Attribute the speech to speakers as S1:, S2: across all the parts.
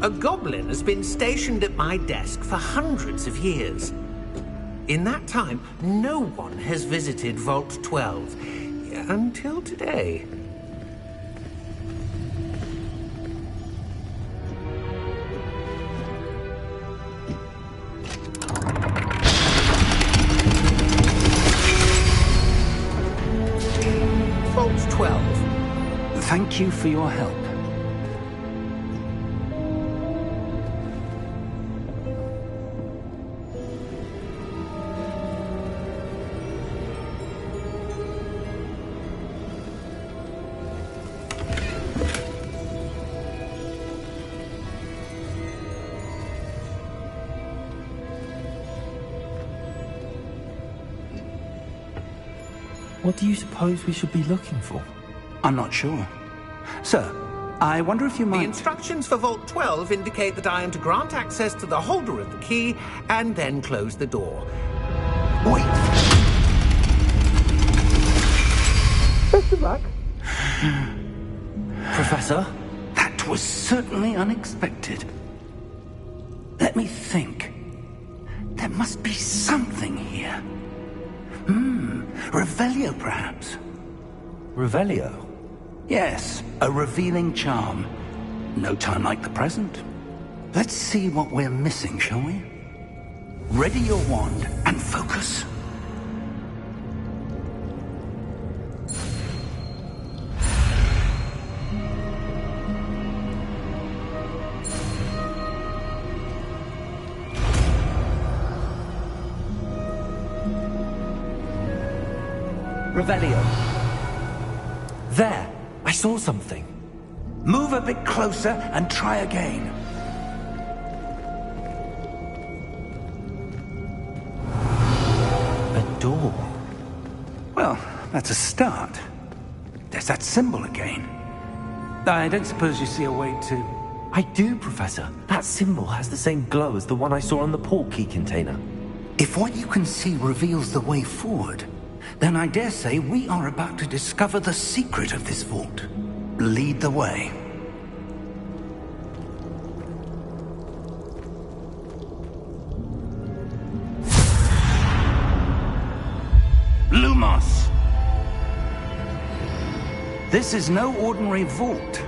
S1: A goblin has been stationed at my desk for hundreds of years. In that time, no one has visited Vault 12. Until today. Vault 12.
S2: Thank you for your help.
S3: What do you suppose we should be looking for?
S2: I'm not sure. Sir, I wonder if you might...
S1: The instructions for Vault 12 indicate that I am to grant access to the holder of the key and then close the door.
S2: Wait!
S1: Best of luck.
S3: Professor?
S2: That was certainly unexpected. Let me think. There must be something here. Revelio, perhaps?
S3: Revelio?
S2: Yes, a revealing charm. No time like the present. Let's see what we're missing, shall we? Ready your wand and focus.
S3: Revelio. There! I saw something.
S2: Move a bit closer and try again.
S3: A door.
S2: Well, that's a start. There's that symbol again. I don't suppose you see a way to...
S3: I do, Professor. That symbol has the same glow as the one I saw on the port key container.
S2: If what you can see reveals the way forward, then I dare say we are about to discover the secret of this vault. Lead the way. Lumos! This is no ordinary vault.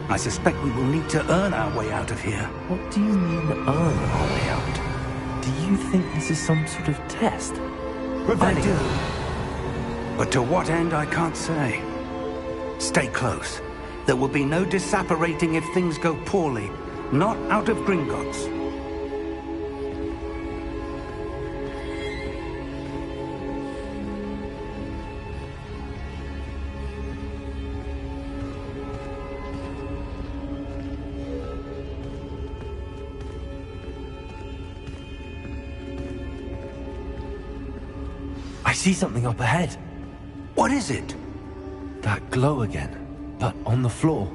S2: I suspect we will need to earn our way out of here.
S3: What do you mean, earn our way out? Do you think this is some sort of test?
S2: I do. But to what end, I can't say. Stay close. There will be no disapparating if things go poorly. Not out of Gringotts.
S3: I see something up ahead.
S2: What is it?
S3: That glow again, but on the floor.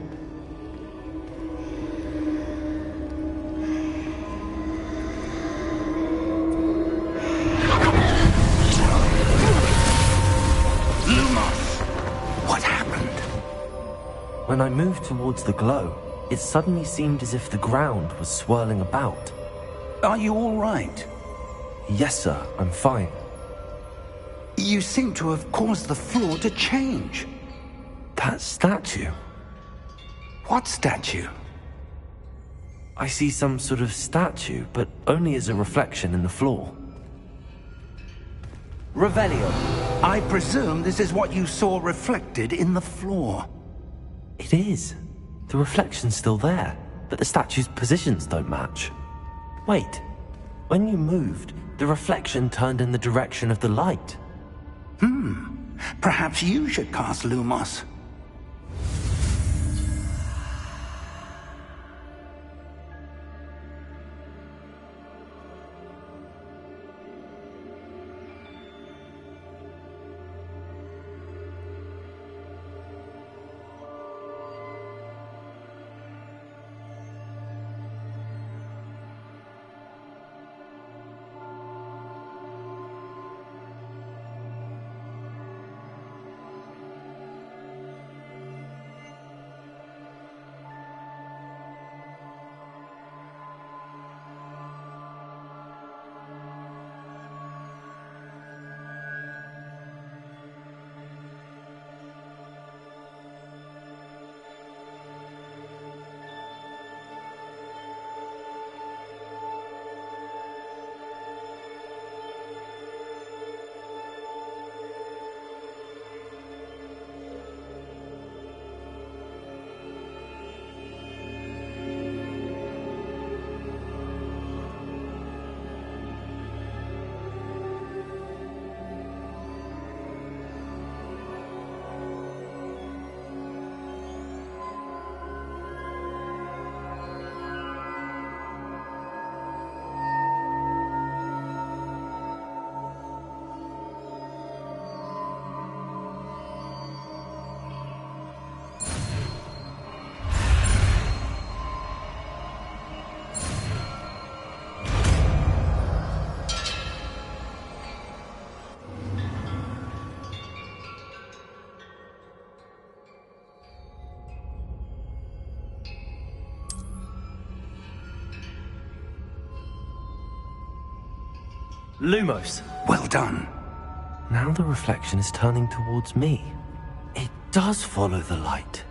S2: Lumos! What happened?
S3: When I moved towards the glow, it suddenly seemed as if the ground was swirling about.
S2: Are you all right?
S3: Yes, sir, I'm fine.
S2: You seem to have caused the floor to change.
S3: That statue?
S2: What statue?
S3: I see some sort of statue, but only as a reflection in the floor.
S2: Revelio, I presume this is what you saw reflected in the floor.
S3: It is. The reflection's still there, but the statue's positions don't match. Wait, when you moved, the reflection turned in the direction of the light.
S2: Perhaps you should cast Lumos.
S3: Lumos.
S2: Well done.
S3: Now the reflection is turning towards me. It does follow the light.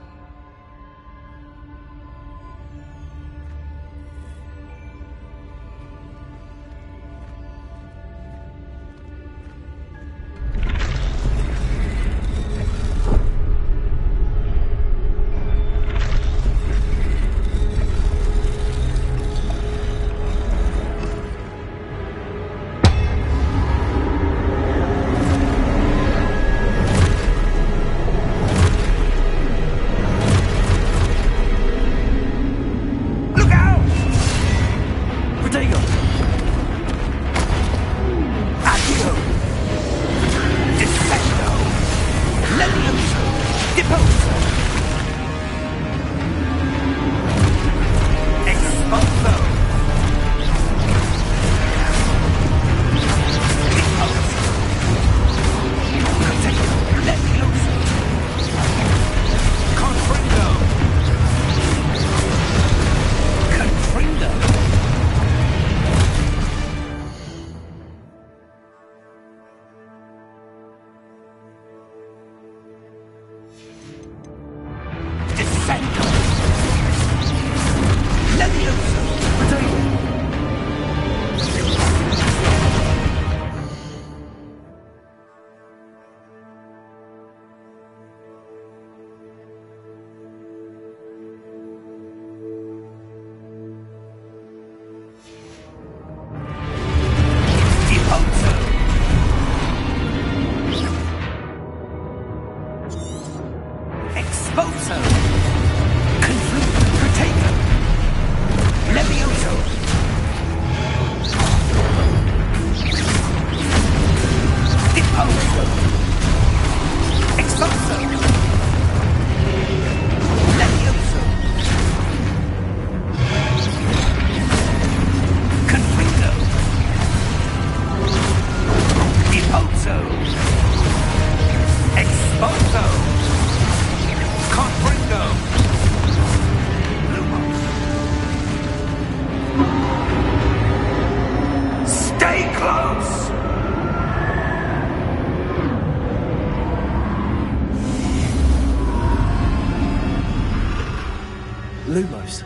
S3: Lumos.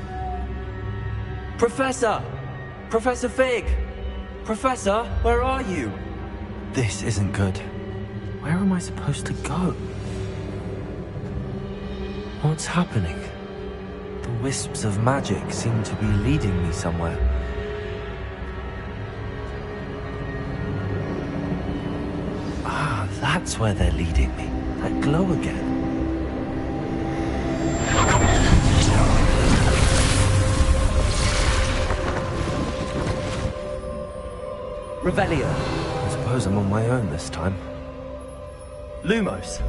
S3: Professor! Professor Fig! Professor, where are you? This isn't good. Where am I supposed to go? What's happening? The wisps of magic seem to be leading me somewhere. Ah, that's where they're leading me. That glow again. Revelio. I suppose I'm on my own this time. Lumos.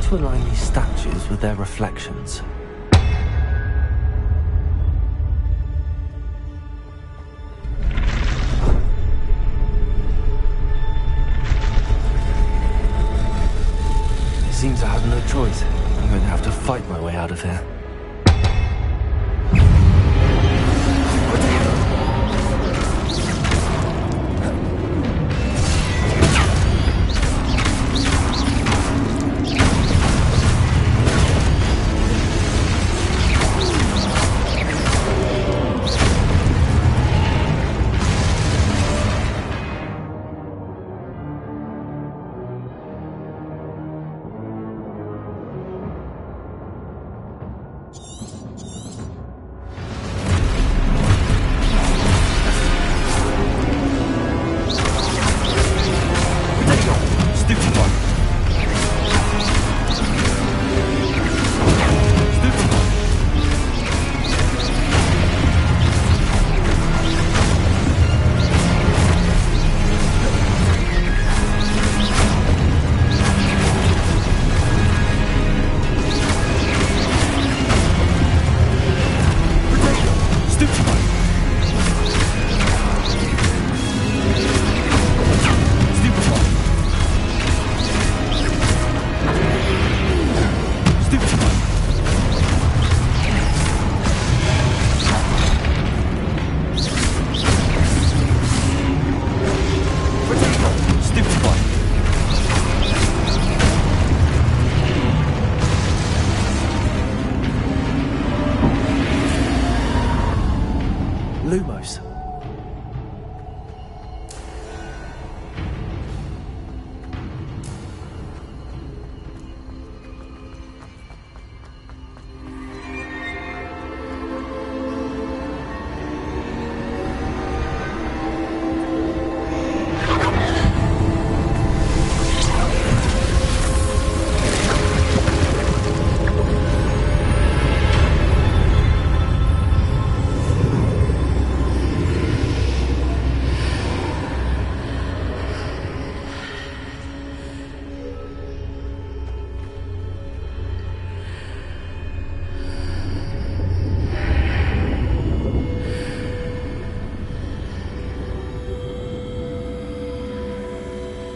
S3: To align these statues with their reflections. It seems I have no choice. I'm going to have to fight my way out of here.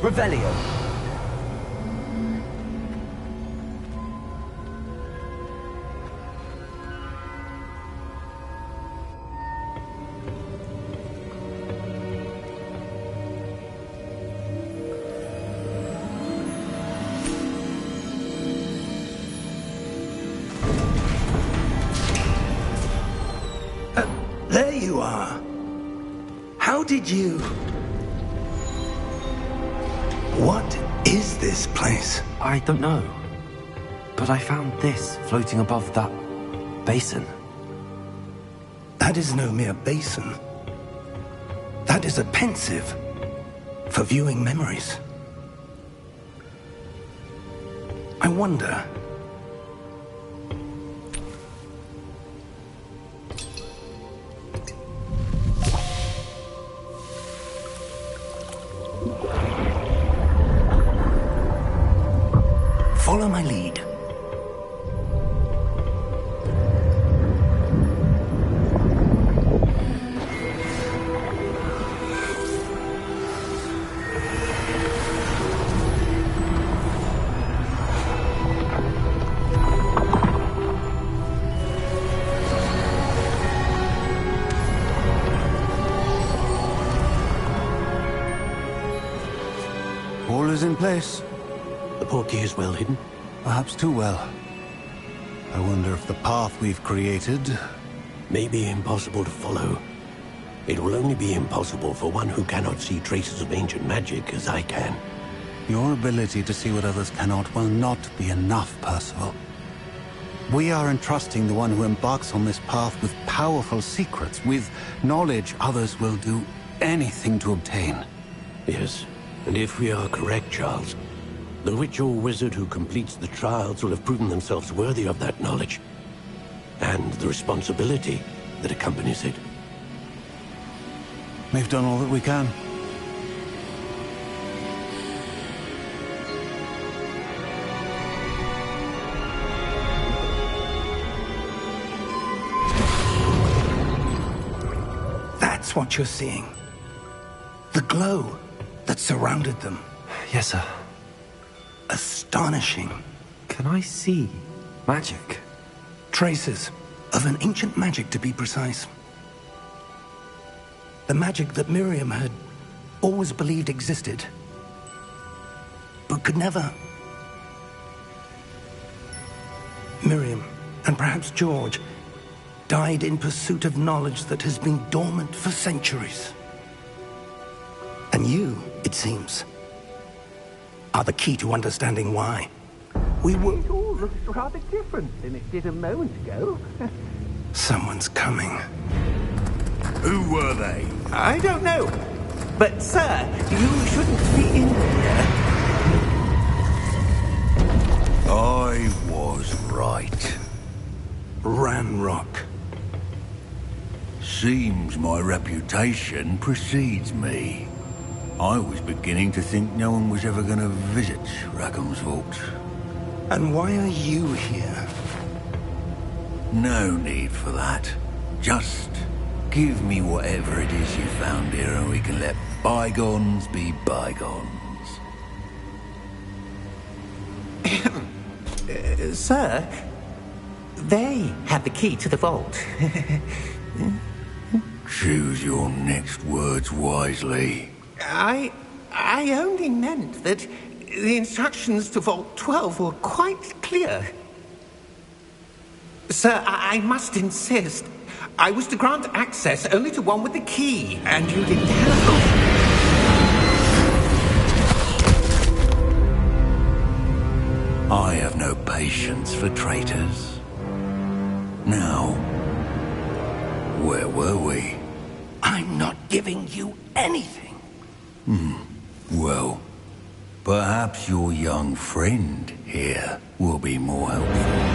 S3: Revelio.
S2: There you are. How did you... What is this place?
S3: I don't know. But I found this floating above that basin.
S2: That is no mere basin. That is a pensive for viewing memories. I wonder... Follow my lead.
S4: All is in place.
S5: The portkey is well hidden.
S4: Perhaps too well. I wonder if the path we've created...
S5: May be impossible to follow. It will only be impossible for one who cannot see traces of ancient magic as I can.
S4: Your ability to see what others cannot will not be enough, Percival. We are entrusting the one who embarks on this path with powerful secrets, with knowledge others will do anything to obtain.
S5: Yes, and if we are correct, Charles, the witch or wizard who completes the trials will have proven themselves worthy of that knowledge, and the responsibility that accompanies it.
S4: We've done all that we can.
S2: That's what you're seeing. The glow that surrounded them.
S3: Yes, sir.
S2: Astonishing.
S3: Can I see magic?
S2: Traces of an ancient magic, to be precise. The magic that Miriam had always believed existed, but could never. Miriam, and perhaps George, died in pursuit of knowledge that has been dormant for centuries. And you, it seems, are the key to understanding why. We were...
S1: It all looks rather different than it did a moment ago.
S2: Someone's coming.
S6: Who were they?
S1: I don't know. But, sir, you shouldn't be in here.
S6: I was right.
S2: Ranrock.
S6: Seems my reputation precedes me. I was beginning to think no one was ever going to visit Rackham's vault.
S2: And why are you here?
S6: No need for that. Just give me whatever it is you found here and we can let bygones be bygones.
S1: Sir, they have the key to the vault.
S6: Choose your next words wisely.
S1: I only meant that the instructions to Vault 12 were quite clear. Sir, I must insist. I was to grant access only to one with the key, and you didn't have...
S6: I have no patience for traitors. Now, where were we?
S2: I'm not giving you anything.
S6: Well, perhaps your young friend here will be more helpful.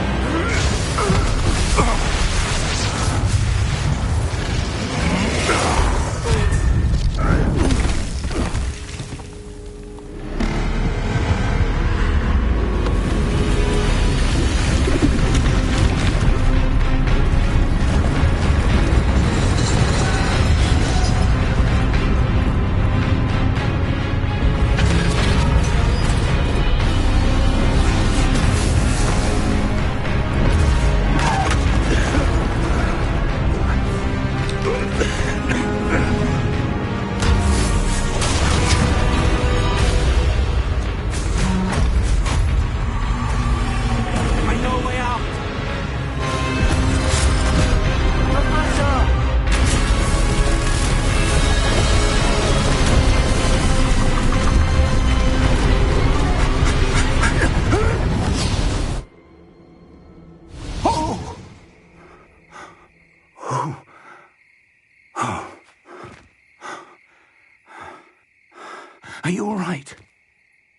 S2: Are you all right?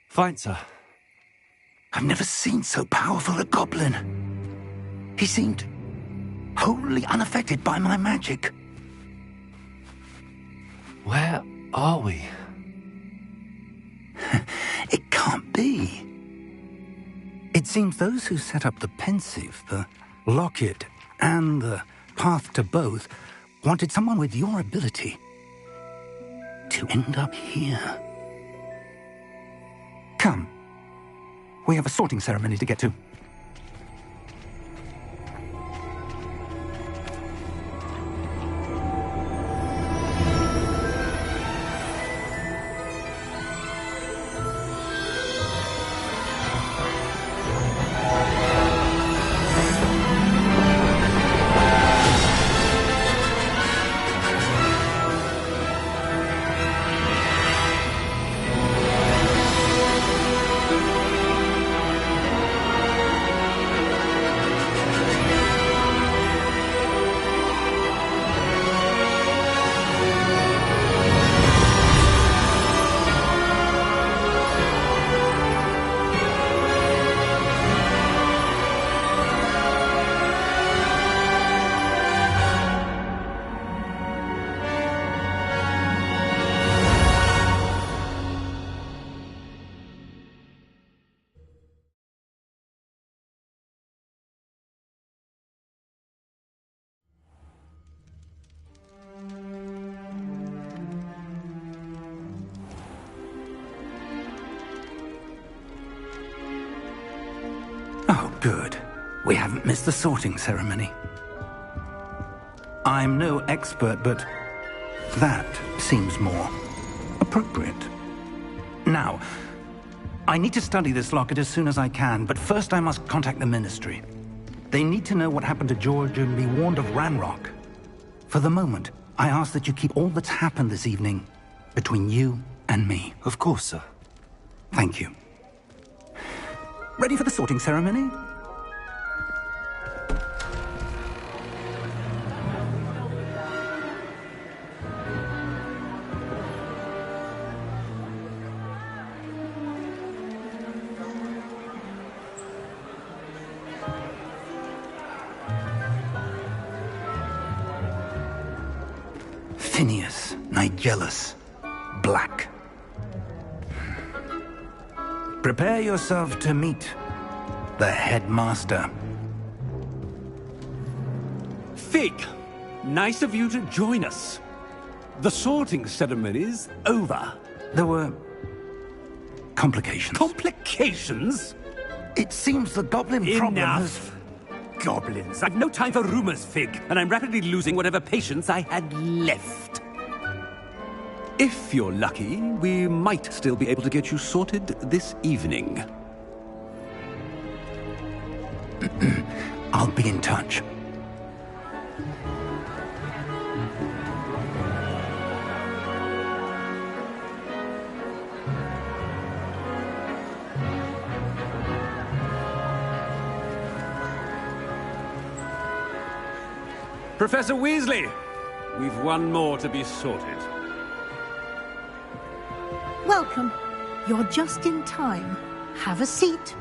S3: Fine, sir.
S2: I've never seen so powerful a goblin. He seemed wholly unaffected by my magic.
S3: Where are we?
S2: It can't be. It seems those who set up the Pensieve, the Locket, and the Path to Both wanted someone with your ability to end up here. Come. We have a sorting ceremony to get to. Oh, good. We haven't missed the sorting ceremony. I'm no expert, but that seems more appropriate. Now, I need to study this locket as soon as I can, but first I must contact the Ministry. They need to know what happened to George and be warned of Ranrock. For the moment, I ask that you keep all that's happened this evening between you and me.
S3: Of course, sir.
S2: Thank you. Ready for the sorting ceremony? Phineas Nigellus Black. Prepare yourself to meet the headmaster.
S7: Fig, nice of you to join us. The sorting ceremony's over.
S2: There were complications.
S7: Complications?
S2: It seems the goblin problem has...
S7: Enough! Goblins. I've no time for rumors, Fig, and I'm rapidly losing whatever patience I had left. If you're lucky, we might still be able to get you sorted this evening.
S2: I'll be in touch.
S7: Professor Weasley, we've one more to be sorted.
S8: Welcome. You're just in time. Have a seat.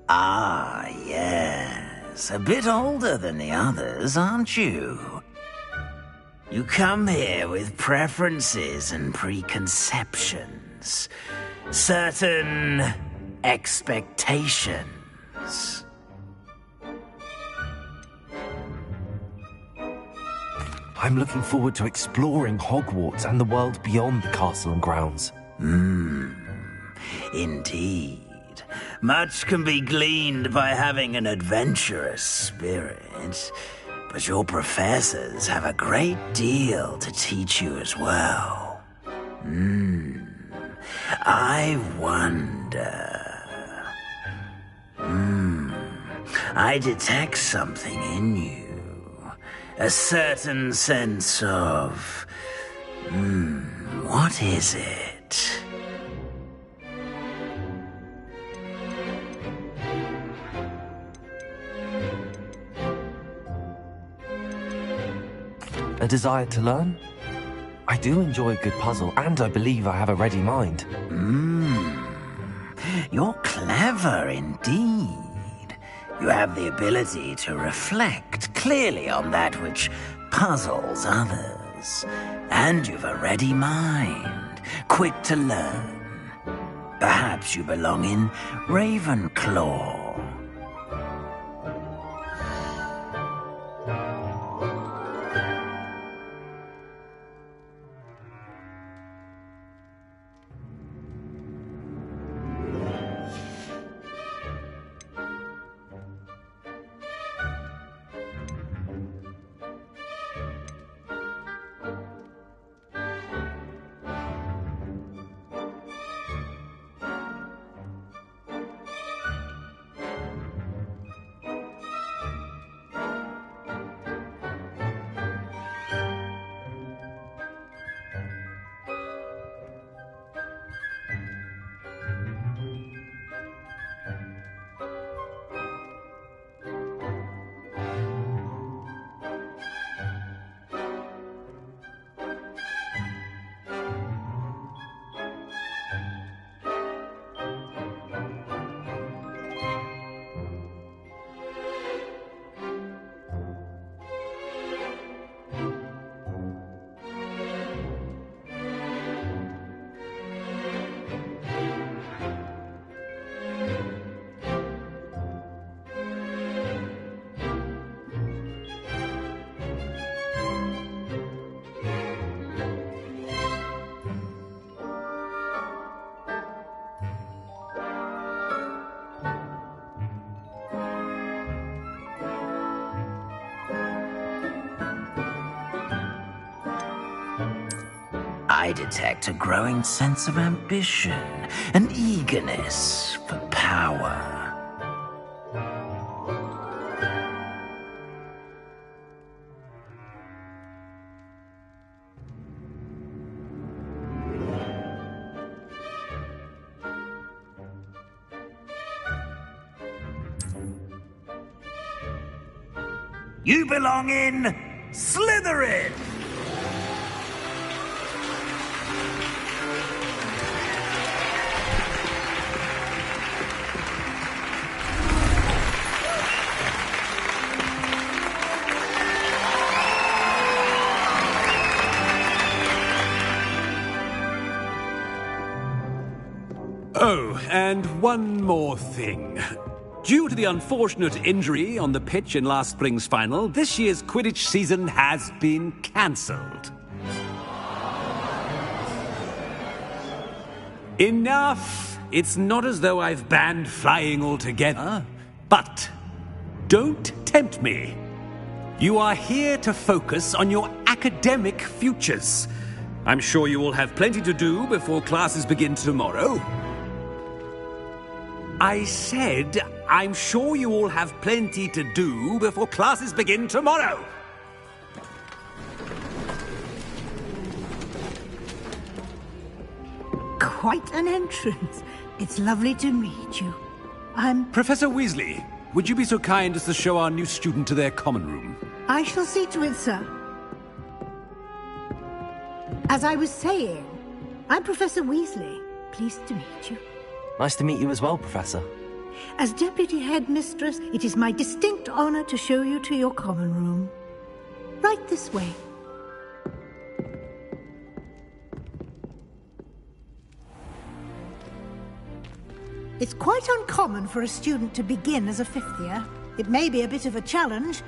S9: Ah, yes. A bit older than the others, aren't you? You come here with preferences and preconceptions. Certain expectations.
S3: I'm looking forward to exploring Hogwarts and the world beyond the castle and grounds.
S9: Indeed. Much can be gleaned by having an adventurous spirit, but your professors have a great deal to teach you as well. I wonder... I detect something in you. A certain sense of... what is it?
S3: desire to learn. I do enjoy a good puzzle, and I believe I have a ready mind.
S9: You're clever indeed. You have the ability to reflect clearly on that which puzzles others. And you've a ready mind, quick to learn. Perhaps you belong in Ravenclaw. I detect a growing sense of ambition, an eagerness for power. You belong in Slytherin!
S7: Oh, and one more thing. Due to the unfortunate injury on the pitch in last spring's final, this year's Quidditch season has been cancelled. Enough! It's not as though I've banned flying altogether. But don't tempt me. You are here to focus on your academic futures. I'm sure you will have plenty to do before classes begin tomorrow. I said, I'm sure you all have plenty to do before classes begin tomorrow.
S8: Quite an entrance. It's lovely to meet you. I'm...
S7: Professor Weasley, would you be so kind as to show our new student to their common room?
S8: I shall see to it, sir. As I was saying, I'm Professor Weasley. Pleased to meet you.
S3: Nice to meet you as well, Professor.
S8: As Deputy Headmistress, it is my distinct honor to show you to your common room. Right this way. It's quite uncommon for a student to begin as a fifth year. It may be a bit of a challenge,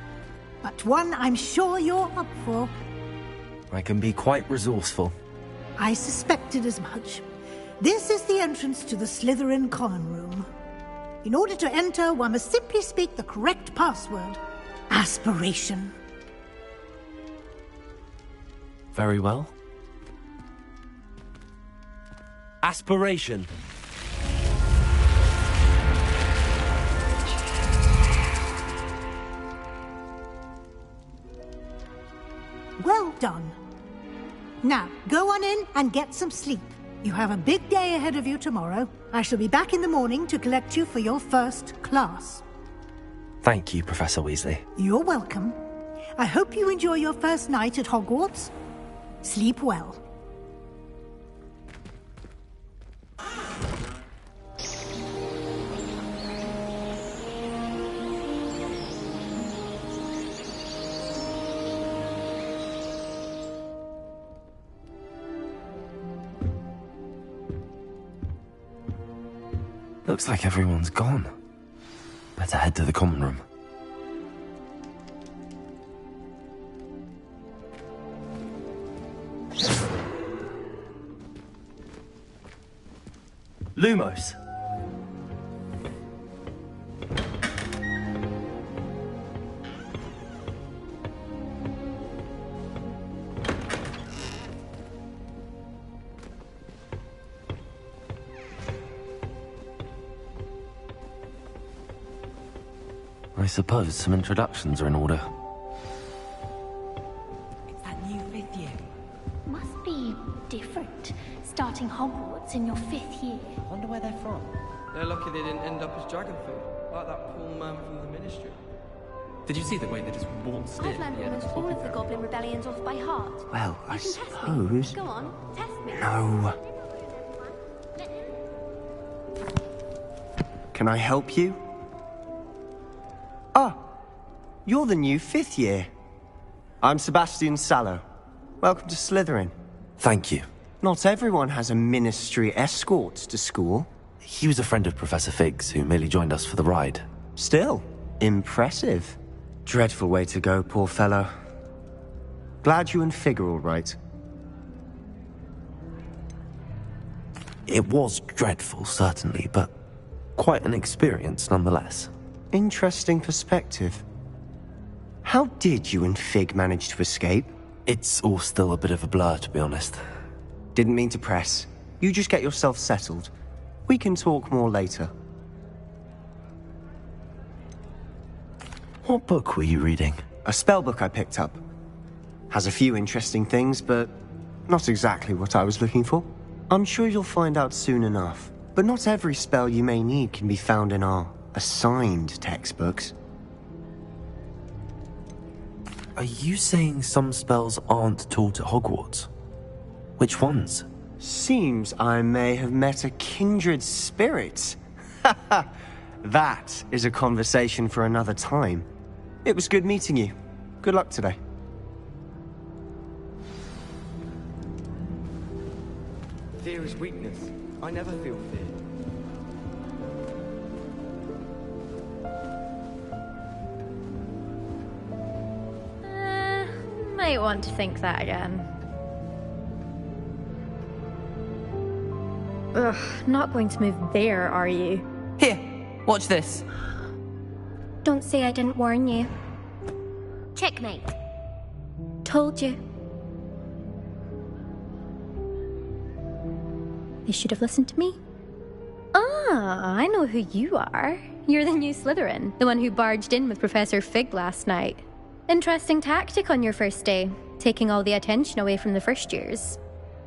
S8: but one I'm sure you're up for.
S3: I can be quite resourceful.
S8: I suspected as much. This is the entrance to the Slytherin common room. In order to enter, one must simply speak the correct password. Aspiration.
S3: Very well. Aspiration.
S8: Well done. Now, go on in and get some sleep. You have a big day ahead of you tomorrow. I shall be back in the morning to collect you for your first class.
S3: Thank you, Professor Weasley.
S8: You're welcome. I hope you enjoy your first night at Hogwarts. Sleep well.
S3: Looks like everyone's gone. Better head to the common room. Lumos. I suppose some introductions are in order.
S10: It's that new 5th year.
S11: Must be different, starting Hogwarts in your 5th year.
S10: Wonder where they're from.
S12: They're lucky they didn't end up as dragon food, like that poor man from the Ministry.
S10: Did you see the way they just waltzed in?
S11: I've learned almost all of the Goblin Rebellions off by heart.
S2: Well, I suppose...
S11: Go on, test me.
S2: No.
S13: Can I help you? Ah, you're the new 5th year. I'm Sebastian Sallow. Welcome to Slytherin.
S3: Thank you.
S13: Not everyone has a ministry escort to school.
S3: He was a friend of Professor Fig's who merely joined us for the ride.
S13: Still, impressive. Dreadful way to go, poor fellow. Glad you and Fig are all right.
S3: It was dreadful, certainly, but quite an experience nonetheless.
S13: Interesting perspective. How did you and Fig manage to escape?
S3: It's all still a bit of a blur, to be honest.
S13: Didn't mean to press. You just get yourself settled. We can talk more later.
S3: What book were you reading?
S13: A spell book I picked up. Has a few interesting things, but not exactly what I was looking for. I'm sure you'll find out soon enough. But not every spell you may need can be found in our assigned textbooks.
S3: Are you saying some spells aren't taught at Hogwarts? Which ones?
S13: Seems I may have met a kindred spirit. That is a conversation for another time. It was good meeting you. Good luck today.
S12: Fear is weakness. I never feel fear.
S11: Might want to think that again. Ugh, not going to move there, are you?
S10: Here, watch this.
S11: Don't say I didn't warn you.
S14: Checkmate.
S11: Told you. They should have listened to me. Ah, I know who you are. You're the new Slytherin, the one who barged in with Professor Fig last night. Interesting tactic on your first day, taking all the attention away from the first years.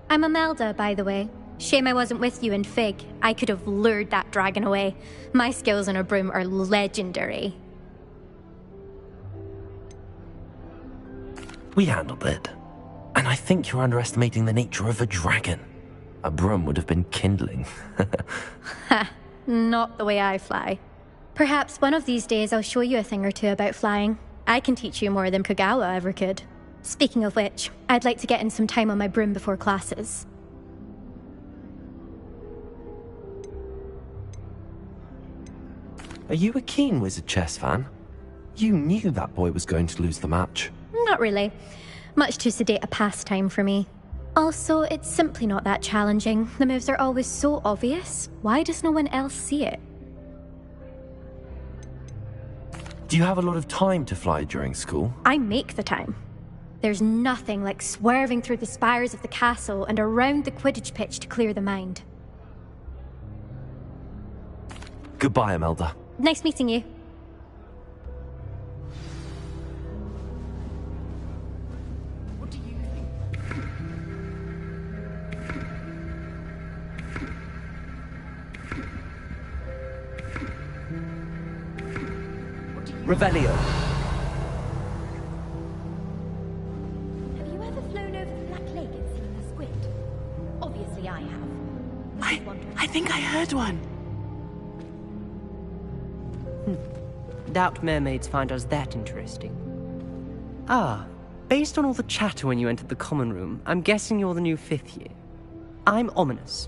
S11: I'm Imelda, by the way. Shame I wasn't with you and Fig. I could have lured that dragon away. My skills on a broom are legendary.
S3: We handled it. And I think you're underestimating the nature of a dragon. A broom would have been kindling.
S11: Ha, not the way I fly. Perhaps one of these days I'll show you a thing or two about flying. I can teach you more than Kogawa ever could. Speaking of which, I'd like to get in some time on my broom before classes.
S3: Are you a keen Wizard Chess fan? You knew that boy was going to lose the match.
S11: Not really. Much too sedate a pastime for me. Also, it's simply not that challenging. The moves are always so obvious. Why does no one else see it?
S3: Do you have a lot of time to fly during school?
S11: I make the time. There's nothing like swerving through the spires of the castle and around the Quidditch pitch to clear the mind.
S3: Goodbye, Imelda.
S11: Nice meeting you.
S12: What do you think?
S10: Revelio.
S15: I think I heard one.
S16: Doubt mermaids find us that interesting. Ah, based on all the chatter when you entered the common room, I'm guessing you're the new 5th year. I'm Ominous.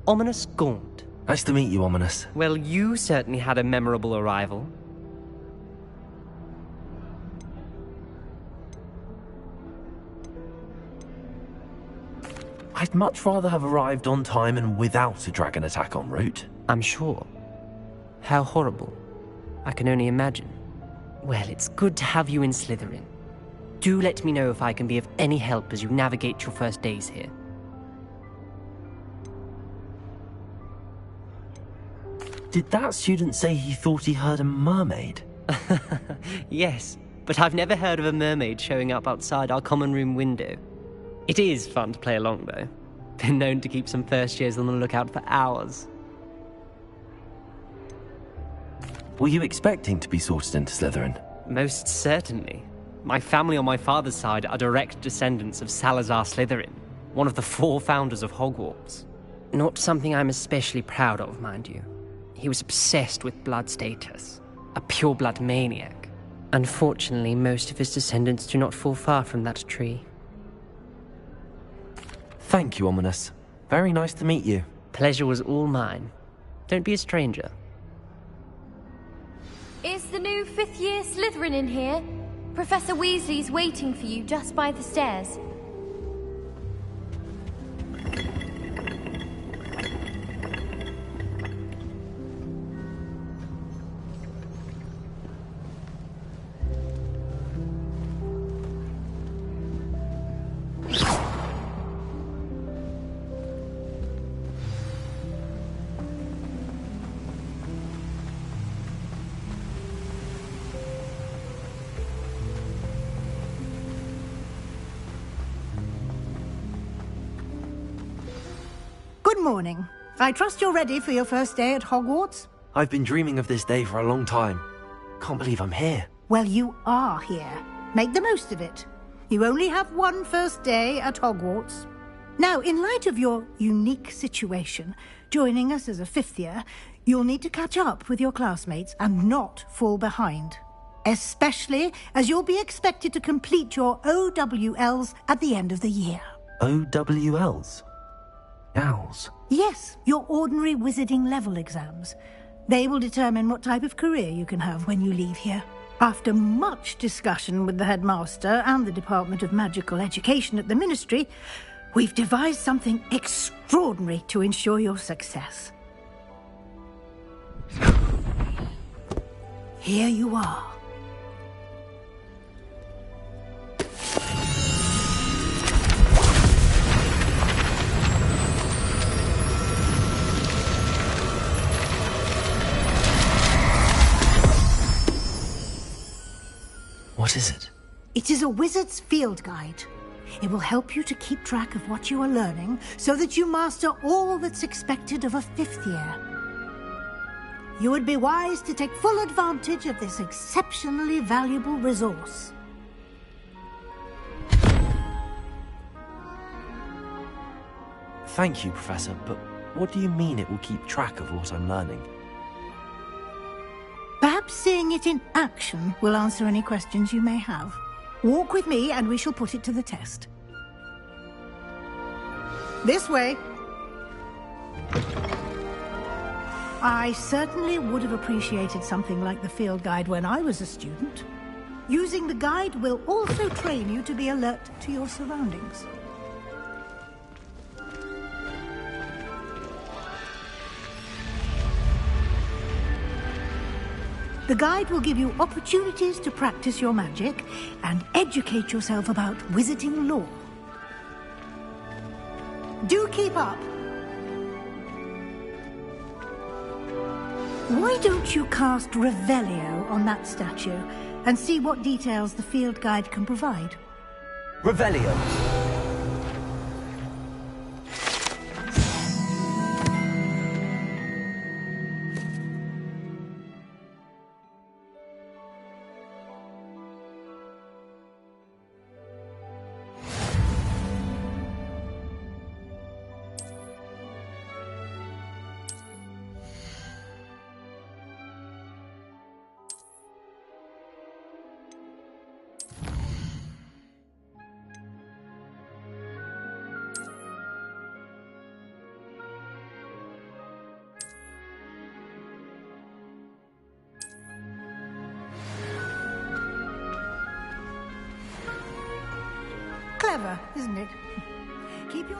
S16: Ominous Gaunt.
S3: Nice to meet you, Ominous.
S16: Well, you certainly had a memorable arrival.
S3: I'd much rather have arrived on time and without a dragon attack en route.
S16: I'm sure. How horrible. I can only imagine. Well, it's good to have you in Slytherin. Do let me know if I can be of any help as you navigate your first days here.
S3: Did that student say he thought he heard a mermaid?
S16: Yes, but I've never heard of a mermaid showing up outside our common room window. It is fun to play along, though. Been known to keep some first years on the lookout for hours.
S3: Were you expecting to be sorted into Slytherin?
S16: Most certainly. My family on my father's side are direct descendants of Salazar Slytherin, one of the 4 founders of Hogwarts. Not something I'm especially proud of, mind you. He was obsessed with blood status, a pure-blood maniac. Unfortunately, most of his descendants do not fall far from that tree.
S3: Thank you, Ominous. Very nice to meet you.
S16: Pleasure was all mine. Don't be a stranger.
S14: Is the new 5th year Slytherin in here? Professor Weasley's waiting for you just by the stairs.
S8: Good morning. I trust you're ready for your first day at Hogwarts?
S3: I've been dreaming of this day for a long time. Can't believe I'm here.
S8: Well, you are here. Make the most of it. You only have one first day at Hogwarts. Now, in light of your unique situation, joining us as a 5th year, you'll need to catch up with your classmates and not fall behind. Especially as you'll be expected to complete your OWLs at the end of the year.
S3: OWLs? Owls?
S8: Yes, your ordinary wizarding level exams. They will determine what type of career you can have when you leave here. After much discussion with the headmaster and the Department of Magical Education at the Ministry, we've devised something extraordinary to ensure your success. Here you are.
S3: What is it?
S8: It is a wizard's field guide. It will help you to keep track of what you are learning so that you master all that's expected of a 5th year. You would be wise to take full advantage of this exceptionally valuable resource.
S3: Thank you, Professor, but what do you mean it will keep track of what I'm learning?
S8: Perhaps seeing it in action will answer any questions you may have. Walk with me and we shall put it to the test. This way. I certainly would have appreciated something like the field guide when I was a student. Using the guide will also train you to be alert to your surroundings. The guide will give you opportunities to practice your magic and educate yourself about wizarding lore. Do keep up. Why don't you cast Revelio on that statue and see what details the field guide can provide?
S3: Revelio!
S8: Clever, isn't it? Keep your...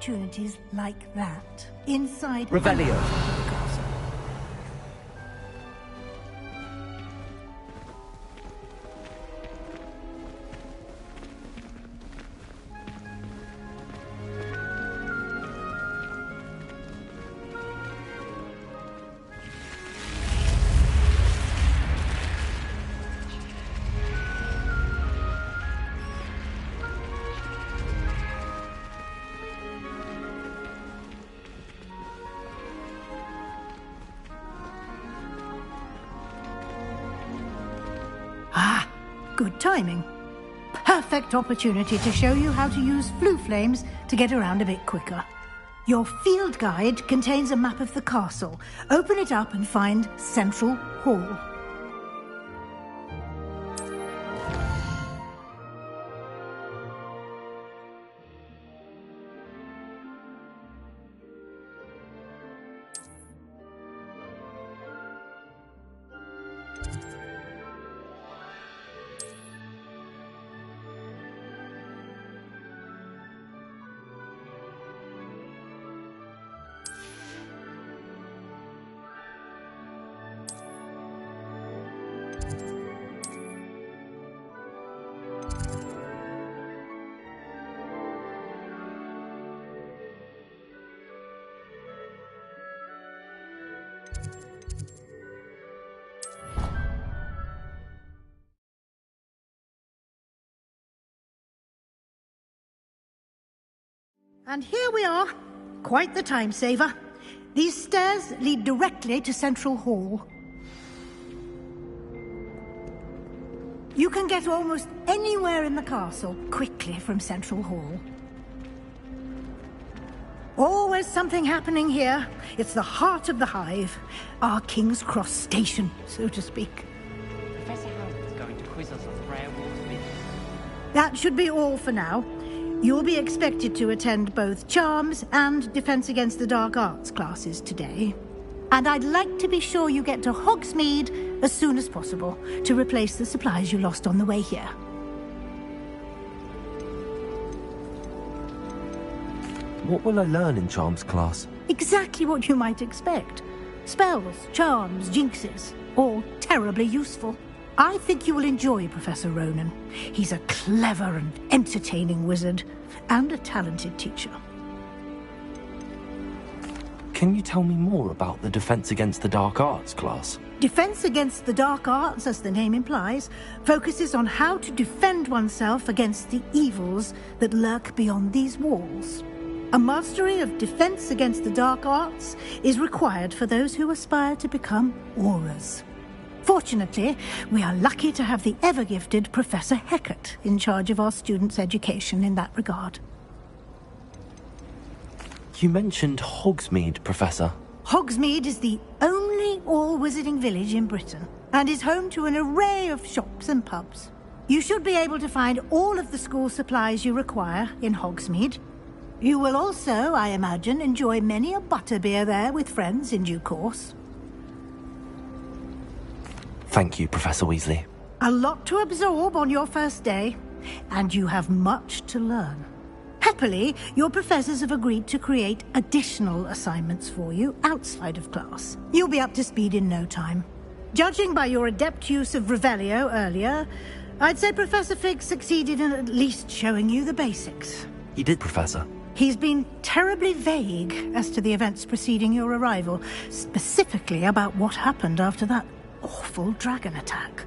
S8: opportunities like that inside
S1: Revelio.
S8: Good timing. Perfect opportunity to show you how to use flue flames to get around a bit quicker. Your field guide contains a map of the castle. Open it up and find Central Hall. And here we are. Quite the time saver. These stairs lead directly to Central Hall. You can get almost anywhere in the castle quickly from Central Hall. Always something happening here. It's the heart of the Hive. Our King's Cross station, so to speak.
S16: Professor Howard's going to quiz us on Freya Ward's vision.
S8: That should be all for now. You'll be expected to attend both Charms and Defense Against the Dark Arts classes today. And I'd like to be sure you get to Hogsmeade as soon as possible to replace the supplies you lost on the way here.
S3: What will I learn in Charms class?
S8: Exactly what you might expect. Spells, charms, jinxes, all terribly useful. I think you will enjoy Professor Ronen. He's a clever and entertaining wizard, and a talented teacher.
S3: Can you tell me more about the Defense Against the Dark Arts class?
S8: Defense Against the Dark Arts, as the name implies, focuses on how to defend oneself against the evils that lurk beyond these walls. A mastery of Defense Against the Dark Arts is required for those who aspire to become Aurors. Fortunately, we are lucky to have the ever-gifted Professor Hecat in charge of our students' education in that regard.
S3: You mentioned Hogsmeade, Professor.
S8: Hogsmeade is the only all-wizarding village in Britain, and is home to an array of shops and pubs. You should be able to find all of the school supplies you require in Hogsmeade. You will also, I imagine, enjoy many a butterbeer there with friends in due course.
S3: Thank you, Professor Weasley.
S8: A lot to absorb on your first day, and you have much to learn. Happily, your professors have agreed to create additional assignments for you outside of class. You'll be up to speed in no time. Judging by your adept use of Revelio earlier, I'd say Professor Fig succeeded in at least showing you the basics.
S3: He did, Professor.
S8: He's been terribly vague as to the events preceding your arrival, specifically about what happened after that awful dragon attack.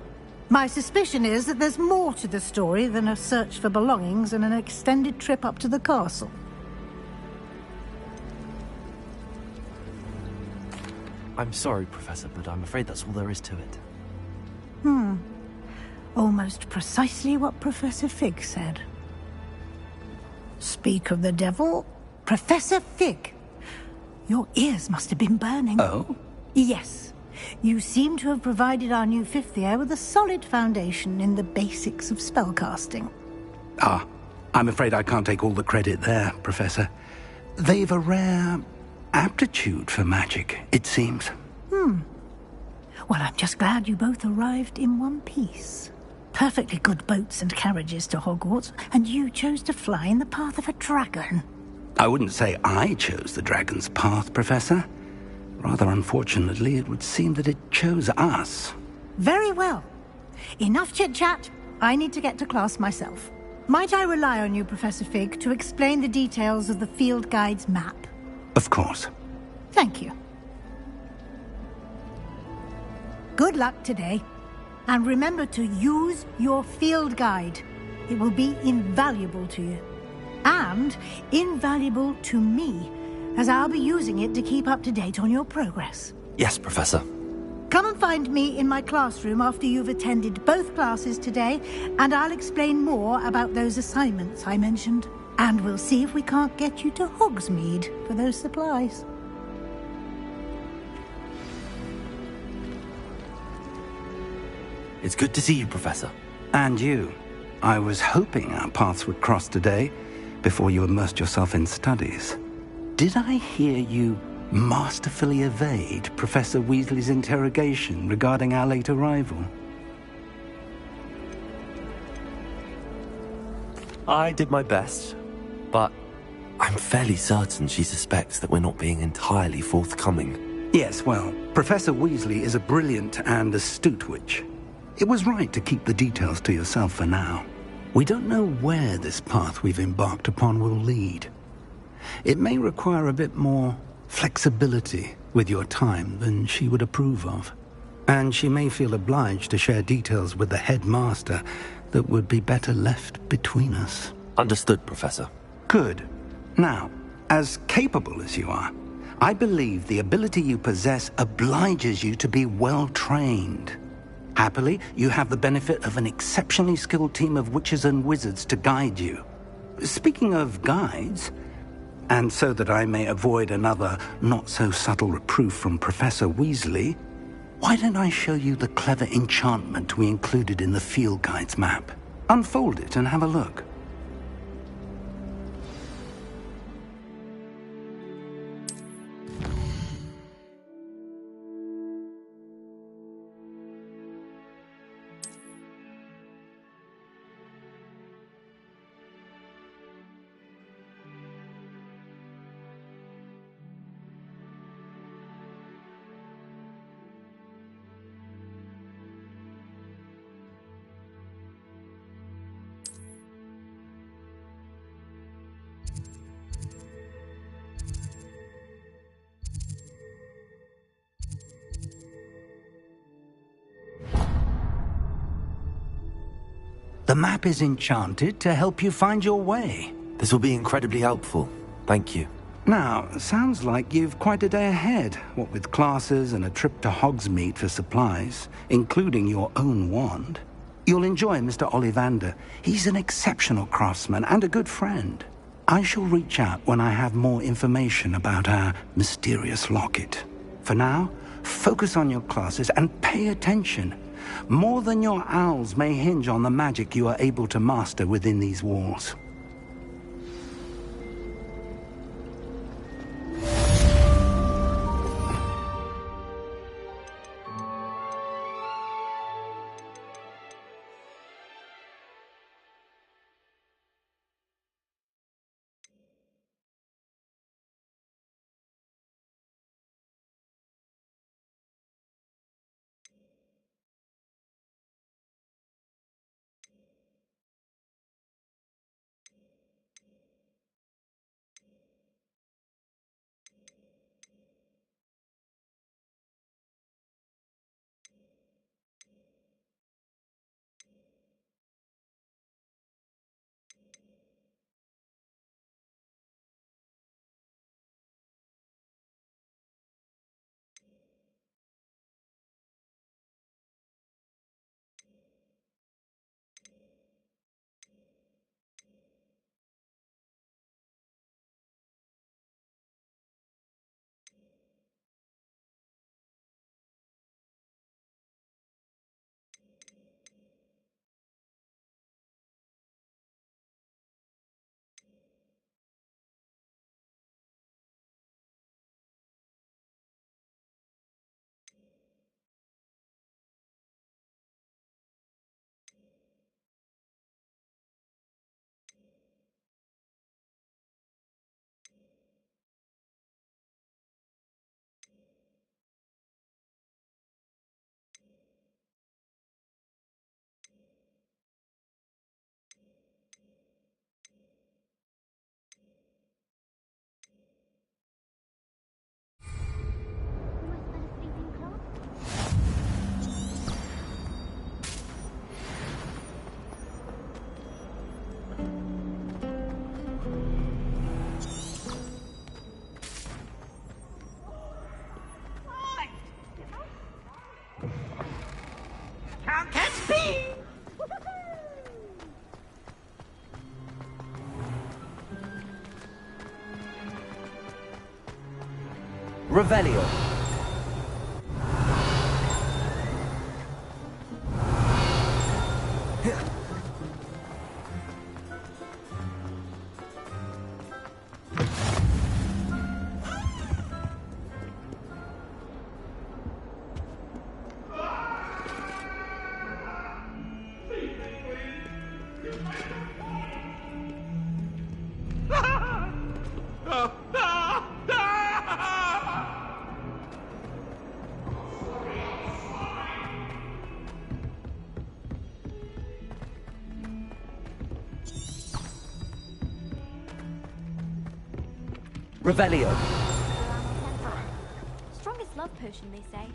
S8: My suspicion is that there's more to the story than a search for belongings and an extended trip up to the castle.
S3: I'm sorry, Professor, but I'm afraid that's all there is to it.
S8: Almost precisely what Professor Fig said. Speak of the devil, Professor Fig. Your ears must have been burning.
S6: Oh?
S8: Yes. You seem to have provided our new fifth year with a solid foundation in the basics of spellcasting.
S2: Ah, I'm afraid I can't take all the credit there, Professor. They've a rare aptitude for magic, it seems.
S8: Well, I'm just glad you both arrived in one piece. Perfectly good boats and carriages to Hogwarts, and you chose to fly in the path of a dragon.
S2: I wouldn't say I chose the dragon's path, Professor. Rather unfortunately, it would seem that it chose us.
S8: Very well. Enough chit-chat. I need to get to class myself. Might I rely on you, Professor Fig, to explain the details of the field guide's map?
S2: Of course.
S8: Thank you. Good luck today. And remember to use your field guide. It will be invaluable to you. And invaluable to me, as I'll be using it to keep up to date on your progress.
S3: Yes, Professor.
S8: Come and find me in my classroom after you've attended both classes today, and I'll explain more about those assignments I mentioned. And we'll see if we can't get you to Hogsmeade for those supplies.
S3: It's good to see you, Professor.
S2: And you. I was hoping our paths would cross today, before you immersed yourself in studies. Did I hear you masterfully evade Professor Weasley's interrogation regarding our late arrival?
S3: I did my best, but I'm fairly certain she suspects that we're not being entirely forthcoming.
S2: Yes, well, Professor Weasley is a brilliant and astute witch. It was right to keep the details to yourself for now. We don't know where this path we've embarked upon will lead. It may require a bit more flexibility with your time than she would approve of. And she may feel obliged to share details with the headmaster that would be better left between us.
S3: Understood, Professor.
S2: Good. Now, as capable as you are, I believe the ability you possess obliges you to be well trained. Happily, you have the benefit of an exceptionally skilled team of witches and wizards to guide you. Speaking of guides, and so that I may avoid another not-so-subtle reproof from Professor Weasley, why don't I show you the clever enchantment we included in the field guide's map? Unfold it and have a look. The map is enchanted to help you find your way.
S3: This will be incredibly helpful. Thank you.
S2: Now, sounds like you've quite a day ahead, what with classes and a trip to Hogsmeade for supplies, including your own wand. You'll enjoy Mr. Ollivander. He's an exceptional craftsman and a good friend. I shall reach out when I have more information about our mysterious locket. For now, focus on your classes and pay attention. More than your owls may hinge on the magic you are able to master within these walls.
S3: Revelio. Revelio.
S14: Strongest love potion, they say.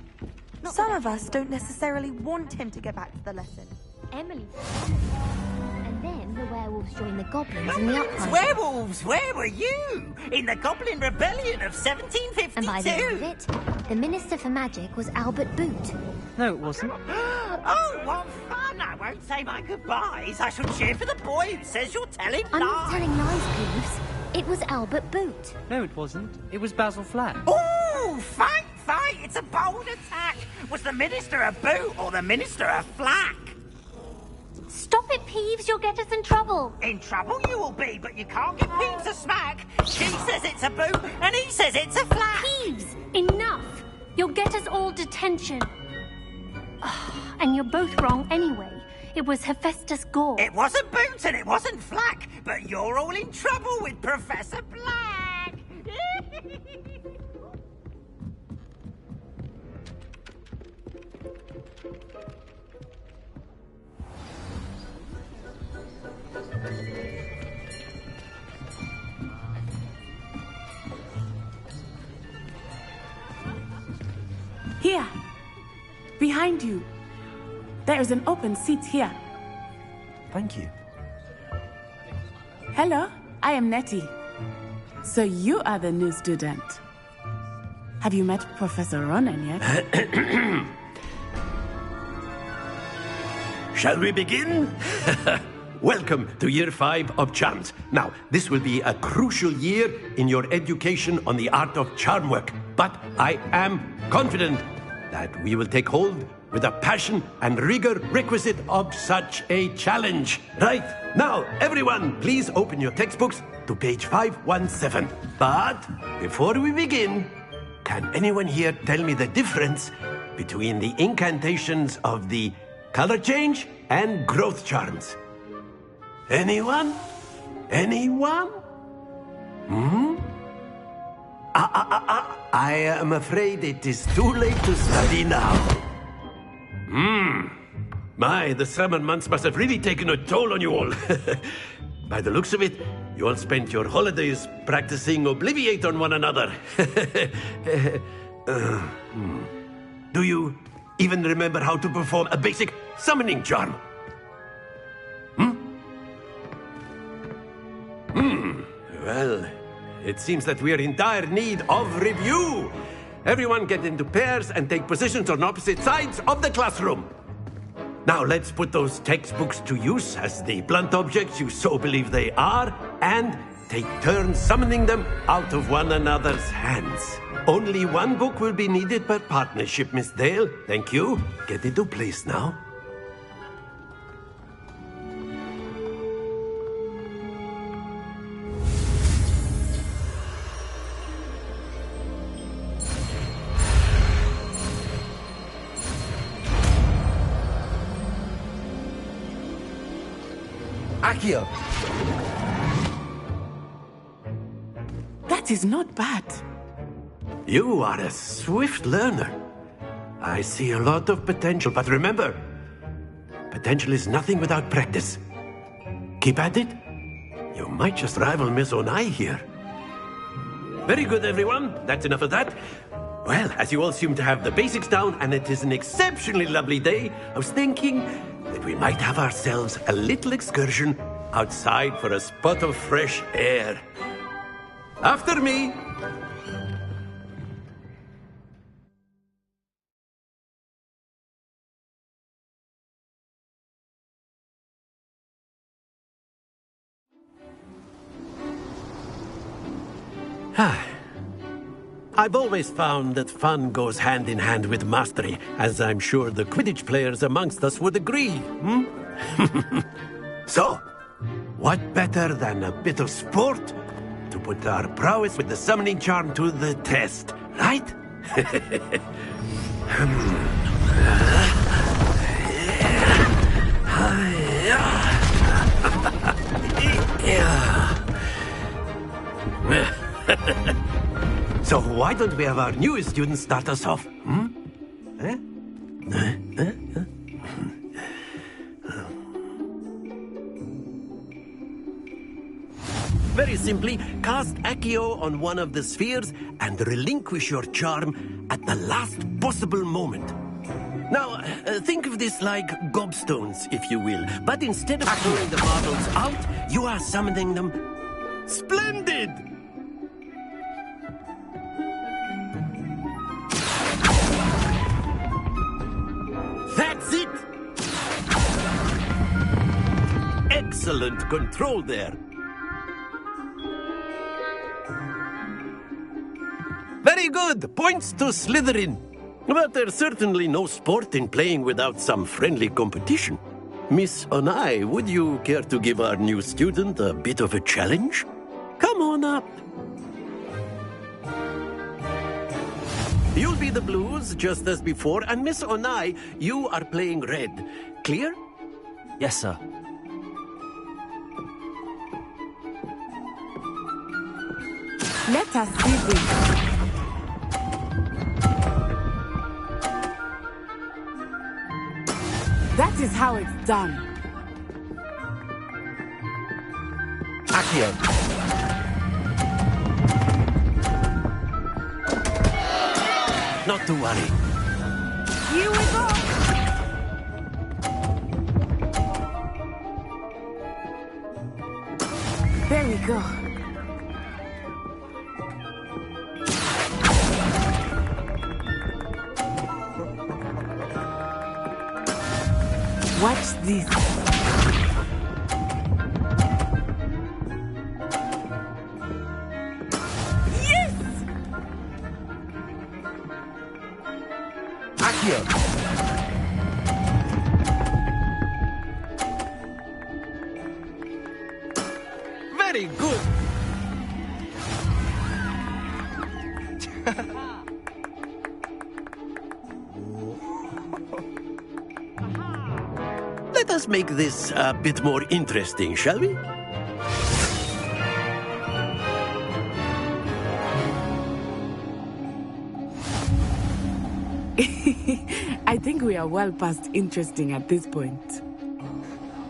S17: Some of us don't necessarily want him to get back to the lesson.
S14: Emily. And then the werewolves joined the goblins in the uprising.
S17: Werewolves, where were you? In the Goblin Rebellion of 1752?
S14: And by the end of it, the Minister for Magic was Albert Boot.
S16: No, it wasn't.
S17: Oh, what fun! I won't say my goodbyes. I shall cheer for the boy who says you're telling lies.
S14: I'm not telling lies, Peeves. It was Albert Boot.
S16: No, it wasn't. It was Basil Flack.
S17: Oh, fight! It's a bold attack. Was the Minister a boot or the Minister a flack?
S14: Stop it, Peeves. You'll get us in trouble.
S17: In trouble you will be, but you can't give Peeves a smack. She says it's a boot, and he says it's a flack.
S14: Peeves, enough. You'll get us all detention. And you're both wrong anyway. It was Hephaestus Gore.
S17: It wasn't boot and it wasn't flack, but you're all in trouble with Professor Black.
S15: Here. Behind you. There is an open seat here.
S3: Thank you.
S15: Hello, I am Nettie. So you are the new student. Have you met Professor Ronan yet?
S5: Shall we begin? Welcome to Year 5 of Charms. Now, this will be a crucial year in your education on the art of charm work. But I am confident that we will take hold with the passion and rigor requisite of such a challenge. Right, now, everyone, please open your textbooks to page 517. But before we begin, can anyone here tell me the difference between the incantations of the color change and growth charms? Anyone? Anyone? I am afraid it is too late to study now. My, the summer months must have really taken a toll on you all. By the looks of it, you all spent your holidays practicing Obliviate on one another. Do you even remember how to perform a basic summoning charm? Well, it seems that we are in dire need of review. Everyone get into pairs and take positions on opposite sides of the classroom. Now let's put those textbooks to use as the blunt objects you so believe they are, and take turns summoning them out of one another's hands. Only one book will be needed per partnership, Miss Dale. Thank you. Get into place now.
S2: Accio!
S15: That is not bad.
S5: You are a swift learner. I see a lot of potential, but remember, potential is nothing without practice. Keep at it. You might just rival Miss Onai here. Very good, everyone. That's enough of that. Well, as you all seem to have the basics down, and it is an exceptionally lovely day, I was thinking that we might have ourselves a little excursion outside for a spot of fresh air. After me! I've always found that fun goes hand in hand with mastery, as I'm sure the Quidditch players amongst us would agree. So, what better than a bit of sport to put our prowess with the summoning charm to the test, right? So why don't we have our newest student start us off? Very simply, cast Accio on one of the spheres and relinquish your charm at the last possible moment. Now, think of this like gobstones, if you will. But instead of throwing the marbles out, you are summoning them. Splendid! That's it! Excellent control there. Very good! Points to Slytherin. But there's certainly no sport in playing without some friendly competition. Miss Onai, would you care to give our new student a bit of a challenge? Come on up. You'll be the blues, just as before, and Miss Onai, you are playing red. Clear?
S3: Yes, sir.
S15: Let us see this. That is how it's done.
S3: Accio.
S5: Not to worry.
S15: Here we go. There we go. Watch this. Yes!
S3: Accio.
S5: Very good. Let us make this a bit more interesting, shall we?
S15: I think we are well past interesting at this point.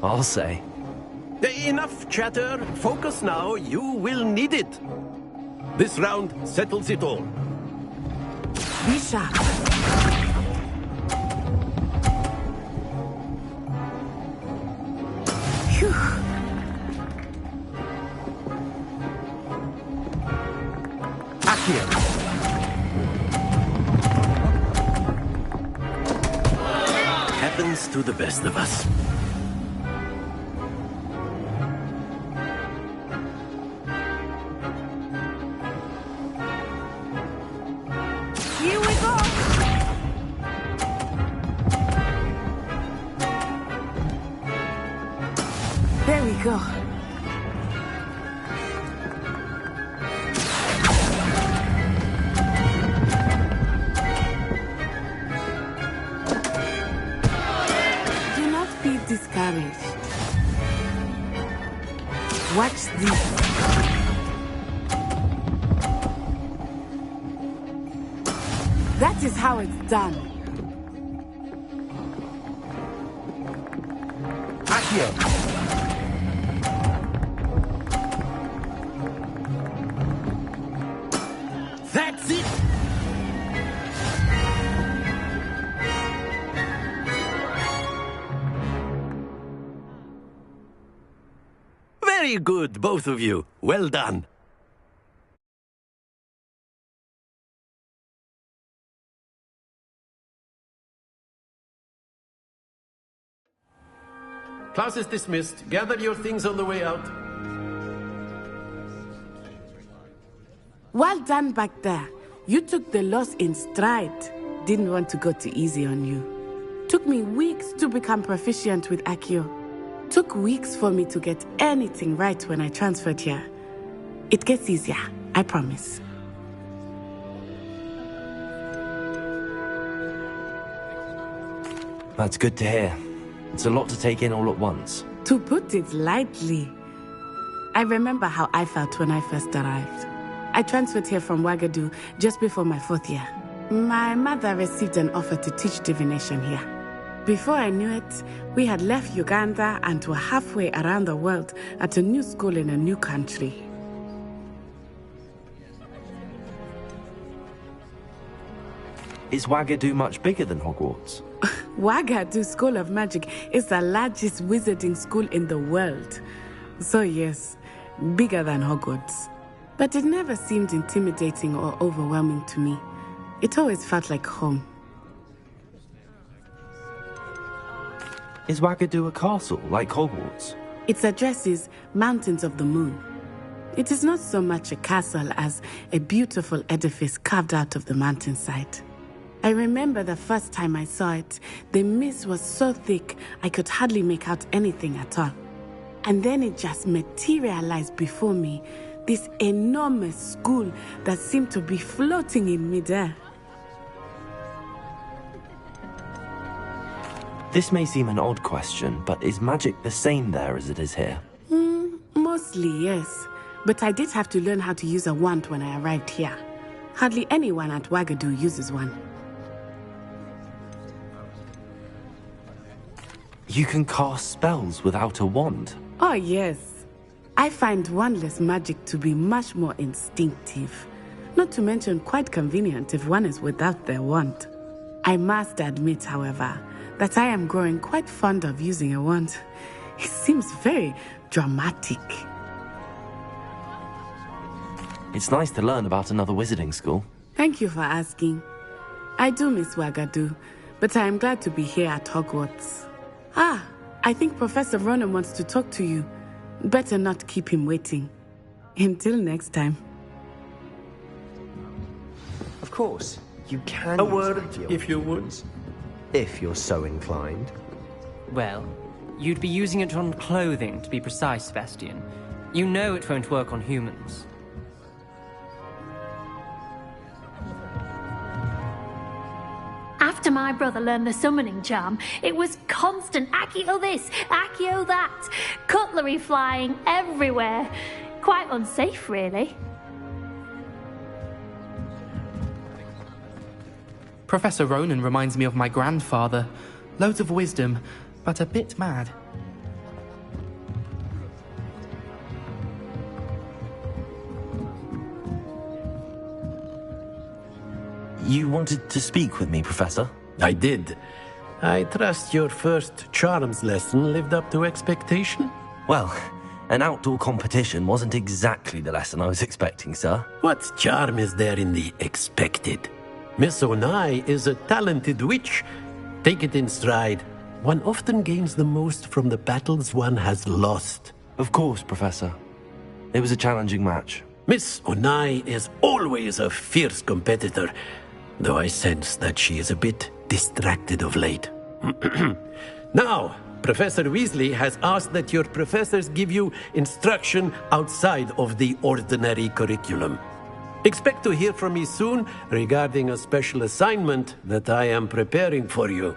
S3: I'll say.
S5: Enough chatter. Focus now. You will need it. This round settles it all.
S15: Be sharp. Phew.
S3: Accio.
S5: Happens to the best of us.
S15: Here we go. There we go. Do not be discouraged. Watch this. That is how it's done.
S3: Accio.
S5: That's it! Very good, both of you. Well done. Class is dismissed. Gather your things on the way out.
S15: Well done back there. You took the loss in stride. Didn't want to go too easy on you. Took me weeks to become proficient with Accio. Took weeks for me to get anything right when I transferred here. It gets easier, I promise.
S3: That's good to hear. It's a lot to take in all at once.
S15: To put it lightly, I remember how I felt when I first arrived. I transferred here from Wagadu just before my 4th year. My mother received an offer to teach divination here. Before I knew it, we had left Uganda and were halfway around the world at a new school in a new country.
S3: Is Wagadu much bigger than Hogwarts?
S15: Wagadu School of Magic is the largest wizarding school in the world. So yes, bigger than Hogwarts. But it never seemed intimidating or overwhelming to me. It always felt like home.
S3: Is Wagadu a castle, like Hogwarts?
S15: Its address is Mountains of the Moon. It is not so much a castle as a beautiful edifice carved out of the mountainside. I remember the first time I saw it, the mist was so thick I could hardly make out anything at all. And then it just materialized before me, this enormous school that seemed to be floating in midair.
S3: This may seem an odd question, but is magic the same there as it is here?
S15: Mostly, yes. But I did have to learn how to use a wand when I arrived here. Hardly anyone at Wagadu uses one.
S3: You can cast spells without a wand?
S15: Oh, yes. I find wandless magic to be much more instinctive. Not to mention quite convenient if one is without their wand. I must admit, however, that I am growing quite fond of using a wand. It seems very dramatic.
S3: It's nice to learn about another wizarding school.
S15: Thank you for asking. I do miss Wagadu, but I am glad to be here at Hogwarts. Ah, I think Professor Ronen wants to talk to you. Better not keep him waiting. Until next time.
S18: Of course, you can.
S5: A word, if you would.
S18: If you're so inclined.
S16: Well, you'd be using it on clothing, to be precise, Sebastian. You know it won't work on humans.
S14: After my brother learned the summoning charm, it was constant Accio this, Accio that, cutlery flying everywhere. Quite unsafe, really.
S19: Professor Ronen reminds me of my grandfather. Loads of wisdom, but a bit mad.
S3: You wanted to speak with me, Professor?
S5: I did. I trust your first charms lesson lived up to expectation?
S3: Well, an outdoor competition wasn't exactly the lesson I was expecting, sir.
S5: What charm is there in the expected? Miss Onai is a talented witch. Take it in stride. One often gains the most from the battles one has lost.
S3: Of course, Professor. It was a challenging match.
S5: Miss Onai is always a fierce competitor, though I sense that she is a bit distracted of late. Now, Professor Weasley has asked that your professors give you instruction outside of the ordinary curriculum. Expect to hear from me soon regarding a special assignment that I am preparing for you.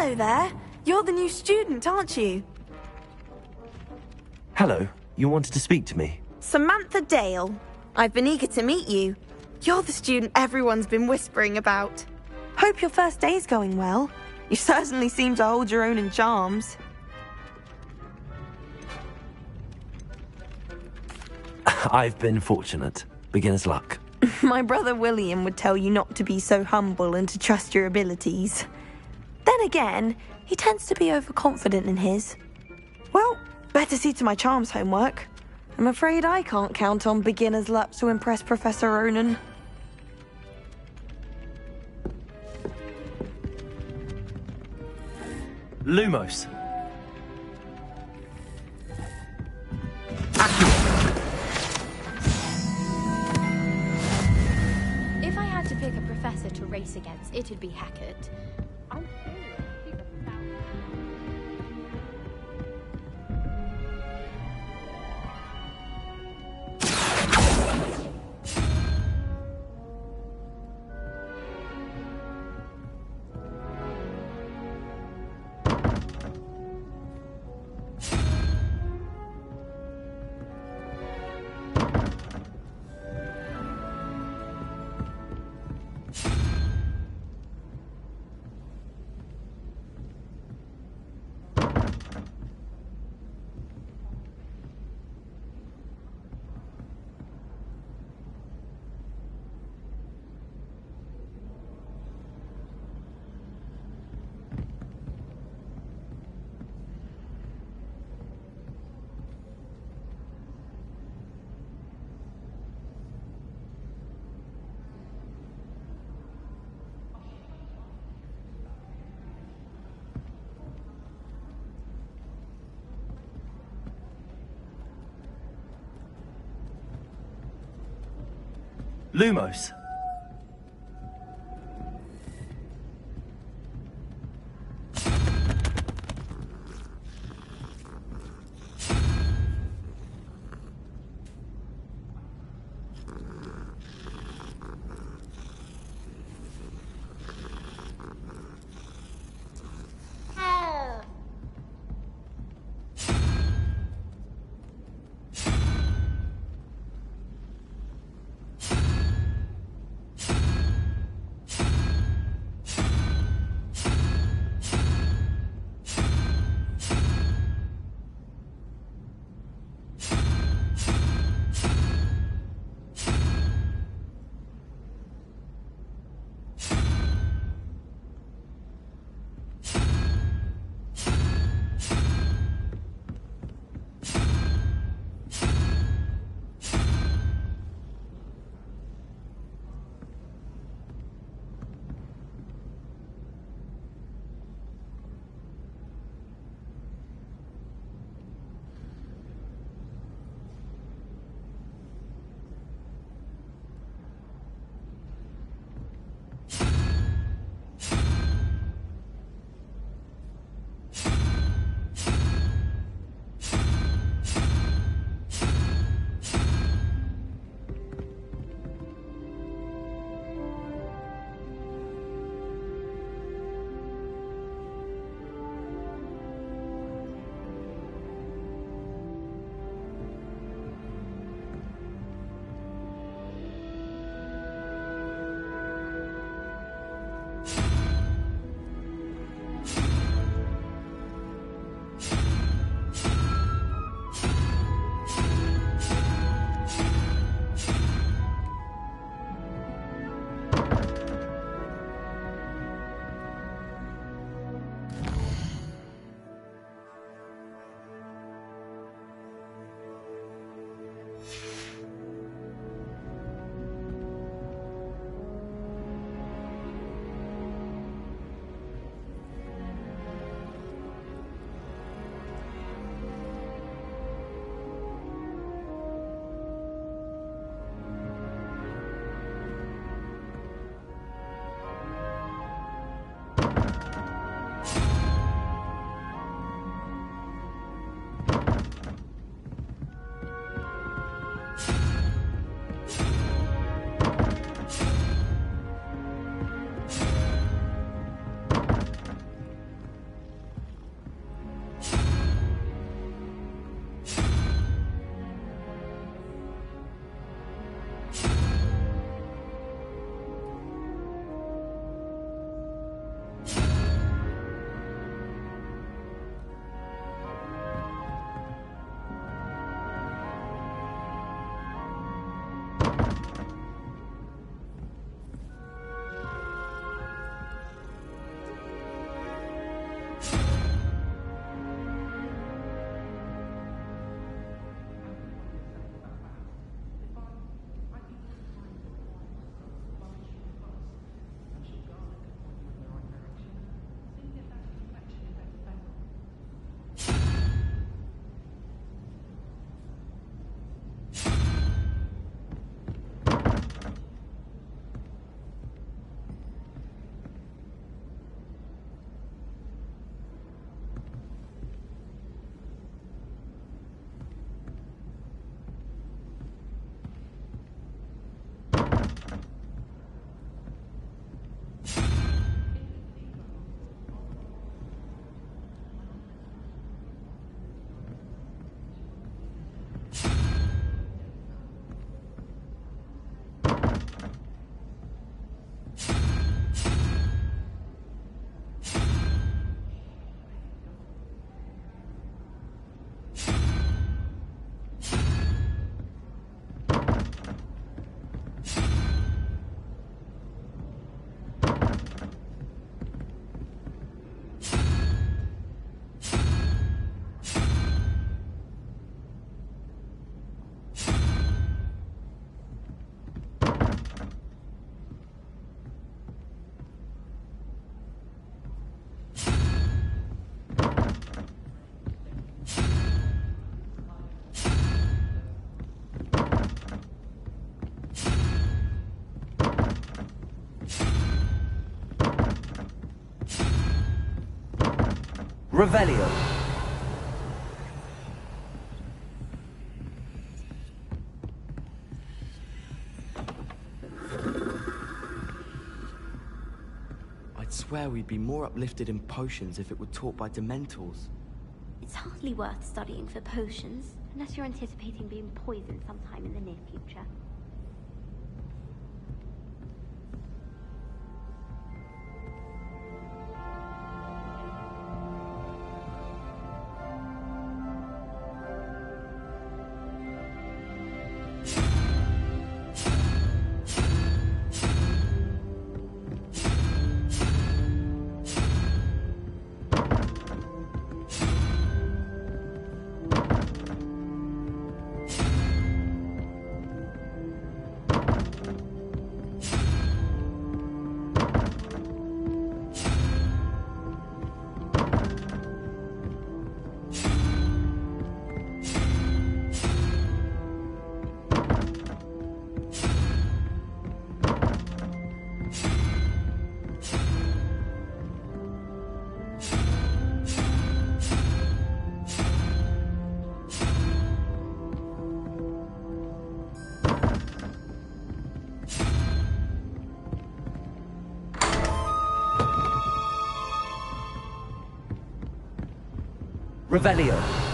S20: Hello there. You're the new student, aren't you?
S3: Hello, you wanted to speak to me?
S20: Samantha Dale. I've been eager to meet you. You're the student everyone's been whispering about. Hope your first day's going well. You certainly seem to hold your own in charms.
S3: I've been fortunate. Beginner's luck.
S20: My brother William would tell you not to be so humble and to trust your abilities. Then again, he tends to be overconfident in his. Well, better see to my charms homework. I'm afraid I can't count on beginner's luck to impress Professor Ronan.
S3: Lumos.
S11: If I had to pick a professor to race against, it'd be Hackett. I'm serious. He doesn't sound...
S3: Lumos. Revelio.
S21: I'd swear we'd be more uplifted in potions if it were taught by Dementors.
S22: It's hardly worth studying for potions, unless you're anticipating being poisoned sometime in the near future.
S3: Revelio.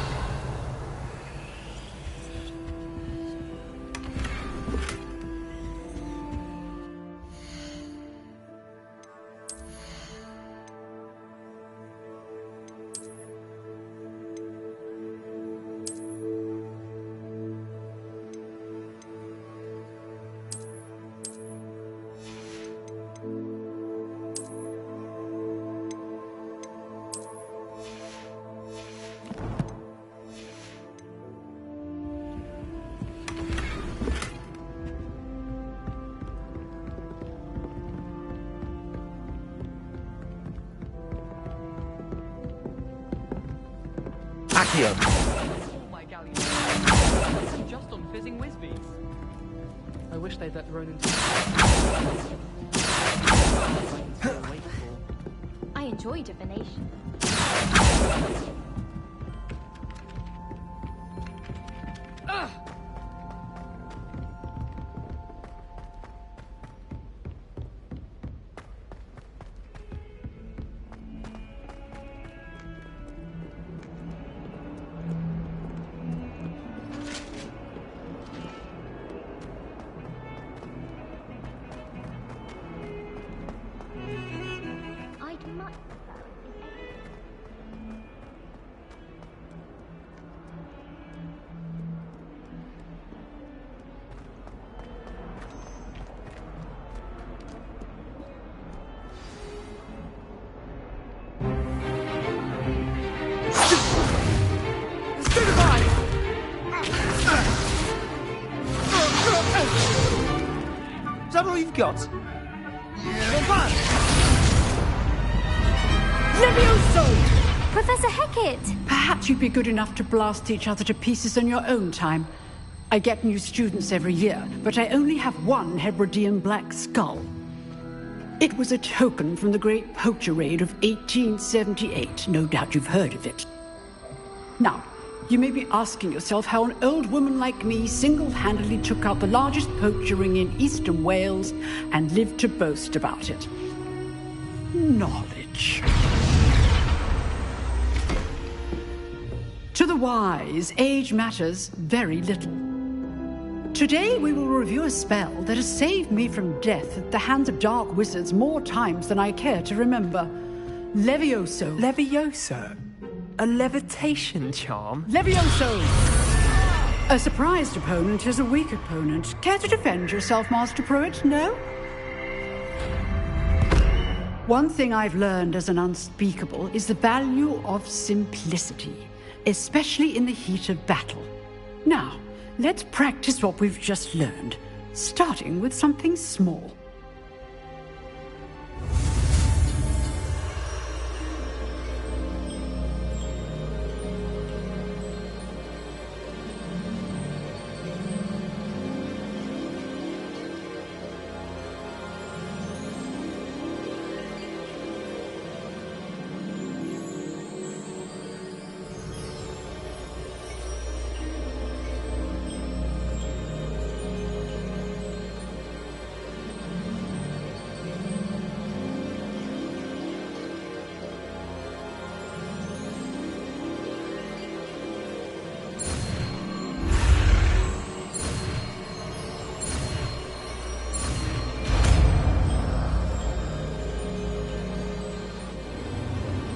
S3: Accio.
S10: Oh my galleon. Just on fizzing whizbees.
S19: I wish they'd let Ronan
S22: I enjoy divination. I'd much prefer
S23: Is that all you've got?
S24: Levioso!
S22: Professor Hecat!
S24: Perhaps you'd be good enough to blast each other to pieces in your own time. I get new students every year, but I only have one Hebridean black skull. It was a token from the Great Poacher Raid of 1878. No doubt you've heard of it. Now, you may be asking yourself how an old woman like me single-handedly took out the largest poacher ring in eastern Wales and lived to boast about it. Knowledge. To the wise, age matters very little. Today we will review a spell that has saved me from death at the hands of dark wizards more times than I care to remember. Levioso.
S19: Levioso? A levitation charm?
S24: Levioso! A surprised opponent is a weak opponent. Care to defend yourself, Master Pruitt? No? One thing I've learned as an unspeakable is the value of simplicity, especially in the heat of battle. Now, let's practice what we've just learned, starting with something small.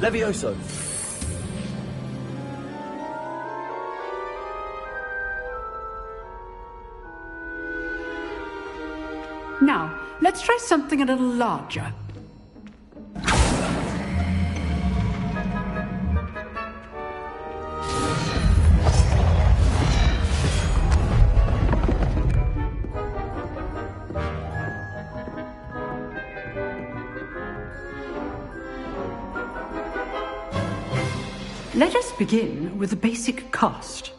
S23: Levioso!
S24: Now, let's try something a little larger. Let us begin with the basic cast.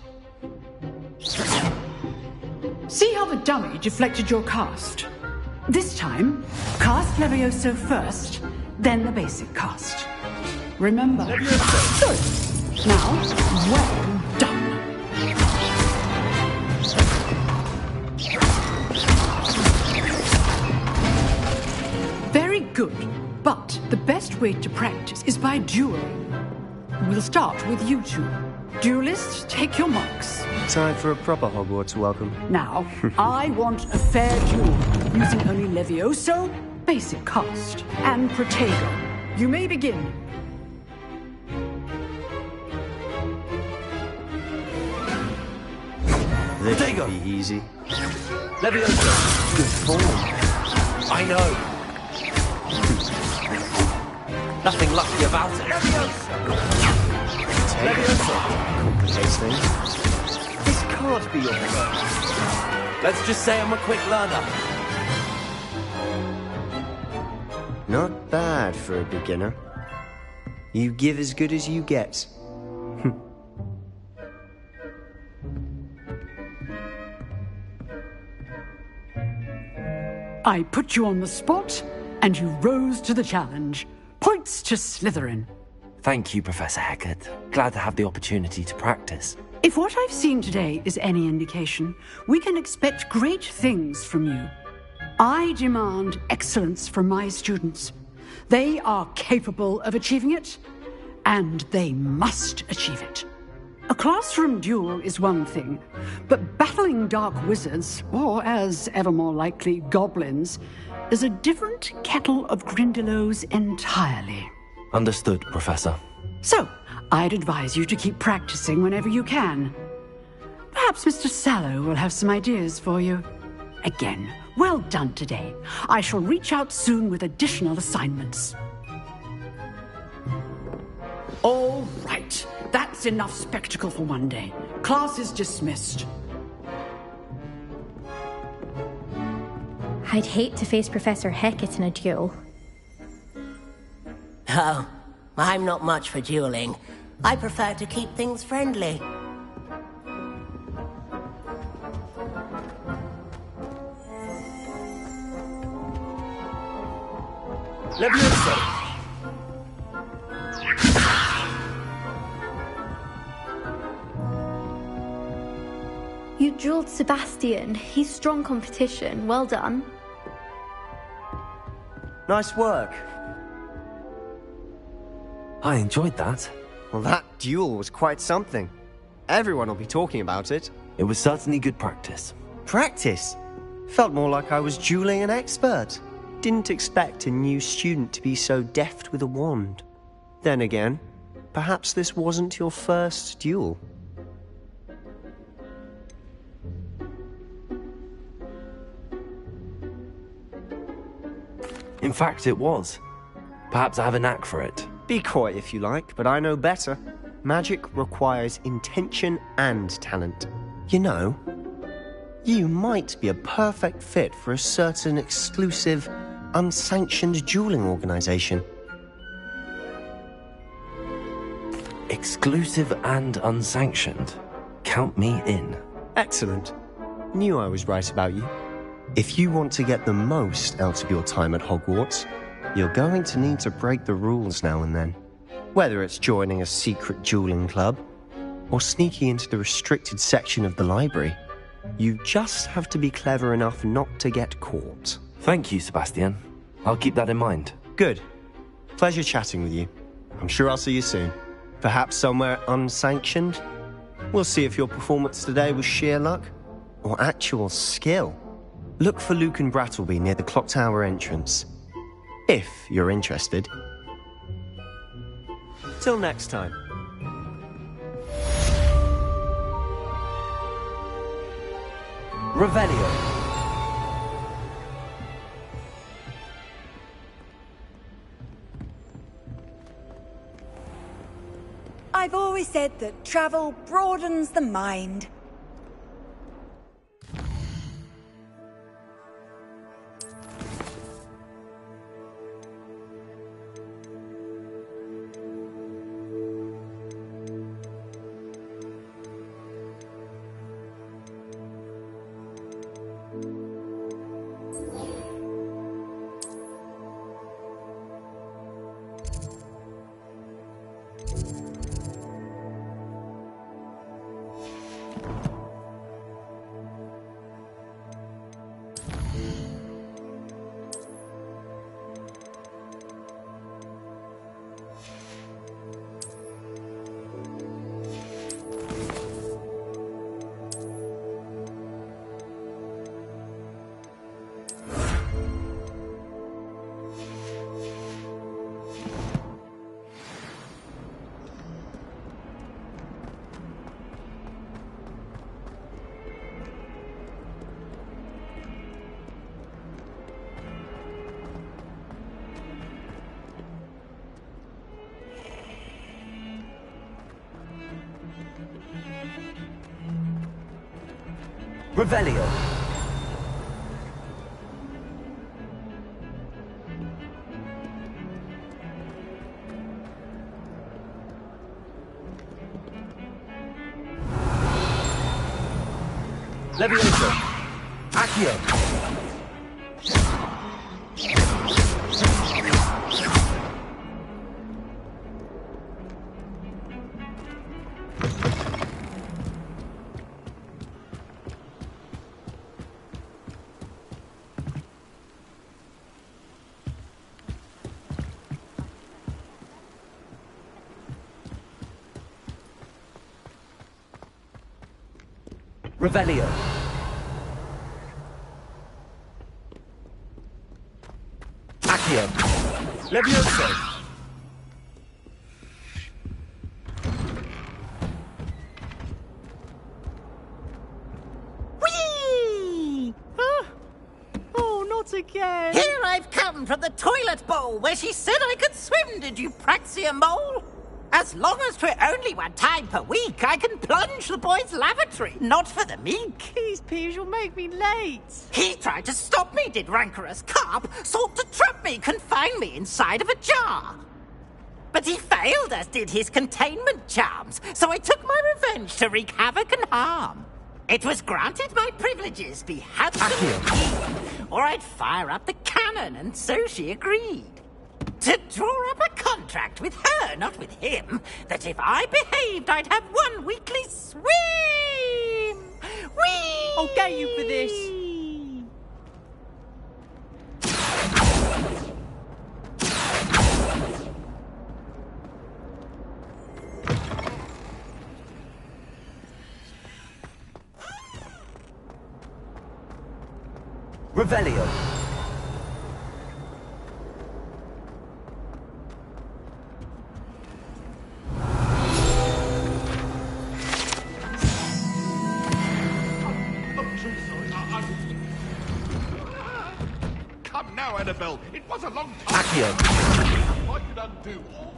S24: See how the dummy deflected your cast? This time, cast Levioso first, then the basic cast. Remember. Levioso. Good. Now, well done. Very good. But the best way to practice is by dueling. We'll start with you two. Duelists, take your marks.
S18: Time for a proper Hogwarts welcome.
S24: Now, I want a fair duel, using only Levioso, basic cast, and Protego. You may begin.
S18: This should be easy.
S23: Levioso!
S18: Good form.
S3: I know. Nothing lucky about it.
S18: Levioso! Complicates things. This can't be your first.
S3: Let's just say I'm a quick learner.
S18: Not bad for a beginner. You give as good as you get.
S24: I put you on the spot, and you rose to the challenge. Points to Slytherin.
S3: Thank you, Professor Hecat. Glad to have the opportunity to practice.
S24: If what I've seen today is any indication, we can expect great things from you. I demand excellence from my students. They are capable of achieving it, and they must achieve it. A classroom duel is one thing, but battling dark wizards, or as ever more likely, goblins, is a different kettle of Grindylows entirely.
S3: Understood, Professor.
S24: So, I'd advise you to keep practicing whenever you can. Perhaps Mr. Sallow will have some ideas for you. Again, well done today. I shall reach out soon with additional assignments. All right. That's enough spectacle for one day. Class is dismissed.
S11: I'd hate to face Professor Hecat in a duel.
S4: Oh, I'm not much for dueling. I prefer to keep things friendly.
S23: Levioso!
S11: You drilled Sebastian. He's strong competition. Well done.
S18: Nice work.
S3: I enjoyed that.
S18: Well, that duel was quite something. Everyone will be talking about it.
S3: It was certainly good practice.
S18: Practice? Felt more like I was dueling an expert. Didn't expect a new student to be so deft with a wand. Then again, perhaps this wasn't your first duel.
S3: In fact, it was. Perhaps I have a knack for it.
S18: Be coy if you like, but I know better. Magic requires intention and talent. You know, you might be a perfect fit for a certain exclusive, unsanctioned dueling organization.
S3: Exclusive and unsanctioned. Count me in.
S18: Excellent. Knew I was right about you. If you want to get the most out of your time at Hogwarts, you're going to need to break the rules now and then. Whether it's joining a secret dueling club, or sneaking into the restricted section of the library, you just have to be clever enough not to get caught.
S3: Thank you, Sebastian. I'll keep that in mind.
S18: Good. Pleasure chatting with you. I'm sure I'll see you soon. Perhaps somewhere unsanctioned? We'll see if your performance today was sheer luck, or actual skill. Look for Lucan Brattleby near the Clock Tower entrance. If you're interested. Till next time.
S3: Revelio.
S7: I've always said that travel broadens the mind.
S3: Revelio. Levioso. Accio. Revelio. Accio. Levioso.
S17: Whee! Oh, not again. Here I've come from the toilet bowl where she said I could swim, did you praxia mole? As long as 'twere only one time per week, I can plunge the boy's lavatory, not for the meek. These peas will make me late. He tried to stop me, did rancorous carp, sought to trap me, confine me inside of a jar. But he failed, as did his containment charms, so I took my revenge to wreak havoc and harm. It was granted my privileges be handsome, or I'd fire up the cannon, and so she agreed. To draw up a contract with her, not with him, that if I behaved, I'd have one weekly swim! Whee! I'll get you for this!
S3: Revelio.
S9: Come now, Annabelle. It was a long time.
S3: Accio.
S9: I could undo all.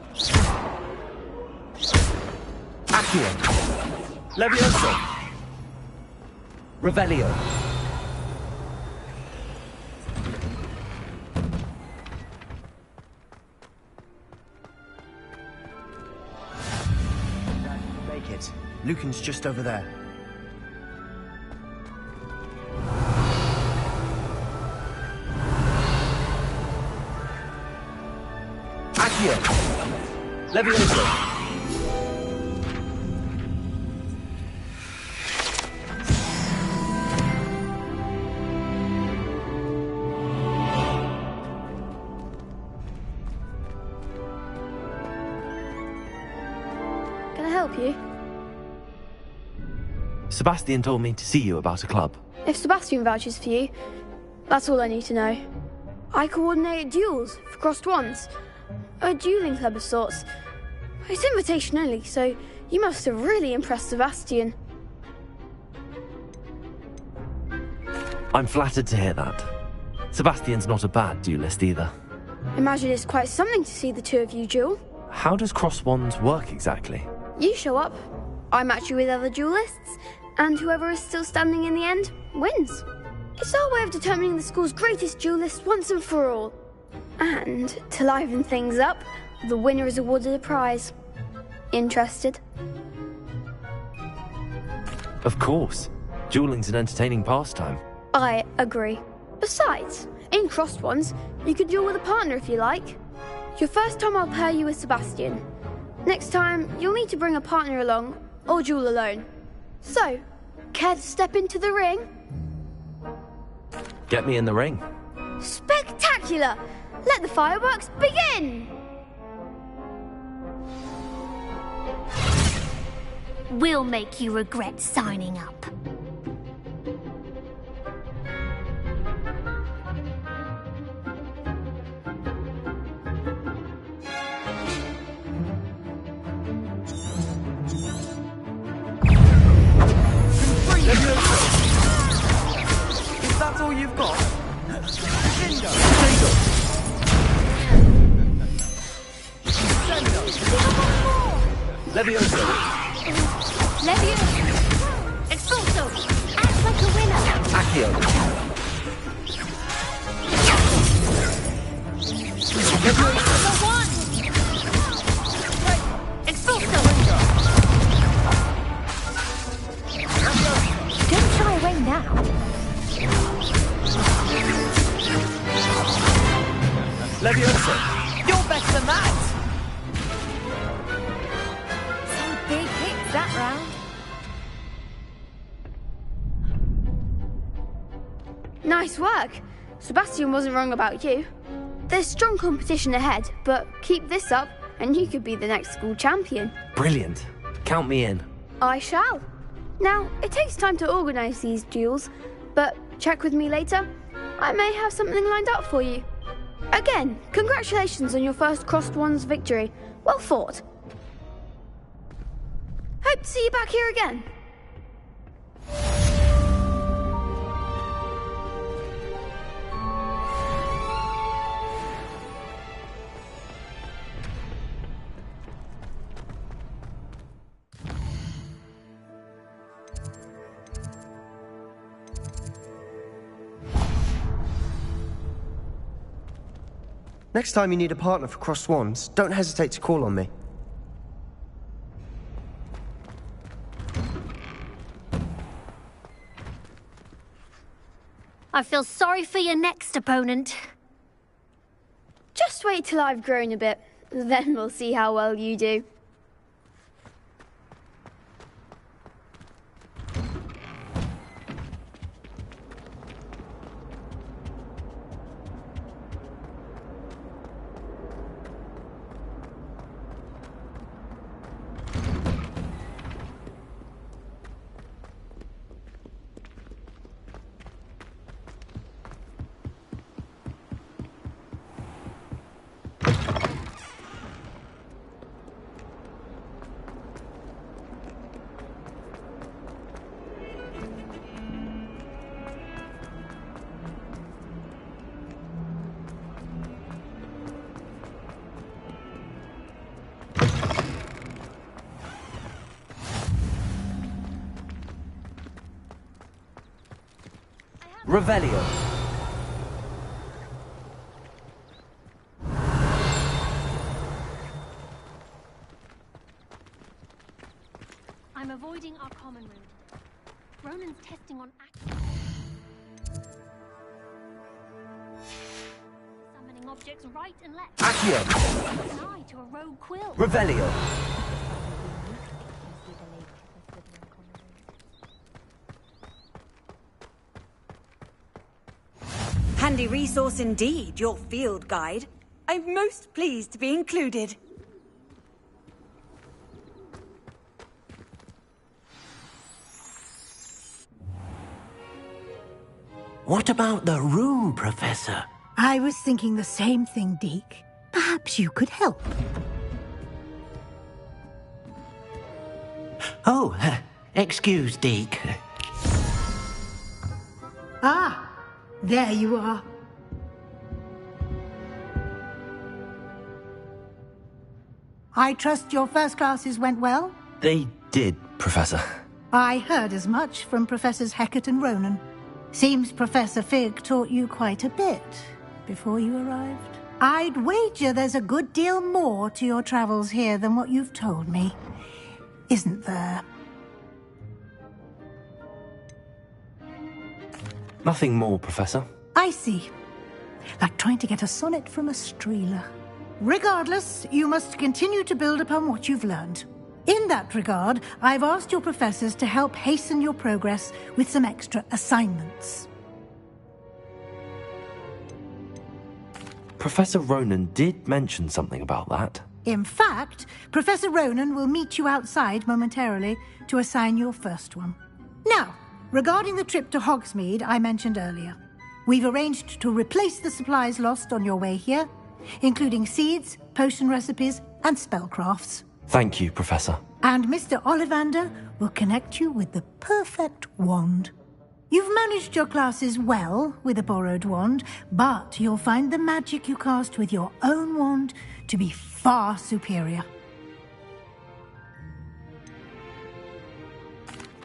S3: Accio. Levioso. Revelio.
S18: Make it. Lucan's just over there.
S3: Accio. Levioso.
S12: Can I help you?
S3: Sebastian told me to see you about a club.
S12: If Sebastian vouches for you, that's all I need to know. I coordinate duels for crossed wands. A dueling club of sorts. it's invitation only, so you must have really impressed Sebastian.
S3: I'm flattered to hear that. Sebastian's not a bad duelist either.
S12: Imagine it's quite something to see the two of you duel.
S3: How does Cross Wands work exactly?
S12: You show up, I match you with other duelists, and whoever is still standing in the end wins. It's our way of determining the school's greatest duelist once and for all. And to liven things up, the winner is awarded a prize. Interested?
S3: Of course. Dueling's an entertaining pastime.
S12: I agree. Besides, in Crossed Ones, you could duel with a partner if you like. Your first time I'll pair you with Sebastian. Next time, you'll need to bring a partner along, or duel alone. So, care to step into the ring?
S3: Get me in the ring.
S12: Spectacular! Let the fireworks begin!
S14: We'll make you regret signing up.
S21: Is that all you've got? Jingo!
S23: Levioso!
S14: Levioso! Expulso! Act like a winner!
S23: Accio!
S14: Number one! Expulso! Don't shy away now.
S23: Levioso!
S17: You're better than that!
S22: Some big hits that round.
S12: Nice work. Sebastian wasn't wrong about you. There's strong competition ahead, but keep this up and you could be the next school champion.
S3: Brilliant. Count me in.
S12: I shall. Now, it takes time to organise these duels, but check with me later. I may have something lined up for you. Again, congratulations on your first Crossed Ones victory. Well fought. Hope to see you back here again.
S18: Next time you need a partner for Crossed Wands, don't hesitate to call on me.
S14: I feel sorry for your next opponent.
S12: Just wait till I've grown a bit, then we'll see how well you do.
S3: Revelio.
S14: I'm avoiding our common room. Ronan's testing on summoning objects right and left.
S23: Accio.
S14: An eye to a rogue quill.
S23: Revelio.
S7: Handy resource indeed, your field guide. I'm most pleased to be included.
S5: What about the room, Professor?
S1: I was thinking the same thing, Deke. Perhaps you could help.
S5: Oh, excuse, Deke.
S1: Ah, there you are. I trust your first classes went well?
S3: They did, Professor.
S1: I heard as much from Professors Hecat and Ronan. Seems Professor Fig taught you quite a bit before you arrived. I'd wager there's a good deal more to your travels here than what you've told me. Isn't there?
S3: Nothing more, Professor.
S1: I see. Like trying to get a sonnet from a streeler. Regardless, you must continue to build upon what you've learned. In that regard, I've asked your professors to help hasten your progress with some extra assignments.
S3: Professor Ronan did mention something about that.
S1: In fact, Professor Ronan will meet you outside momentarily to assign your first one. Now, regarding the trip to Hogsmeade I mentioned earlier, we've arranged to replace the supplies lost on your way here, including seeds, potion recipes, and spellcrafts.
S3: Thank you, Professor.
S1: And Mr. Ollivander will connect you with the perfect wand. You've managed your classes well with a borrowed wand, but you'll find the magic you cast with your own wand to be far superior.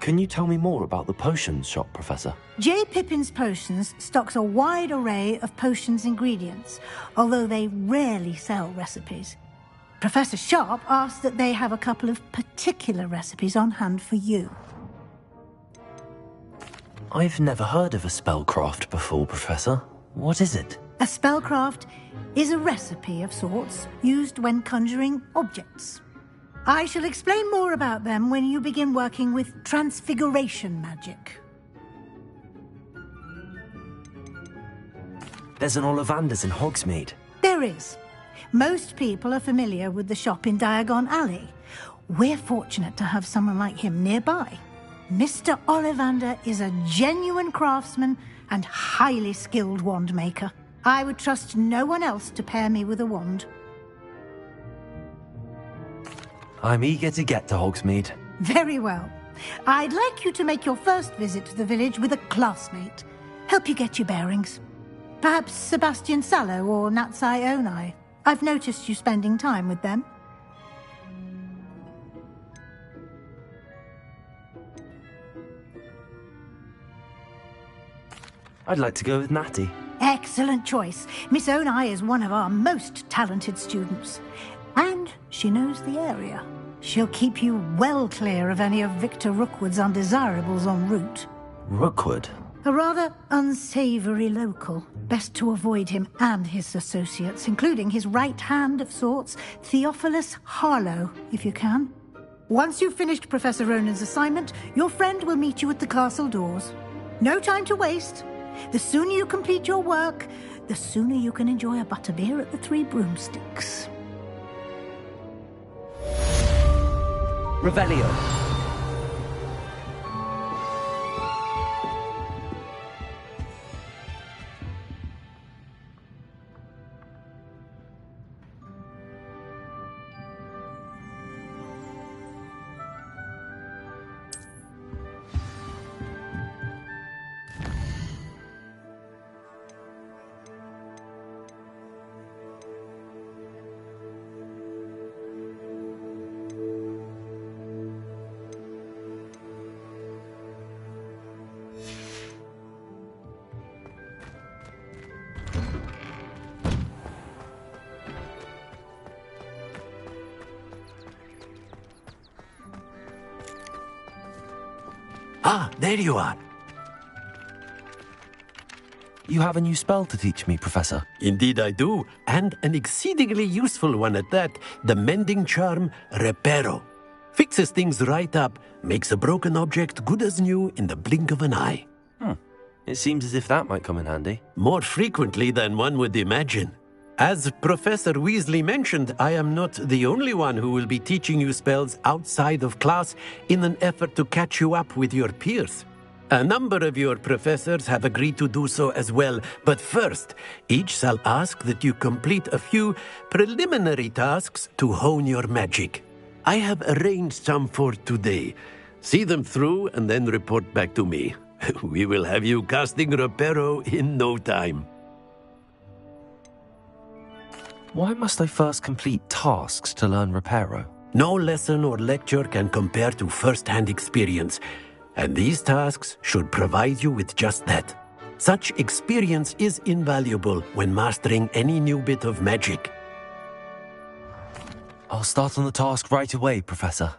S3: Can you tell me more about the potions shop, Professor?
S1: J. Pippin's Potions stocks a wide array of potions ingredients, although they rarely sell recipes. Professor Sharp asked that they have a couple of particular recipes on hand for you.
S3: I've never heard of a spellcraft before, Professor. What is it?
S1: A spellcraft is a recipe of sorts used when conjuring objects. I shall explain more about them when you begin working with transfiguration magic.
S3: There's an Ollivander's in Hogsmeade.
S1: There is. Most people are familiar with the shop in Diagon Alley. We're fortunate to have someone like him nearby. Mr. Ollivander is a genuine craftsman and highly skilled wand maker. I would trust no one else to pair me with a wand.
S3: I'm eager to get to Hogsmeade.
S1: Very well. I'd like you to make your first visit to the village with a classmate. Help you get your bearings. Perhaps Sebastian Sallow or Natsai Onai. I've noticed you spending time with them.
S3: I'd like to go with Natty.
S1: Excellent choice. Miss Onai is one of our most talented students. And she knows the area. She'll keep you well clear of any of Victor Rookwood's undesirables en route.
S3: Rookwood?
S1: A rather unsavory local. Best to avoid him and his associates, including his right hand of sorts, Theophilus Harlow, if you can. Once you've finished Professor Ronan's assignment, your friend will meet you at the castle doors. No time to waste. The sooner you complete your work, the sooner you can enjoy a butterbeer at the Three Broomsticks.
S3: Revelio.
S5: Ah, there you are.
S3: You have a new spell to teach me, Professor.
S5: Indeed I do, and an exceedingly useful one at that. The mending charm, Reparo. Fixes things right up, makes a broken object good as new in the blink of an eye.
S3: It seems as if that might come in handy.
S5: More frequently than one would imagine. As Professor Weasley mentioned, I am not the only one who will be teaching you spells outside of class in an effort to catch you up with your peers. A number of your professors have agreed to do so as well, but first, each shall ask that you complete a few preliminary tasks to hone your magic. I have arranged some for today. See them through and then report back to me. We will have you casting Reparo in no time.
S3: Why must I first complete tasks to learn Reparo?
S5: No lesson or lecture can compare to first-hand experience, and these tasks should provide you with just that. Such experience is invaluable when mastering any new bit of magic.
S3: I'll start on the task right away, Professor.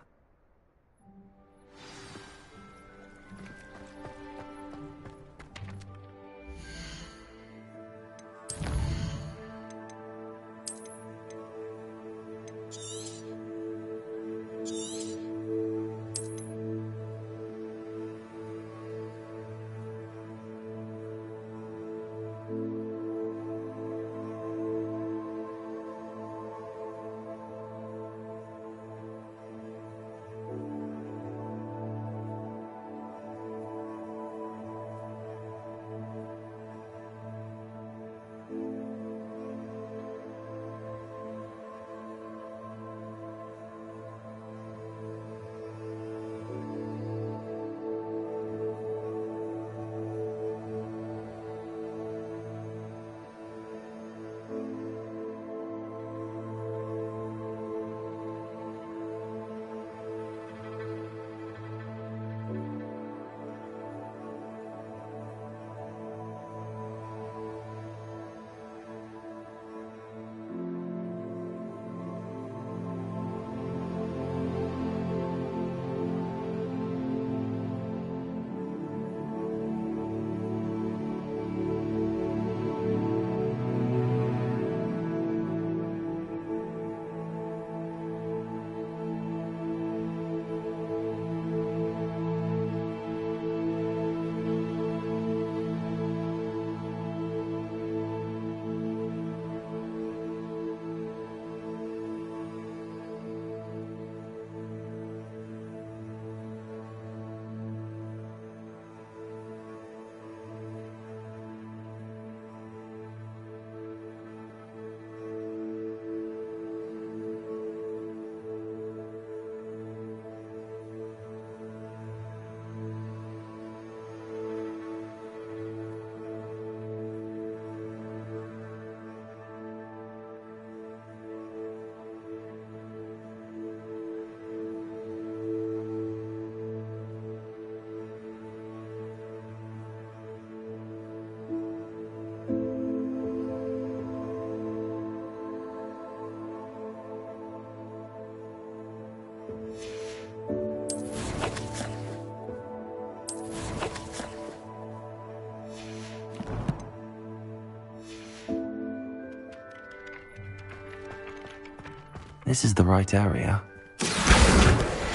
S3: This is the right area.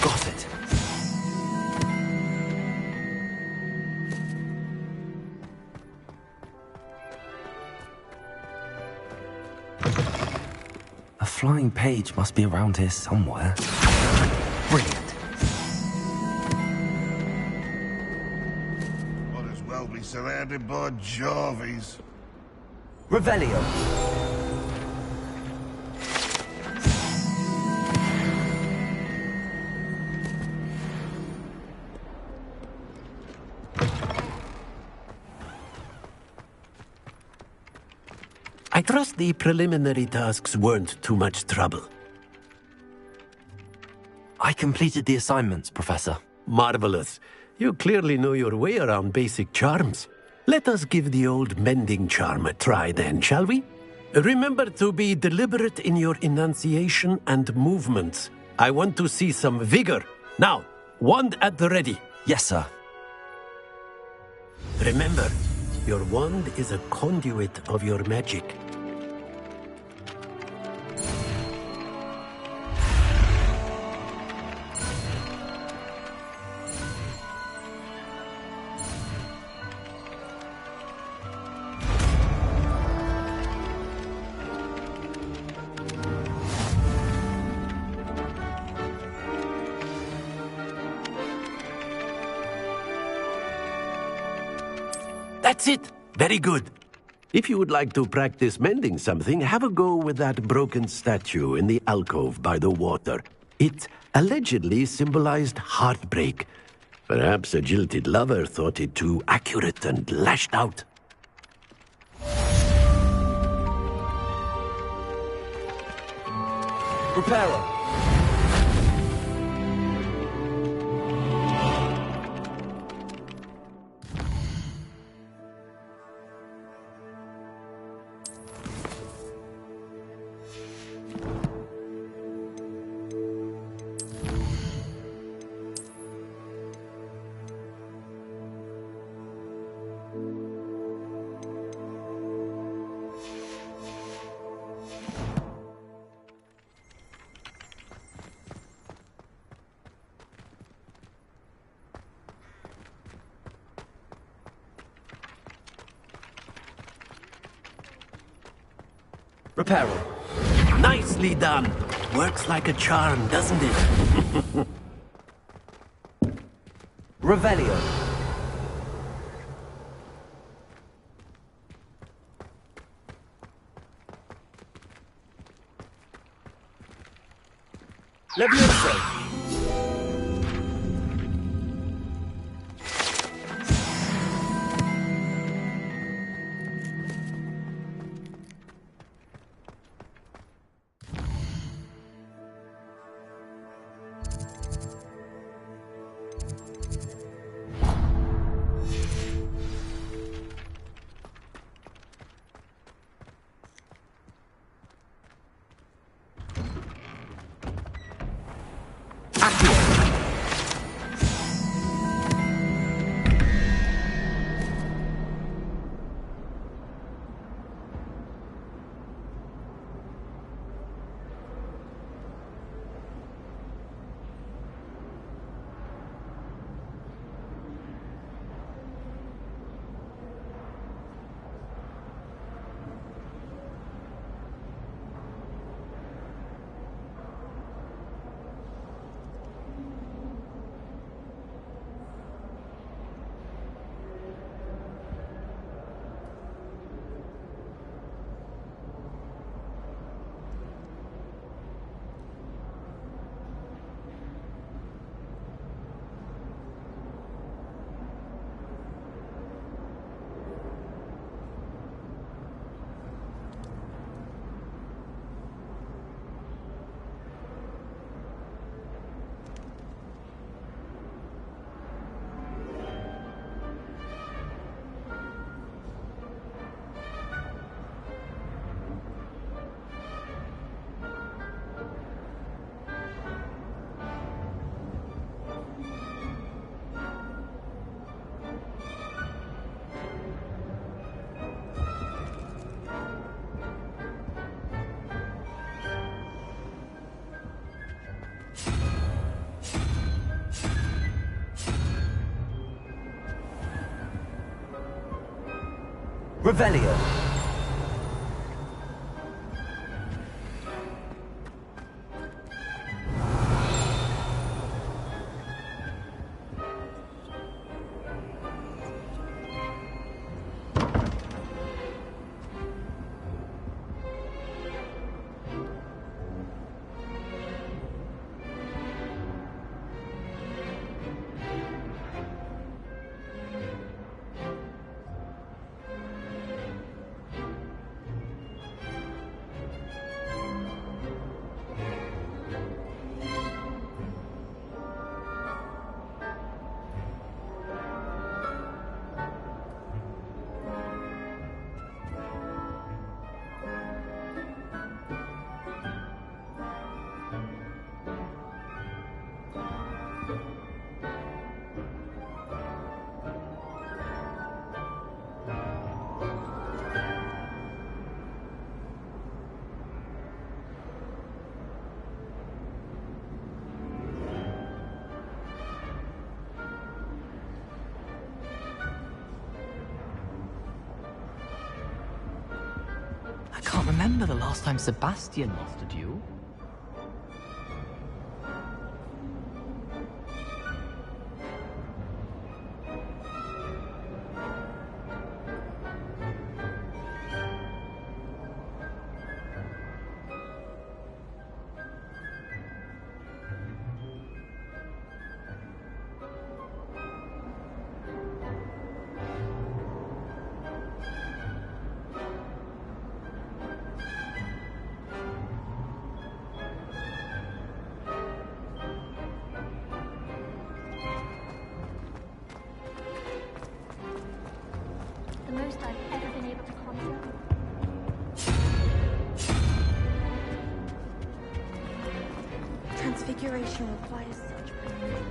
S3: Got it. A flying page must be around here somewhere. Brilliant.
S9: Might as well be surrounded by Jarvies.
S23: Revelio.
S5: I trust the preliminary tasks weren't too much trouble.
S3: I completed the assignments, Professor.
S5: Marvelous. You clearly know your way around basic charms. Let us give the old mending charm a try then, shall we? Remember to be deliberate in your enunciation and movements. I want to see some vigor. Now, wand at the ready.
S3: Yes, sir.
S5: Remember, your wand is a conduit of your magic. That's it. Very good. If you would like to practice mending something, have a go with that broken statue in the alcove by the water. It allegedly symbolized heartbreak. Perhaps a jilted lover thought it too accurate and lashed out.
S23: Reparo. Reparo.
S5: Nicely done. Works like a charm, doesn't it?
S23: Revelio. Levioso. Revelio.
S10: I can't remember the last time Sebastian lost a duel.
S22: the most I've ever been able to conjure.
S20: Transfiguration requires such practice.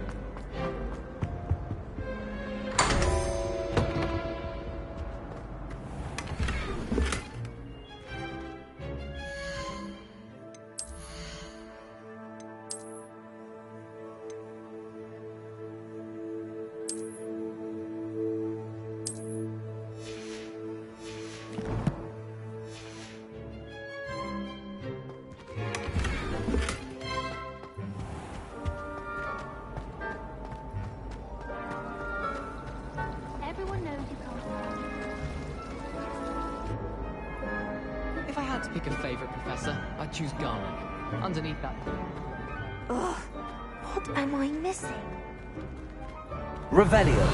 S22: Everyone knows you can't.
S10: If I had to pick a favorite professor, I'd choose Garlic. Underneath that.
S20: Ugh, what am I missing?
S23: Revelio.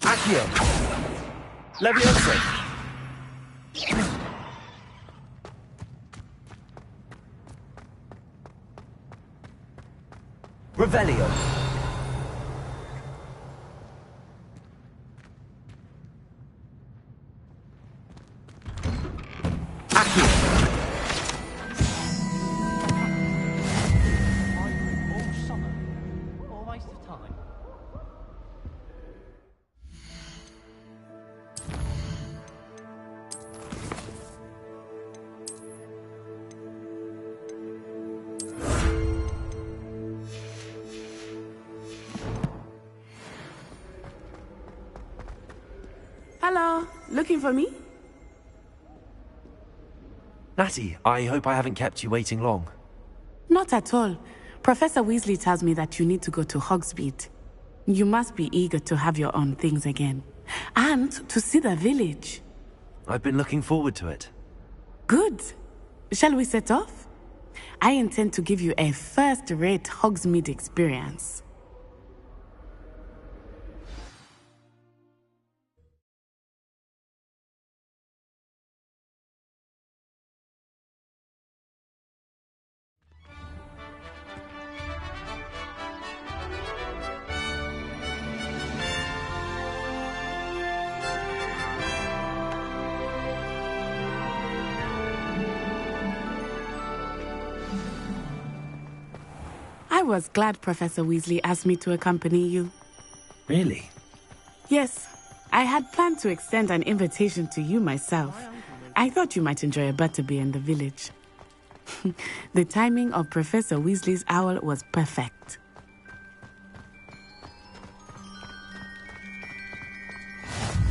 S23: Accio. Leviosa. Revelio. Accio.
S10: All summer. What a waste of time.
S15: Hello, looking for me?
S3: Natty, I hope I haven't kept you waiting long.
S15: Not at all. Professor Weasley tells me that you need to go to Hogsmeade. You must be eager to have your own things again. And to see the village.
S3: I've been looking forward to it.
S15: Good. Shall we set off? I intend to give you a first-rate Hogsmeade experience. I was glad Professor Weasley asked me to accompany you.
S3: Really?
S15: Yes, I had planned to extend an invitation to you myself. I thought you might enjoy a butterbeer in the village. The timing of Professor Weasley's owl was perfect.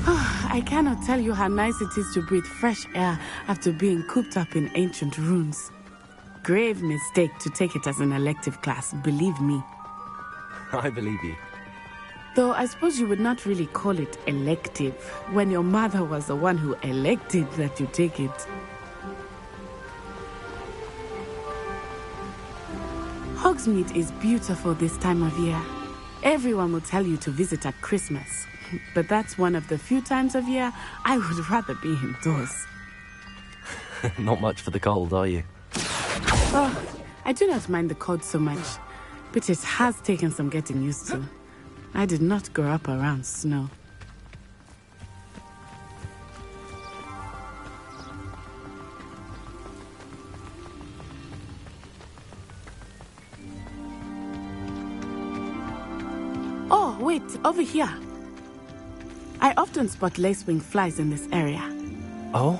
S15: I cannot tell you how nice it is to breathe fresh air after being cooped up in ancient ruins. Grave mistake to take it as an elective class, believe me.
S3: I believe you.
S15: Though I suppose you would not really call it elective when your mother was the one who elected that you take it. Hogsmeade is beautiful this time of year. Everyone will tell you to visit at Christmas, but that's one of the few times of year I would rather be indoors.
S3: Not much for the cold, are you?
S15: Oh, I do not mind the cold so much, but it has taken some getting used to. I did not grow up around snow. Oh, wait, over here. I often spot lacewing flies in this area.
S3: Oh?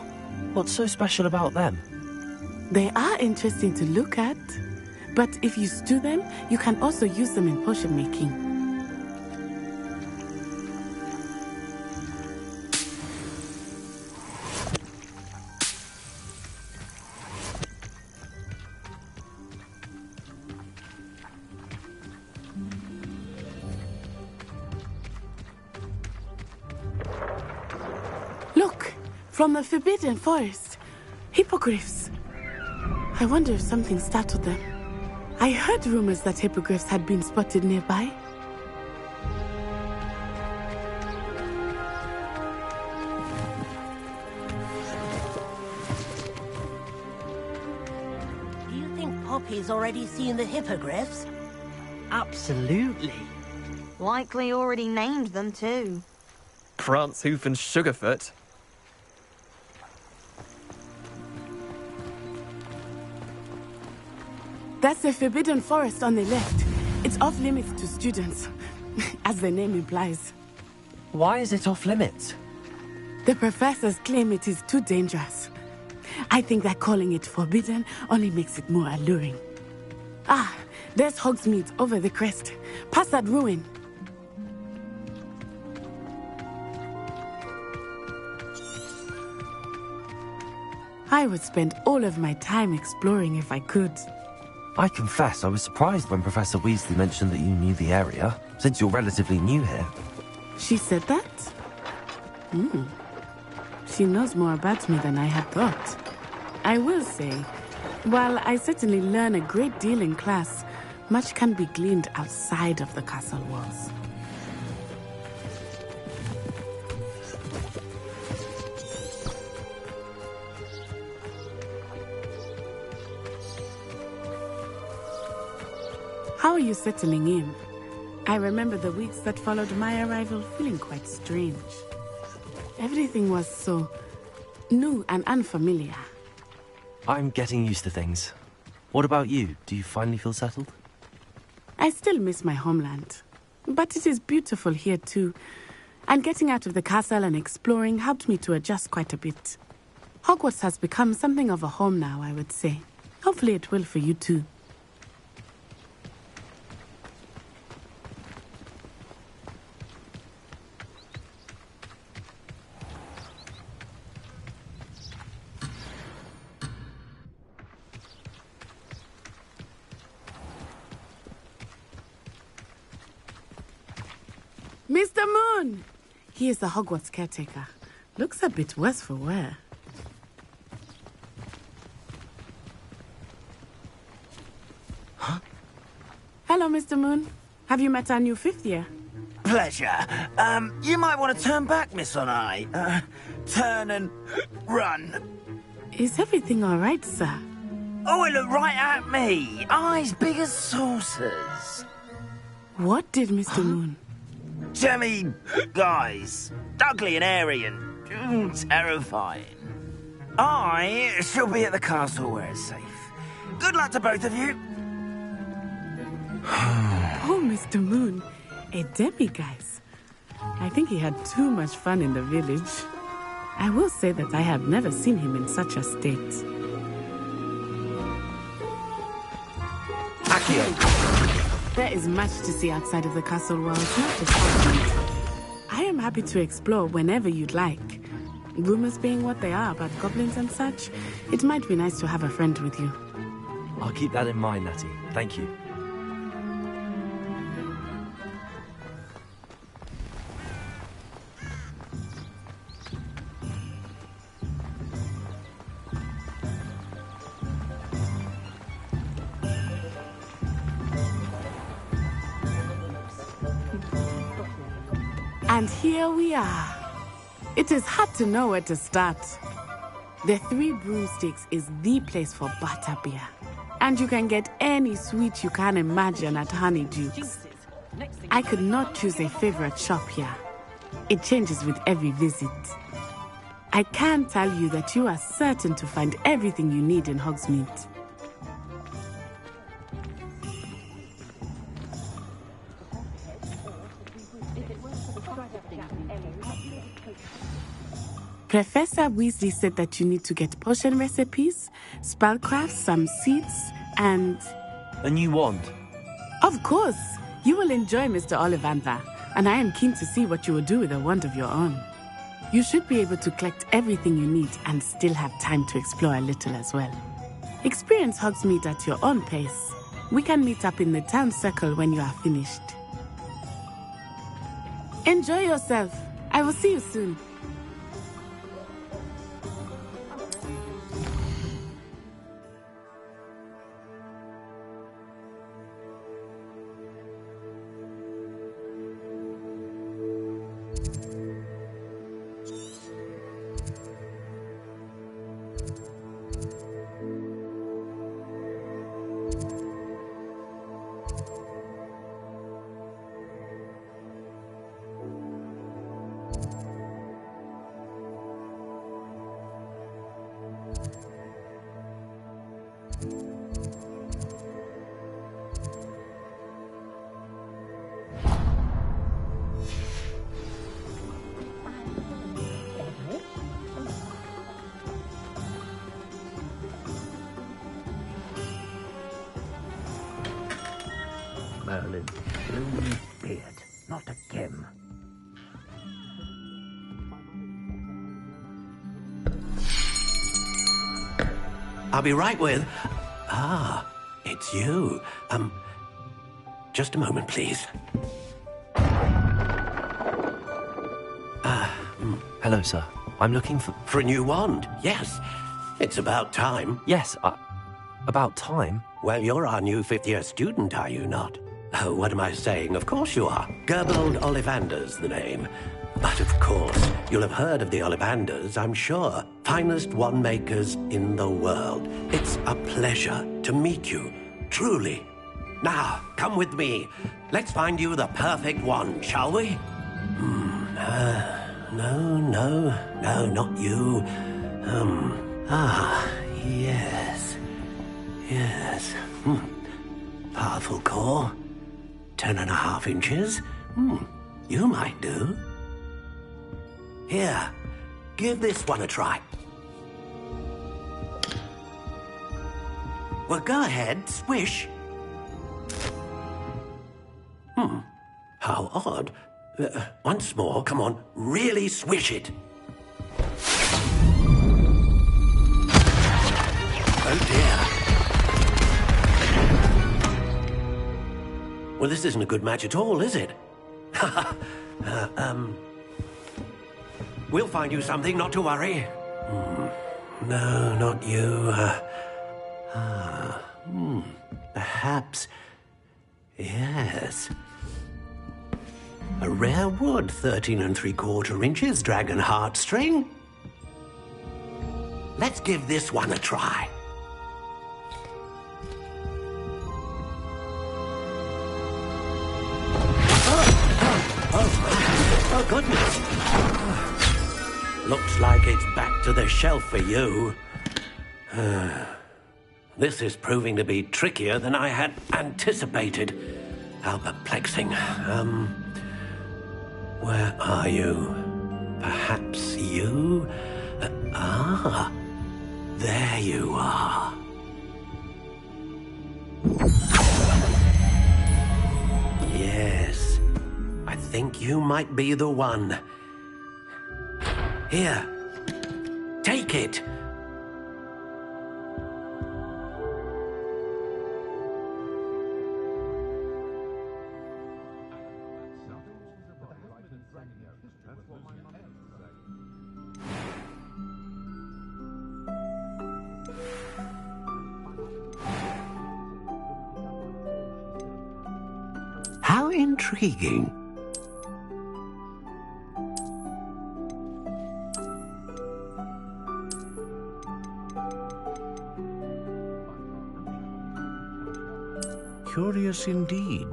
S3: What's so special about them?
S15: They are interesting to look at, but if you stew them, you can also use them in potion making. Look, from the Forbidden Forest, hippogriffs. I wonder if something startled them. I heard rumors that hippogriffs had been spotted nearby.
S4: Do you think Poppy's already seen the hippogriffs?
S2: Absolutely.
S20: Likely already named them too.
S2: Prance, Hoof and Sugarfoot.
S15: That's the Forbidden Forest on the left. It's off limits to students, as the name implies.
S3: Why is it off limits?
S15: The professors claim it is too dangerous. I think that calling it forbidden only makes it more alluring. Ah, there's Hogsmeade over the crest. Past that ruin. I would spend all of my time exploring if I could.
S3: I confess I was surprised when Professor Weasley mentioned that you knew the area, since you're relatively new here.
S15: She said that? She knows more about me than I had thought. I will say, while I certainly learn a great deal in class, much can be gleaned outside of the castle walls. How are you settling in? I remember the weeks that followed my arrival feeling quite strange. Everything was so new and unfamiliar.
S3: I'm getting used to things. What about you? Do you finally feel settled?
S15: I still miss my homeland, but it is beautiful here too. And getting out of the castle and exploring helped me to adjust quite a bit. Hogwarts has become something of a home now, I would say. Hopefully it will for you too. Mr. Moon! He is the Hogwarts caretaker. Looks a bit worse for wear.
S6: Huh?
S15: Hello, Mr. Moon. Have you met our new fifth year?
S6: Pleasure. You might want to turn back, Miss Onai. Turn and run.
S15: Is everything all right, sir?
S6: Oh, it looked right at me. Eyes big as saucers.
S15: What did Mr. Moon?
S6: Jemmy guys. Ugly and airy and terrifying. I shall be at the castle where it's safe. Good luck to both of you.
S15: Oh, Mr. Moon. A demiguise. I think he had too much fun in the village. I will say that I have never seen him in such a state.
S6: Accio!
S15: There is much to see outside of the castle walls, not just Hogsmeade. I am happy to explore whenever you'd like. Rumors being what they are about goblins and such, it might be nice to have a friend with you.
S3: I'll keep that in mind, Natty. Thank you.
S15: And here we are. It is hard to know where to start. The Three Broomsticks is the place for butterbeer. And you can get any sweet you can imagine at Honeydukes. I could not choose a favorite shop here. It changes with every visit. I can tell you that you are certain to find everything you need in Hogsmeade. Professor Weasley said that you need to get potion recipes, spellcraft, some seeds, and...
S3: A new wand?
S15: Of course! You will enjoy Mr. Ollivander, and I am keen to see what you will do with a wand of your own. You should be able to collect everything you need and still have time to explore a little as well. Experience Hogsmeade at your own pace. We can meet up in the town circle when you are finished. Enjoy yourself. I will see you soon.
S6: Merlin. Gloomy beard. Not again.
S5: I'll be right with... Ah, it's you. Just a moment, please.
S3: Hello, sir. I'm looking for...
S5: For a new wand, yes. It's about time.
S3: Yes, about time?
S5: Well, you're our new fifth-year student, are you not? Oh, what am I saying? Of course you are. Gerbold Ollivander's the name. But of course, you'll have heard of the Ollivanders, I'm sure. Finest wand makers in the world. It's a pleasure to meet you, truly. Now, come with me. Let's find you the perfect wand, shall we? No, not you. Yes. Powerful core. 10.5 inches. You might do. Here, give this one a try. Well, go ahead, swish. How odd. Once more, come on, really swish it. Oh dear. Well, this isn't a good match at all, is it? We'll find you something, not to worry. No, not you. Perhaps... Yes. A rare wood, 13 3/4 inches, dragon heartstring. Let's give this one a try. Oh, goodness. Looks like it's back to the shelf for you. This is proving to be trickier than I had anticipated. How perplexing. Where are you? Perhaps you? There you are. Yes, I think you might be the one. Here, take it. How intriguing. Curious indeed.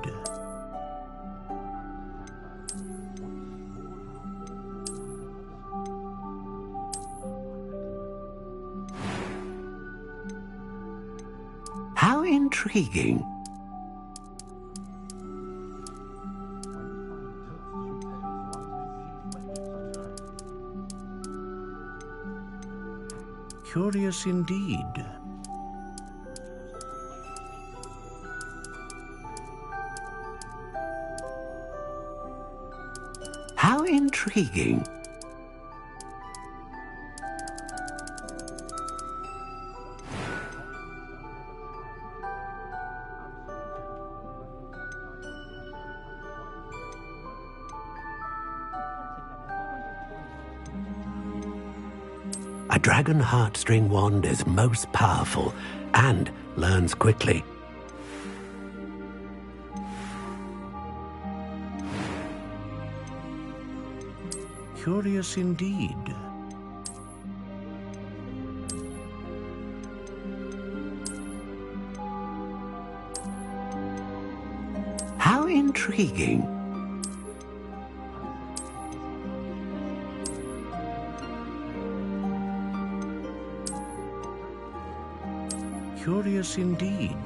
S5: How intriguing. Curious indeed. How intriguing. A dragon heartstring wand is most powerful and learns quickly. Curious indeed. How intriguing. Curious indeed.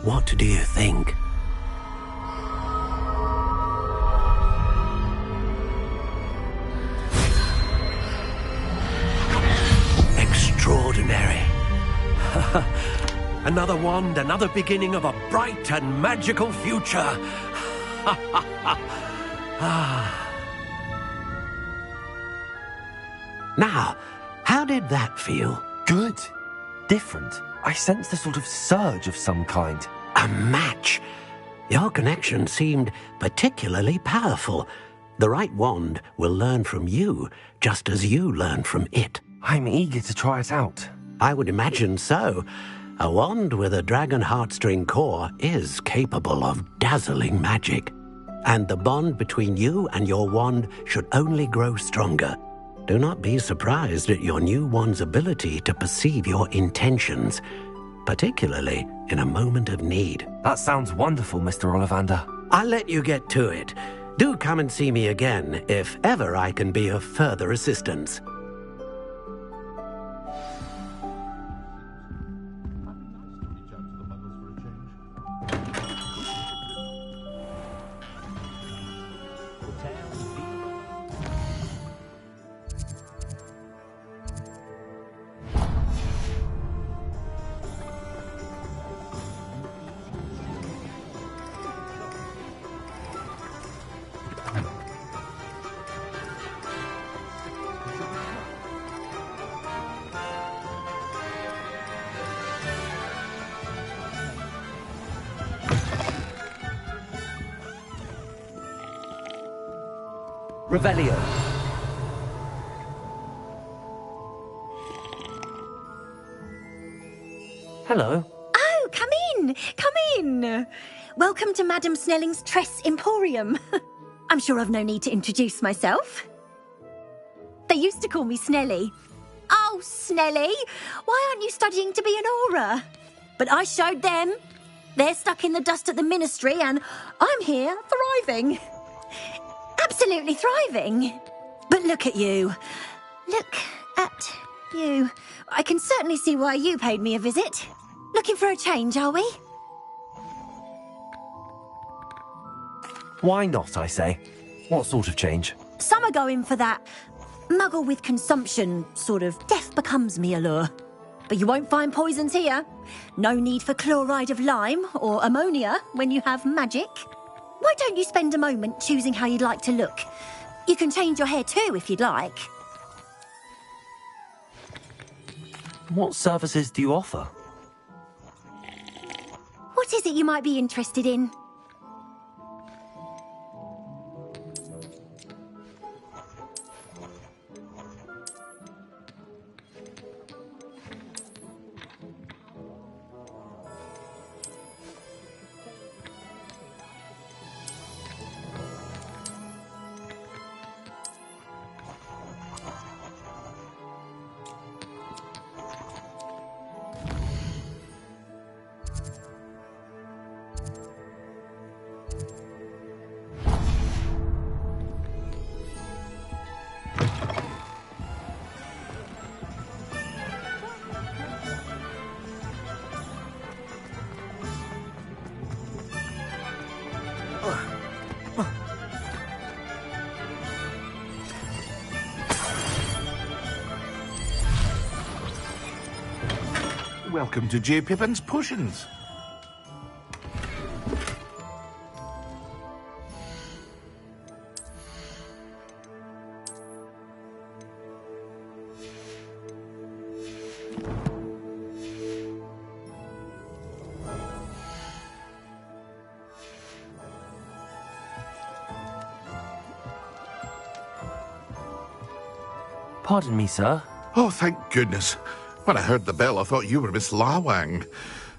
S5: What do you think? Another wand, another beginning of a bright and magical future. Now, how did that feel?
S3: Good. Different. I sensed a sort of surge of some kind.
S5: A match. Your connection seemed particularly powerful. The right wand will learn from you, just as you learn from it.
S3: I'm eager to try it out.
S5: I would imagine so. A wand with a dragon heartstring core is capable of dazzling magic. And the bond between you and your wand should only grow stronger. Do not be surprised at your new wand's ability to perceive your intentions, particularly in a moment of need.
S3: That sounds wonderful, Mr. Ollivander.
S5: I'll let you get to it. Do come and see me again if ever I can be of further assistance.
S23: Revelio.
S3: Hello.
S8: Oh, come in! Come in! Welcome to Madame Snelling's Tress Emporium. I'm sure I've no need to introduce myself. They used to call me Snelly. Oh, Snelly! Why aren't you studying to be an Auror? But I showed them. They're stuck in the dust at the Ministry, and I'm here, thriving. Absolutely thriving. But look at you. Look at you. I can certainly see why you paid me a visit. Looking for a change, are we?
S3: Why not, I say? What sort of change?
S8: Some are going for that muggle with consumption, sort of death becomes me allure. But you won't find poisons here. No need for chloride of lime or ammonia when you have magic. Why don't you spend a moment choosing how you'd like to look? You can change your hair too if you'd like.
S3: What services do you offer?
S8: What is it you might be interested in?
S9: Welcome to J. Pippin's Potions.
S3: Pardon me, sir.
S9: Oh, thank goodness. When I heard the bell, I thought you were Miss Lawang.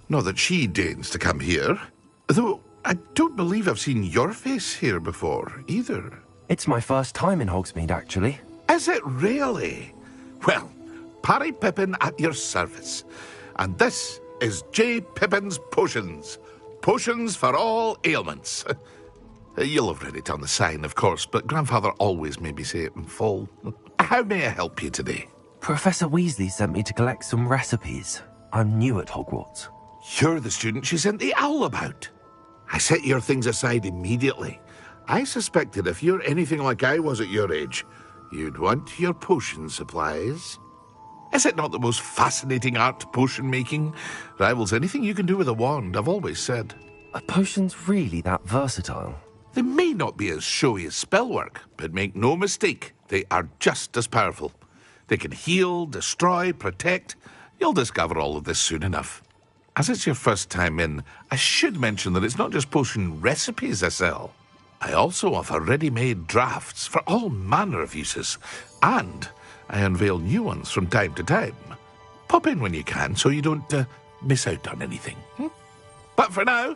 S9: Not that she deigns to come here. Though, I don't believe I've seen your face here before, either.
S3: It's my first time in Hogsmeade, actually.
S9: Is it really? Well, Parry Pippin at your service. And this is J. Pippin's Potions. Potions for all ailments. You'll have read it on the sign, of course, but Grandfather always made me say it in full. How may I help you today?
S3: Professor Weasley sent me to collect some recipes. I'm new at Hogwarts.
S9: You're the student she sent the owl about. I set your things aside immediately. I suspected if you're anything like I was at your age, you'd want your potion supplies. Is it not the most fascinating art, potion making? Rivals anything you can do with a wand, I've always said.
S3: Are potions really that versatile?
S9: They may not be as showy as spellwork, but make no mistake, they are just as powerful. They can heal, destroy, protect. You'll discover all of this soon enough. As it's your first time in, I should mention that it's not just potion recipes I sell. I also offer ready-made drafts for all manner of uses, and I unveil new ones from time to time. Pop in when you can so you don't miss out on anything. But for now,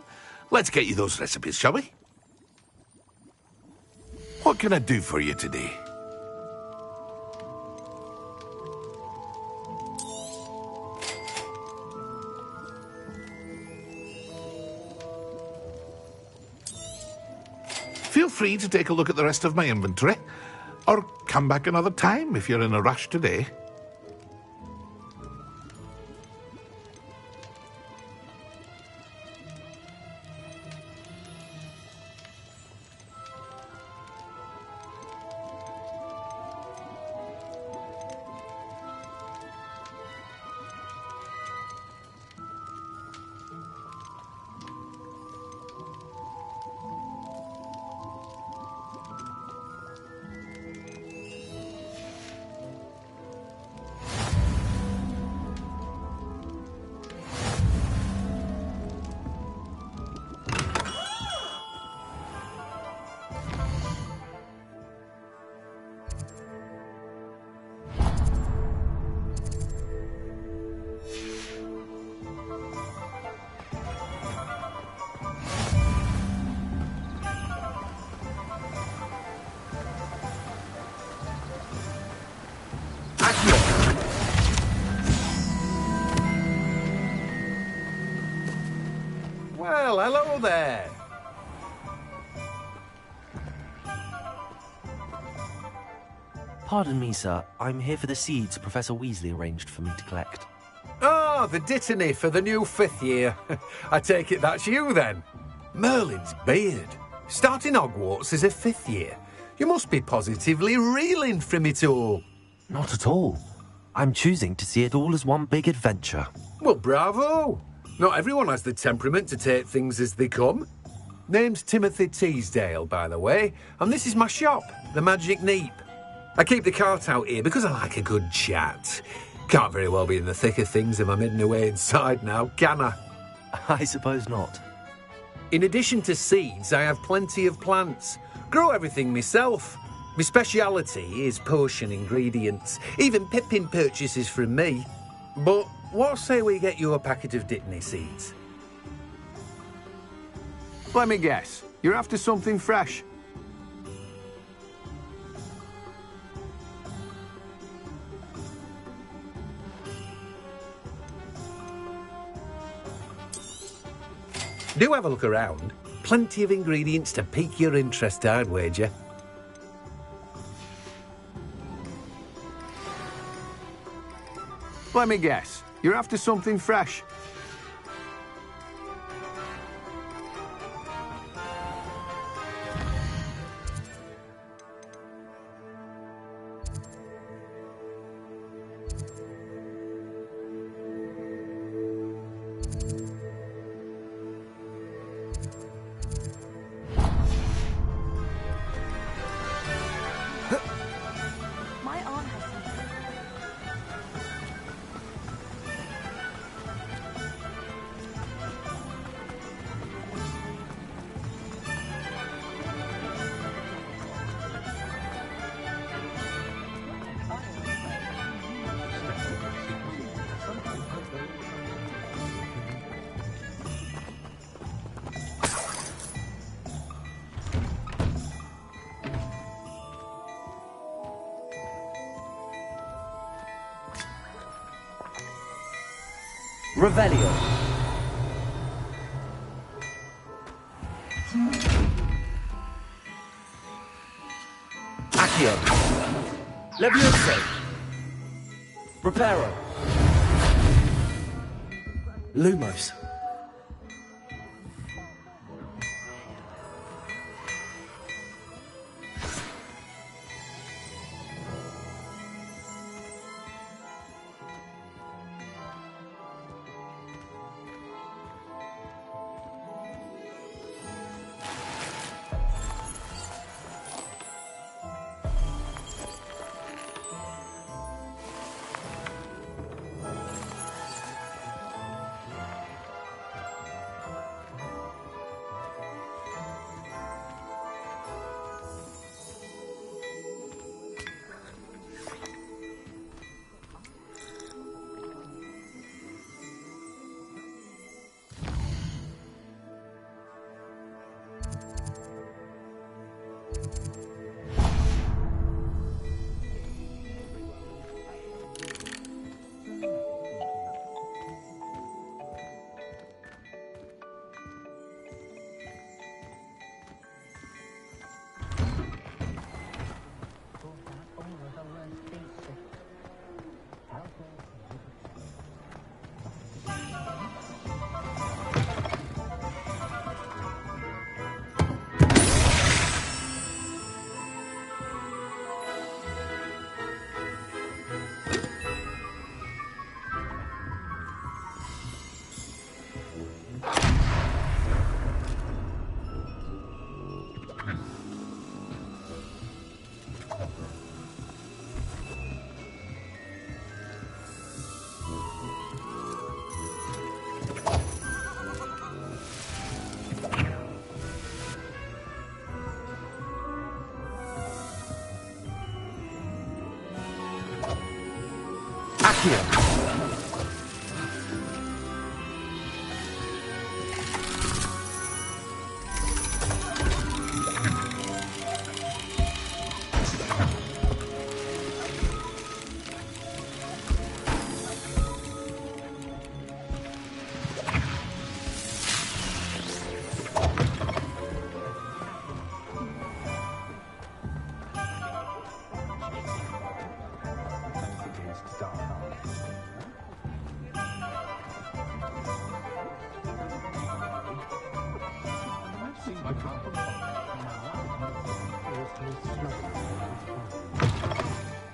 S9: let's get you those recipes, shall we? What can I do for you today? Feel free to take a look at the rest of my inventory, or come back another time if you're in a rush today.
S13: Well, hello there.
S3: Pardon me, sir. I'm here for the seeds Professor Weasley arranged for me to collect.
S13: Ah, the dittany for the new 5th year. I take it that's you, then. Merlin's beard. Starting Hogwarts as a 5th year. You must be positively reeling from it all.
S3: Not at all. I'm choosing to see it all as one big adventure.
S13: Well, bravo. Not everyone has the temperament to take things as they come. Name's Timothy Teasdale, by the way, and this is my shop, the Magic Neep. I keep the cart out here because I like a good chat. Can't very well be in the thick of things if I'm hidden away inside now, can I?
S3: I suppose not.
S13: In addition to seeds, I have plenty of plants. Grow everything myself. My speciality is potion ingredients. Even Pippin purchases from me. But what say we get you a packet of Dittany seeds?
S16: Let me guess. You're after something fresh.
S13: Do have a look around. Plenty of ingredients to pique your interest, I'd wager.
S16: Let me guess. You're after something fresh.
S23: Revelio. Accio. Levioso. Reparo. Lumos.
S3: Accio!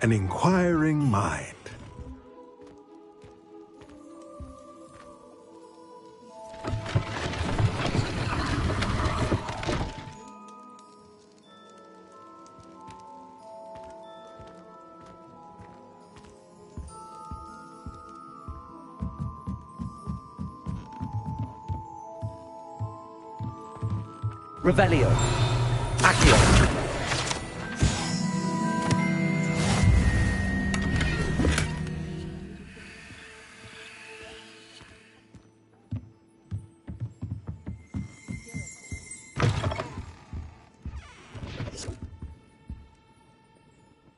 S11: An inquiring mind.
S3: Revelio. Accio.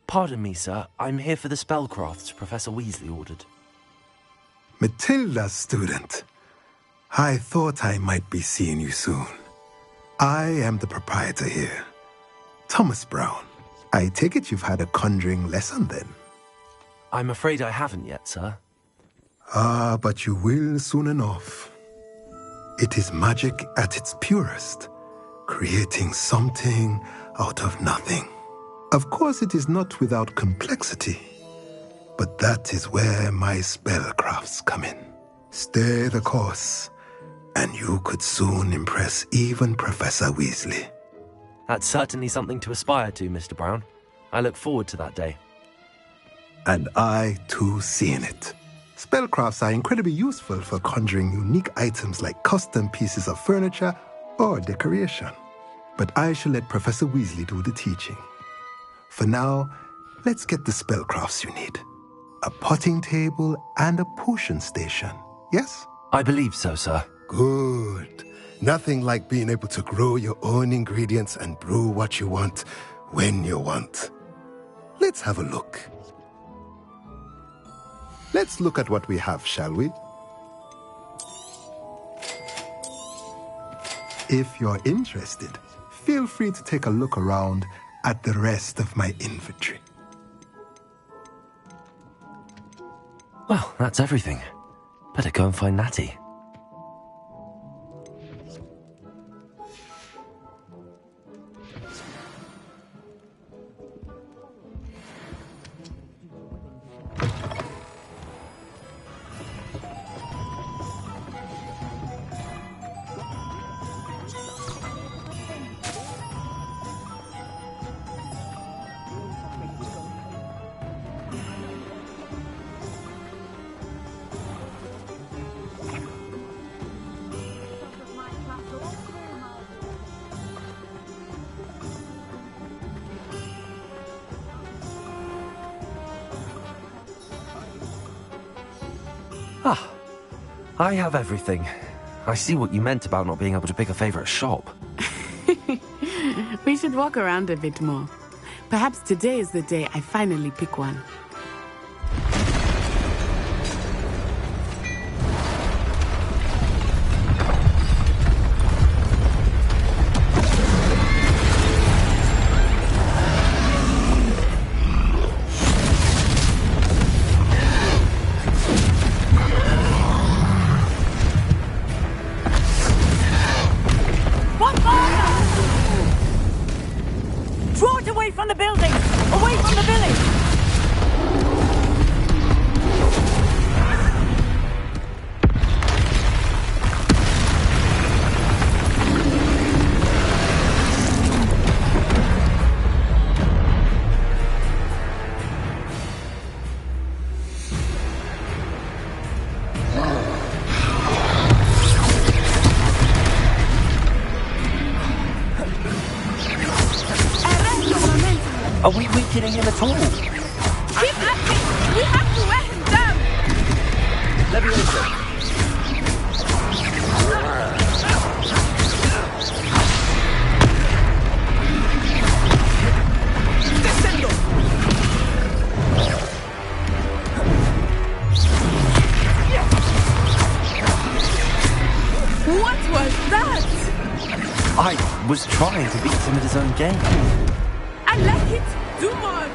S3: Pardon me, sir. I'm here for the spellcrafts Professor Weasley ordered.
S11: Matilda's student. I thought I might be seeing you soon. I am the proprietor here, Thomas Brown. I take it you've had a conjuring lesson then?
S3: I'm afraid I haven't yet, sir.
S11: Ah, but you will soon enough. It is magic at its purest, creating something out of nothing. Of course, it is not without complexity, but that is where my spellcrafts come in. Stay the course, and you could soon impress even Professor Weasley.
S3: That's certainly something to aspire to, Mr. Brown. I look forward to that day.
S11: And I, too, seeing it. Spellcrafts are incredibly useful for conjuring unique items like custom pieces of furniture or decoration. But I shall let Professor Weasley do the teaching. For now, let's get the spellcrafts you need. A potting table and a potion station, yes?
S3: I believe so, sir.
S11: Good. Nothing like being able to grow your own ingredients and brew what you want when you want. Let's have a look. Let's look at what we have, shall we? If you're interested, feel free to take a look around at the rest of my inventory.
S3: Well, that's everything. Better go and find Natty. Ah, I have everything. I see what you meant about not being able to pick a favorite shop.
S15: We should walk around a bit more. Perhaps today is the day I finally pick one.
S3: Are we weakening him at all?
S15: Keep acting! We have to wear him down! What was that?
S3: I was trying to beat him at his own game.
S15: I like it. Do more of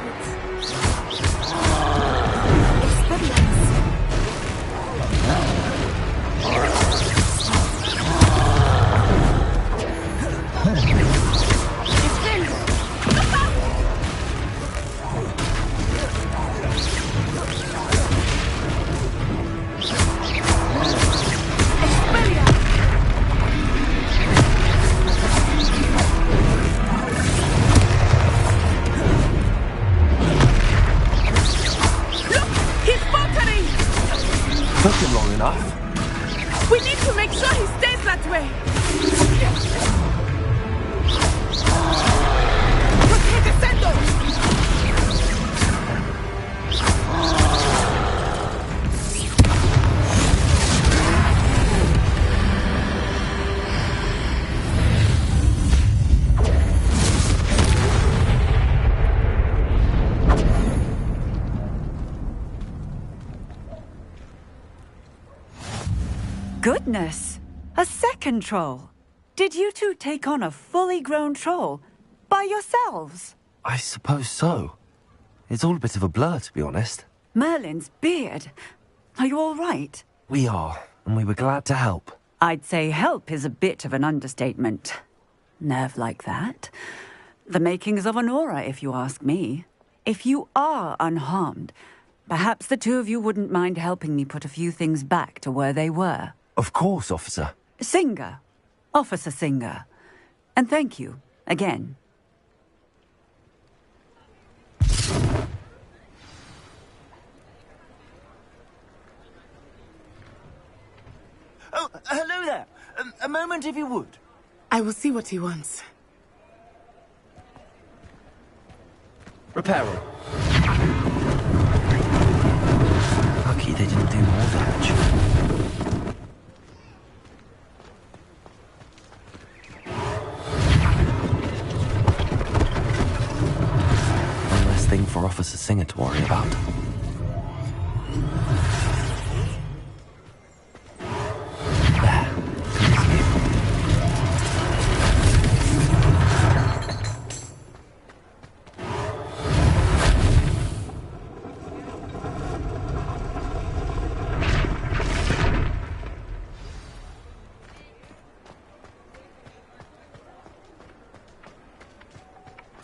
S3: Took him long enough.
S15: We need to make sure he stays that way.
S17: Goodness! A second troll! Did you two take on a fully grown troll? By yourselves?
S3: I suppose so. It's all a bit of a blur, to be honest.
S17: Merlin's beard. Are you all right?
S3: We are, and we were glad to help.
S17: I'd say help is a bit of an understatement. Nerve like that. The makings of an aura, if you ask me. If you are unharmed, perhaps the two of you wouldn't mind helping me put a few things back to where they were.
S3: Of course, officer.
S17: Singer. Officer Singer. And thank you, again.
S6: Oh, hello there. A moment, if you would.
S15: I will see what he wants.
S3: Reparo. Lucky they didn't do more damage. One less thing for Officer Singer to worry about.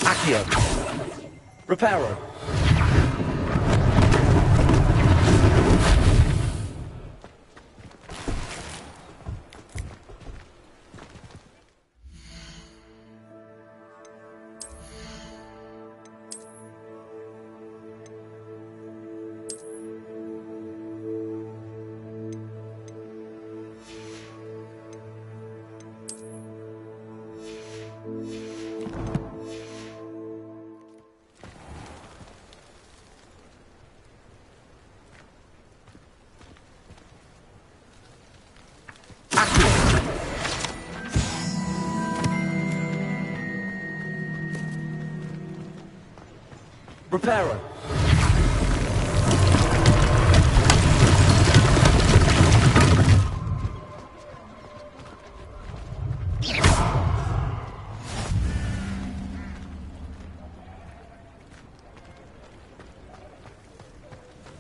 S3: Accio. Reparo. Reparo.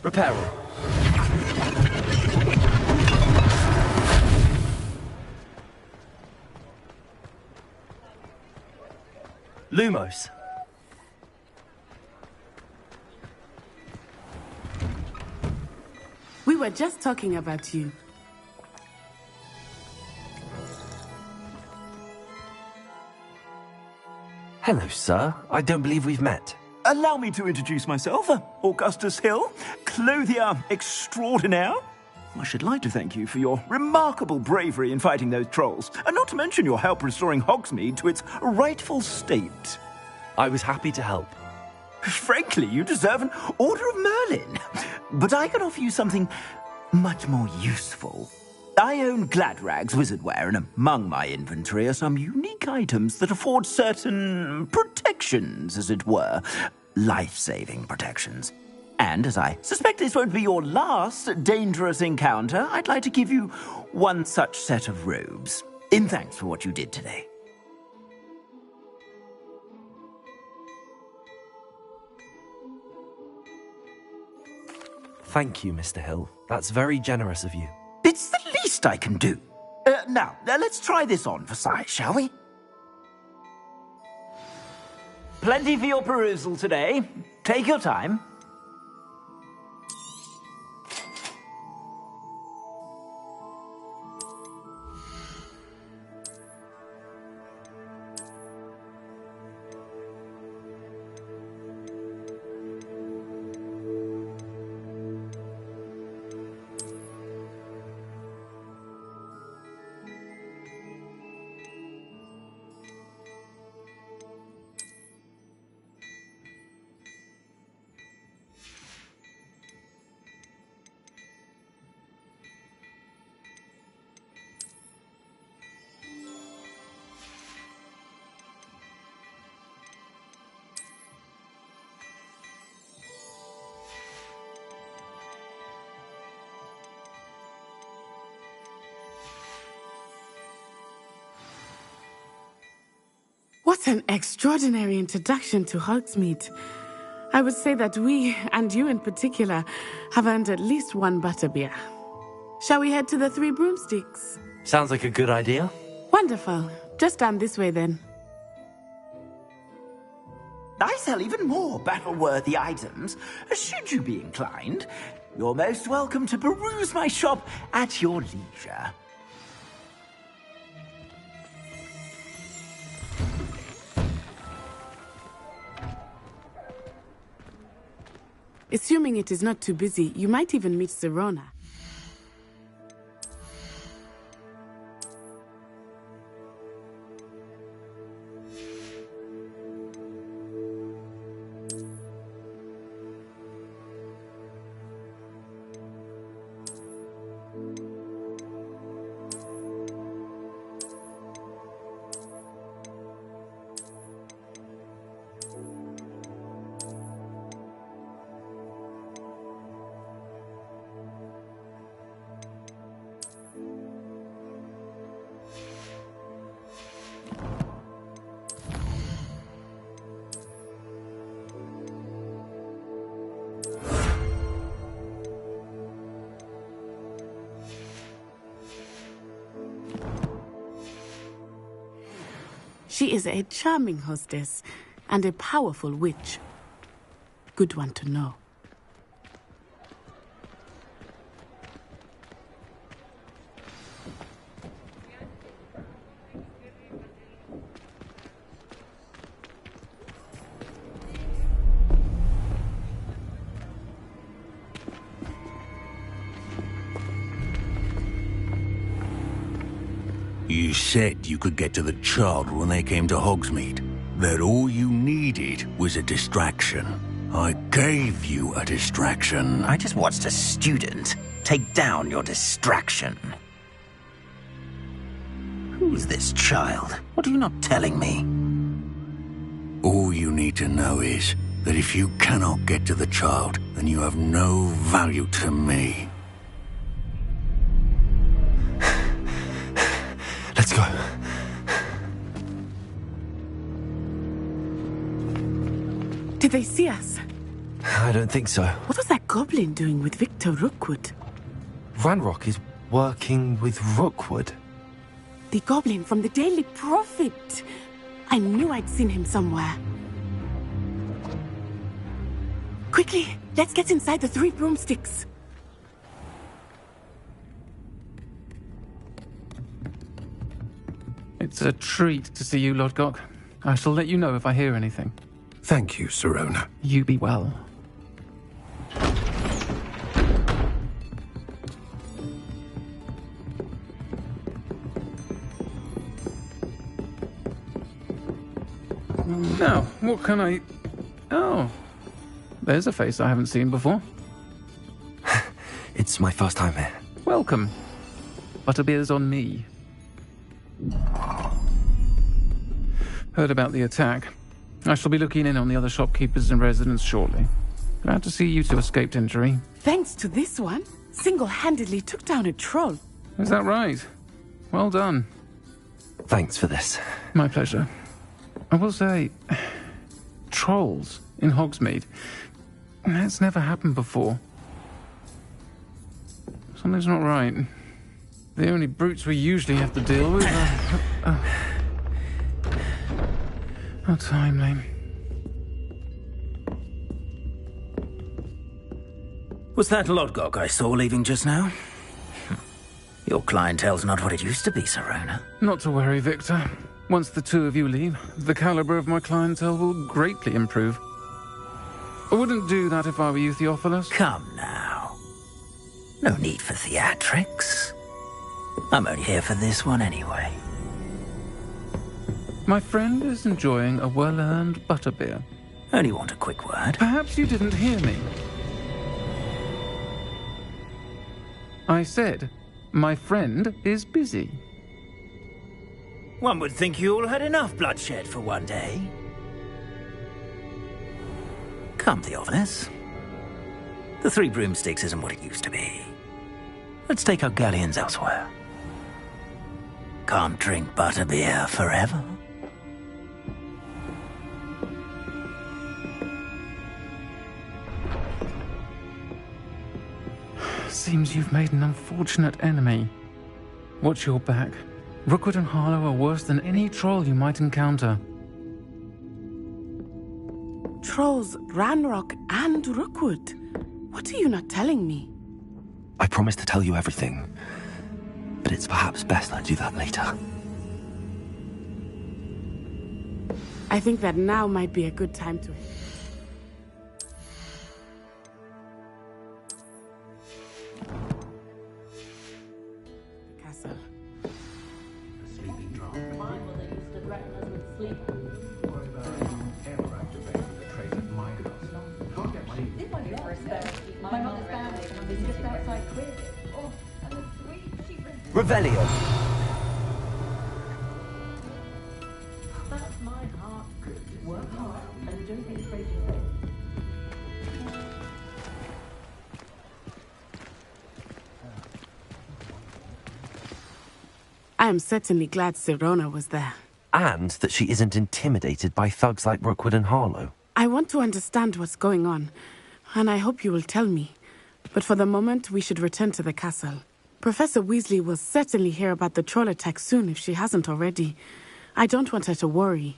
S3: Reparo. Lumos.
S15: We were just talking about you.
S3: Hello, sir. I don't believe we've met.
S6: Allow me to introduce myself. Augustus Hill, clothier extraordinaire. I should like to thank you for your remarkable bravery in fighting those trolls, and not to mention your help restoring Hogsmeade to its rightful state.
S3: I was happy to help.
S6: Frankly, you deserve an Order of Merlin. But I can offer you something much more useful. I own Gladrag's wizardware, and among my inventory are some unique items that afford certain protections, as it were. Life-saving protections. And as I suspect this won't be your last dangerous encounter, I'd like to give you one such set of robes, in thanks for what you did today.
S3: Thank you, Mr. Hill. That's very generous of you.
S6: It's the least I can do. Now, let's try this on for size, shall we? Plenty for your perusal today. Take your time.
S15: What an extraordinary introduction to Hogsmeade. I would say that we, and you in particular, have earned at least one butterbeer. Shall we head to the Three Broomsticks?
S3: Sounds like a good idea.
S15: Wonderful. Just down this way then.
S6: I sell even more battle-worthy items, should you be inclined. You're most welcome to peruse my shop at your leisure.
S15: Assuming it is not too busy, you might even meet Sirona. She is a charming hostess and a powerful witch. Good one to know.
S5: You said you could get to the child when they came to Hogsmeade. That all you needed was a distraction. I gave you a distraction.
S6: I just watched a student take down your distraction. Who's this child? What are you not telling me?
S5: All you need to know is that if you cannot get to the child, then you have no value to me.
S3: Let's go.
S15: Did they see us?
S3: I don't think so.
S15: What was that goblin doing with Victor Rookwood?
S3: Ranrock is working with Rookwood.
S15: The goblin from the Daily Prophet. I knew I'd seen him somewhere. Quickly, let's get inside the Three Broomsticks.
S18: It's a treat to see you, Lodgok. I shall let you know if I hear anything.
S9: Thank you, Sirona.
S18: You be well. Now, what can I... Oh, there's a face I haven't seen before.
S3: It's my first time here.
S18: Welcome. Butterbeer's on me. Heard about the attack. I shall be looking in on the other shopkeepers and residents shortly. Glad to see you two escaped injury.
S15: Thanks to this one, single-handedly took down a troll.
S18: Is that right? Well done.
S3: Thanks for this.
S18: My pleasure. I will say, trolls in Hogsmeade. That's never happened before. Something's not right. The only brutes we usually have to deal with are... How timely.
S12: Was that Lodgok I saw leaving just now? Your clientele's not what it used to be, Sirona.
S18: Not to worry, Victor. Once the two of you leave, the caliber of my clientele will greatly improve. I wouldn't do that if I were you, Theophilus.
S12: Come now. No need for theatrics. I'm only here for this one anyway.
S18: My friend is enjoying a well-earned butterbeer.
S12: Only want a quick word.
S18: Perhaps you didn't hear me. I said, my friend is busy.
S12: One would think you all had enough bloodshed for one day. Come, Theophilus. The Three Broomsticks isn't what it used to be. Let's take our galleons elsewhere. Can't drink butterbeer forever.
S18: Seems you've made an unfortunate enemy. Watch your back. Rookwood and Harlow are worse than any troll you might encounter.
S15: Trolls, Ranrock, and Rookwood. What are you not telling me?
S3: I promised to tell you everything, but it's perhaps best I do that later.
S15: I think that now might be a good time to... Castle.
S12: Revelio.
S15: I am certainly glad Sirona was there.
S3: And that she isn't intimidated by thugs like Rookwood and Harlow.
S15: I want to understand what's going on, and I hope you will tell me. But for the moment, we should return to the castle. Professor Weasley will certainly hear about the troll attack soon if she hasn't already. I don't want her to worry.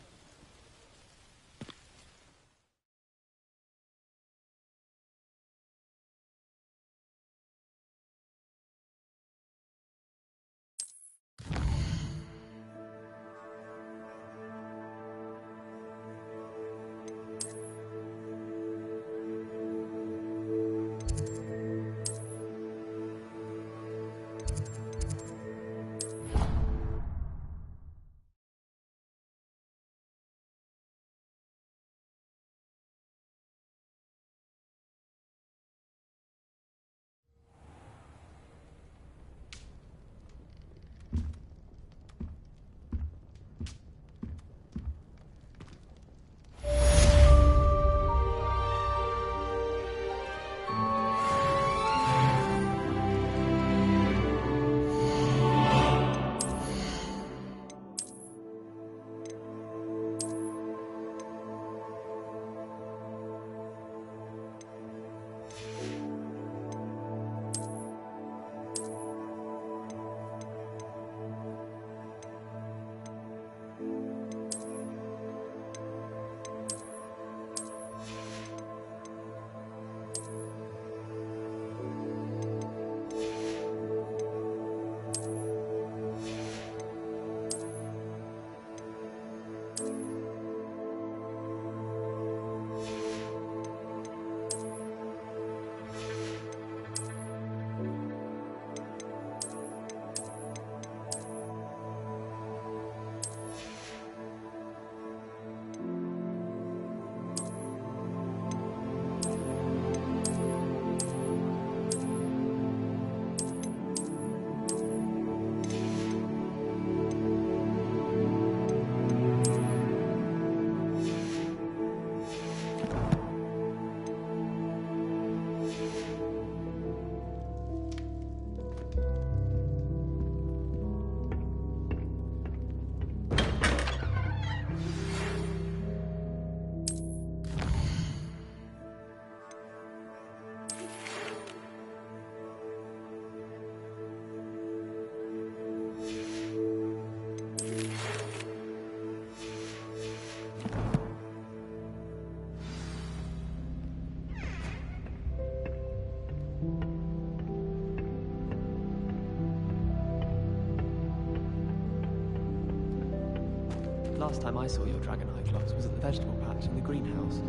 S2: Last time I saw your dragon eye clocks was at the vegetable patch in the greenhouse.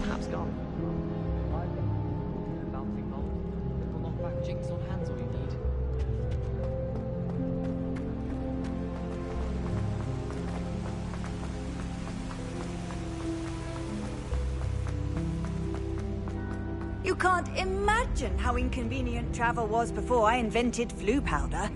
S2: Perhaps gone. I've got a bouncing bolt that will knock back Jinx on hands all you need.
S7: You can't imagine how inconvenient travel was before I invented flu powder.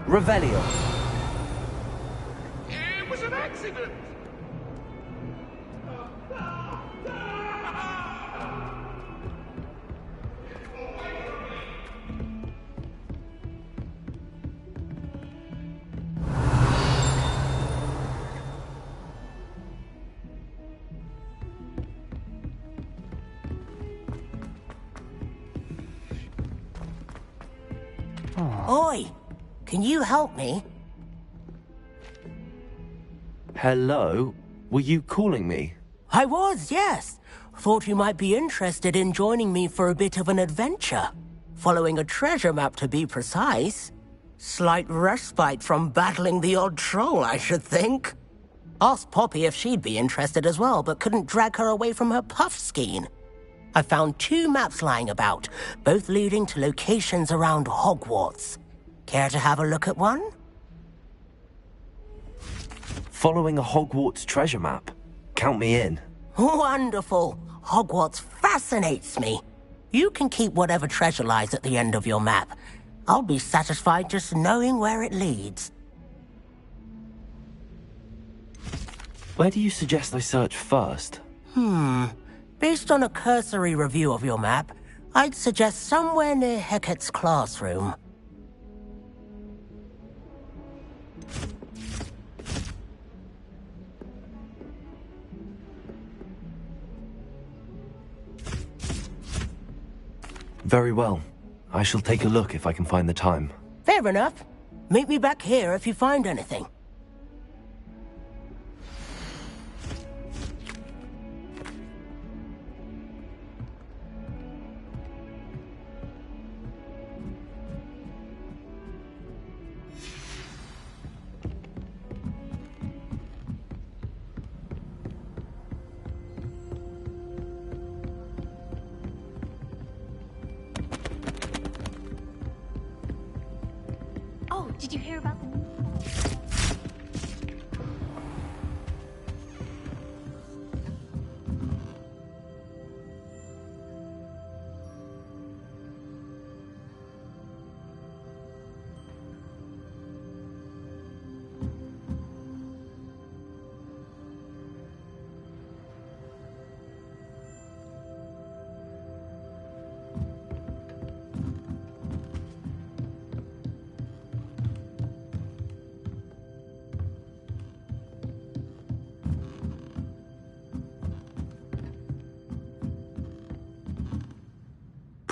S14: Revelio.
S9: It was an accident!
S4: Oi! Can you help me?
S3: Hello? Were you calling me?
S4: I was, yes. Thought you might be interested in joining me for a bit of an adventure. Following a treasure map, to be precise. Slight respite from battling the odd troll, I should think. Asked Poppy if she'd be interested as well, but couldn't drag her away from her puff skein. I found 2 maps lying about, both leading to locations around Hogwarts. Care to have a look at one?
S3: Following a Hogwarts treasure map? Count me in.
S4: Wonderful. Hogwarts fascinates me. You can keep whatever treasure lies at the end of your map. I'll be satisfied just knowing where it leads.
S3: Where do you suggest I search first?
S4: Based on a cursory review of your map, I'd suggest somewhere near Hecat's classroom.
S3: Very well. I shall take a look if I can find the time.
S4: Fair enough. Meet me back here if you find anything.
S22: Oh, did you hear about the...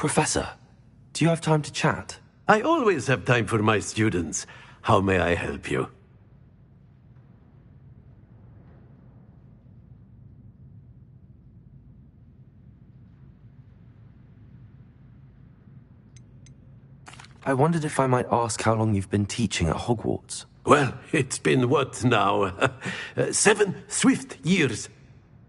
S3: Professor, do you have time to chat?
S5: I always have time for my students. How may I help you?
S3: I wondered if I might ask how long you've been teaching at Hogwarts.
S5: Well, it's been what now? 7 swift years.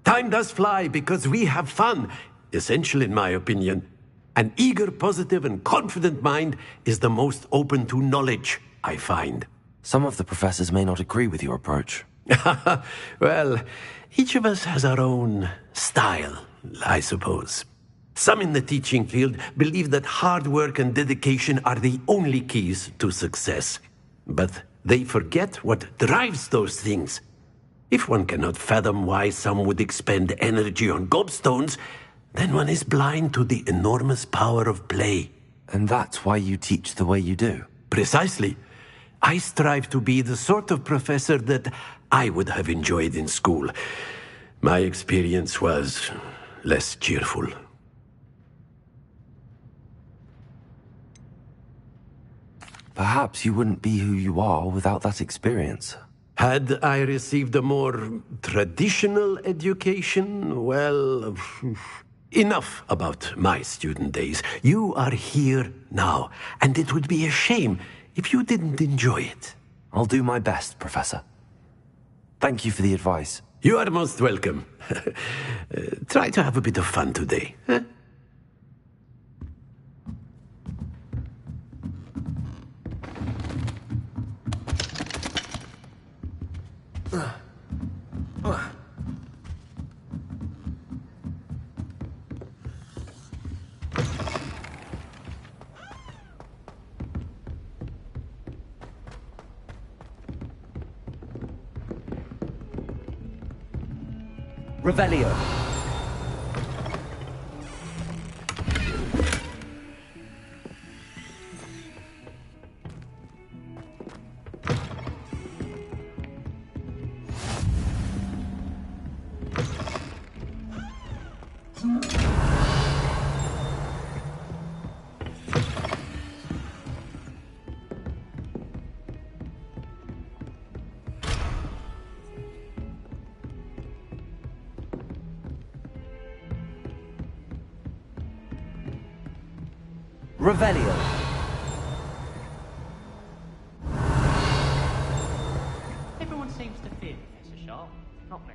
S5: Time does fly because we have fun. Essential in my opinion. An eager, positive, and confident mind is the most open to knowledge, I find.
S3: Some of the professors may not agree with your approach.
S5: Well, each of us has our own style, I suppose. Some in the teaching field believe that hard work and dedication are the only keys to success. But they forget what drives those things. If one cannot fathom why some would expend energy on gobstones, then one is blind to the enormous power of play.
S3: And that's why you teach the way you do?
S5: Precisely. I strive to be the sort of professor that I would have enjoyed in school. My experience was less cheerful.
S3: Perhaps you wouldn't be who you are without that experience.
S5: Had I received a more traditional education, well, enough about my student days. You are here now, and it would be a shame if you didn't enjoy it.
S3: I'll do my best, Professor. Thank you for the advice.
S5: You are most welcome. Try to have a bit of fun today. Huh?
S2: Revelio. Revelio.
S14: Everyone seems to fear Professor Sharp, not me.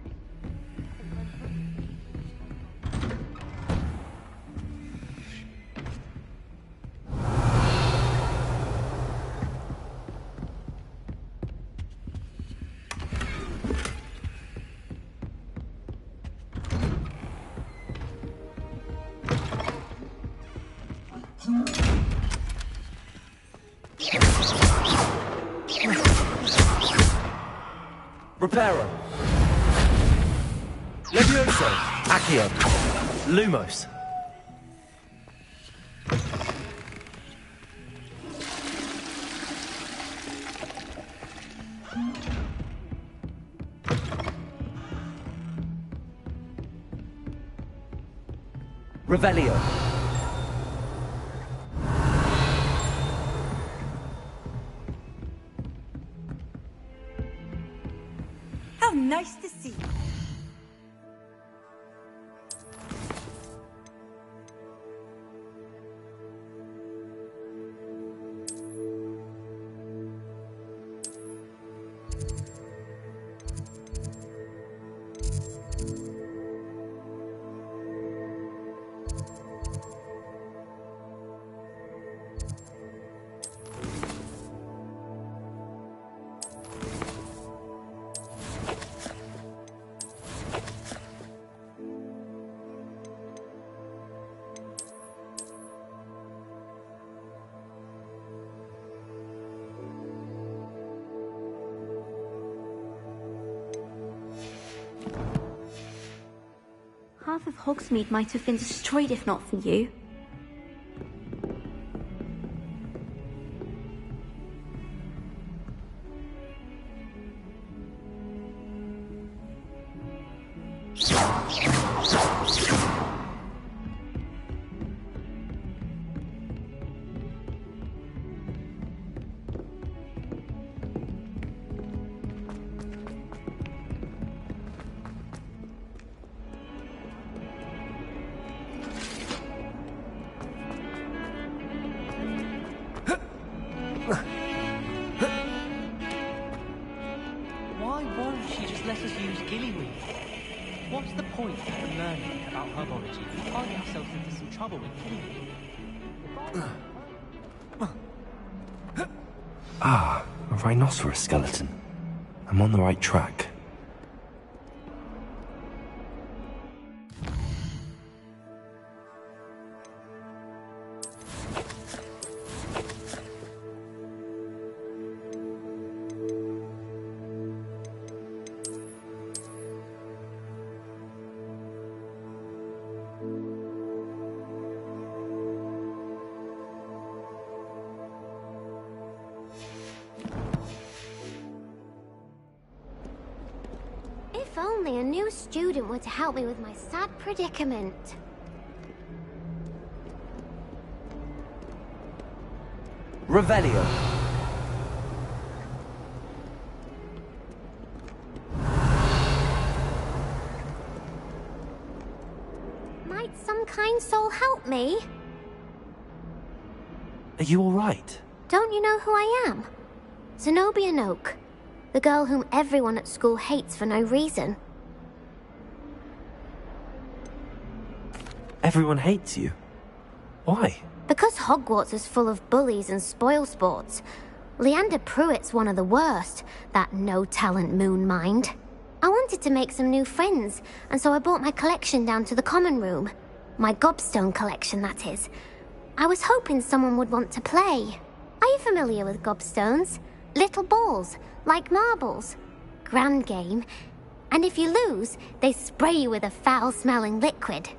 S2: Reparo. Levioso. Accio. Lumos. Revelio.
S7: How nice to see you.
S22: Half of Hogsmeade might have been destroyed if not for you.
S14: the point of learning about herbology if we find ourselves into some trouble in
S3: Ah, a rhinoceros skeleton. I'm on the right track.
S1: If only a new student were to help me with my sad predicament.
S3: Revelio.
S1: Might some kind soul help me?
S3: Are you alright?
S1: Don't you know who I am? Zenobia Noak, the girl whom everyone at school hates for no reason.
S3: Everyone hates you. Why?
S1: Because Hogwarts is full of bullies and spoilsports. Leander Pruitt's one of the worst, that no-talent moon mind. I wanted to make some new friends, and so I brought my collection down to the common room. My gobstone collection, that is. I was hoping someone would want to play. Are you familiar with gobstones? Little balls, like marbles. Grand game. And if you lose, they spray you with a foul-smelling liquid.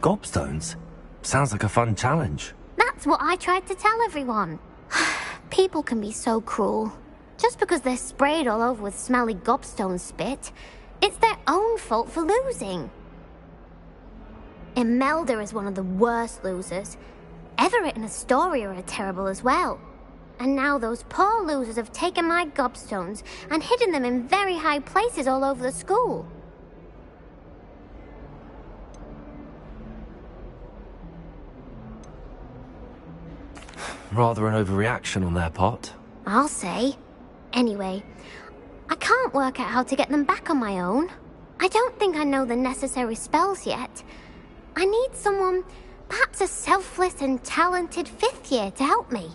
S3: Gobstones? Sounds like a fun challenge.
S1: That's what I tried to tell everyone. People can be so cruel. Just because they're sprayed all over with smelly gobstone spit, it's their own fault for losing. Imelda is one of the worst losers. Everett and Astoria are terrible as well. And now those poor losers have taken my gobstones and hidden them in very high places all over the school.
S3: Rather an overreaction on their part.
S1: I'll say. Anyway, I can't work out how to get them back on my own. I don't think I know the necessary spells yet. I need someone, perhaps a selfless and talented fifth year to help me.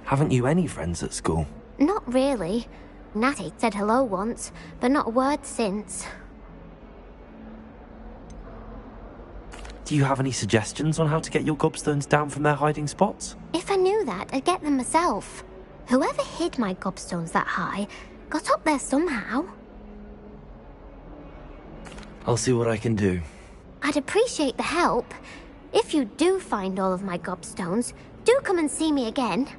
S3: Haven't you any friends at school?
S1: Not really. Natty said hello once, but not a word since.
S3: Do you have any suggestions on how to get your gobstones down from their hiding spots?
S1: If I knew that, I'd get them myself. Whoever hid my gobstones that high got up there somehow.
S3: I'll see what I can do.
S1: I'd appreciate the help. If you do find all of my gobstones, do come and see me again.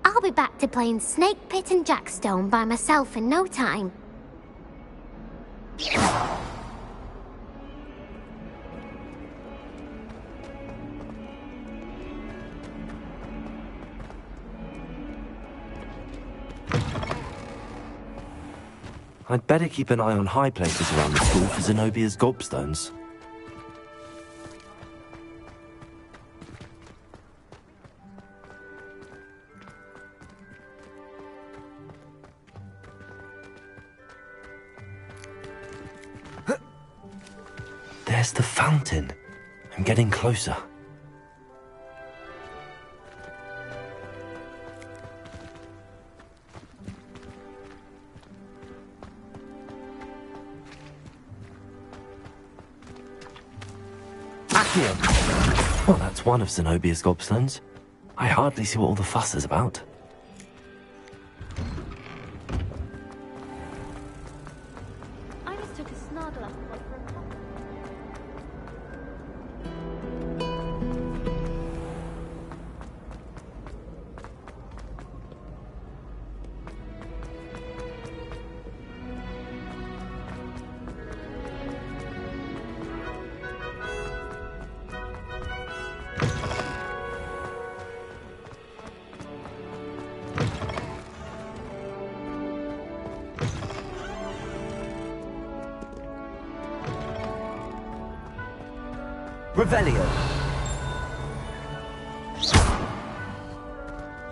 S1: I'll be back to playing Snake Pit and Jackstone by myself in no time.
S3: I'd better keep an eye on high places around the school for Zenobia's gobstones. There's the fountain. I'm getting closer. Well, that's one of Zenobia's gobstones. I hardly see what all the fuss is about.
S22: I just took a snuggle up and went for a coffee.
S3: Revelio.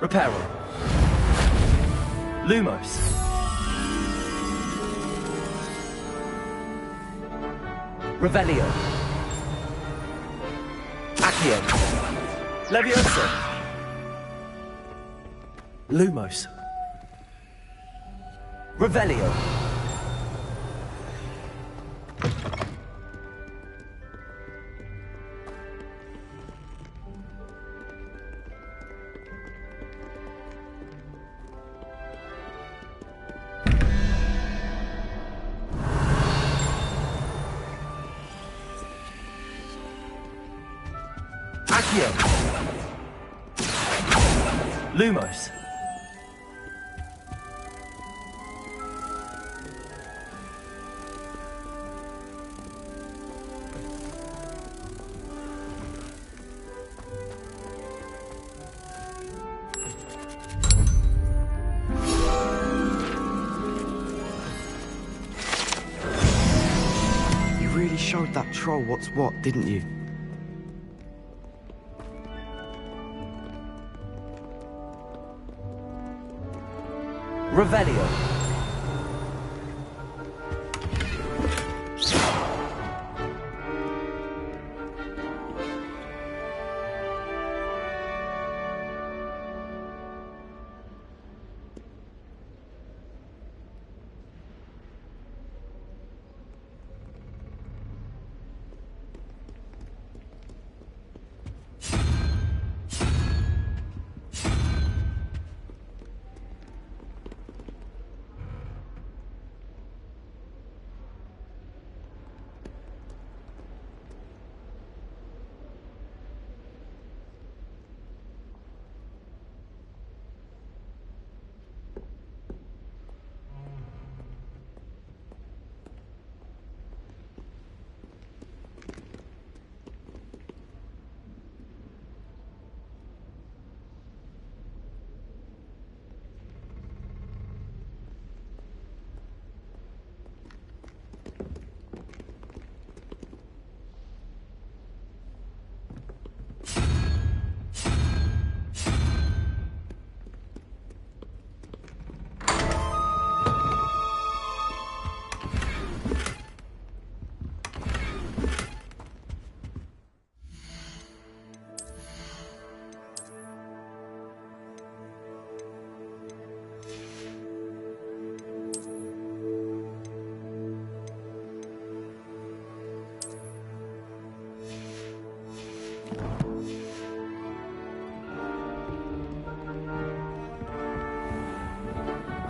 S23: Reparo. Lumos. Revelio. Accio. Levioso. Lumos. Revelio. Accio. Lumos.
S2: You really showed that troll what's what, didn't you? Revelio.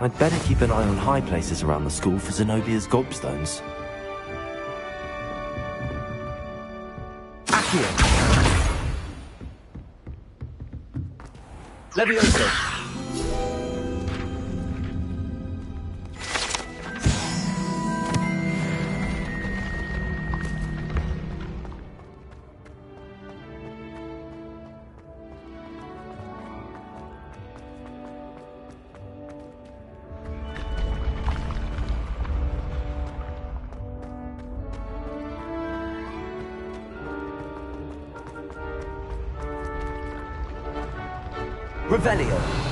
S3: I'd better keep an eye on high places around the school for Zenobia's gobstones.
S23: Accio. Levioso. Revelio.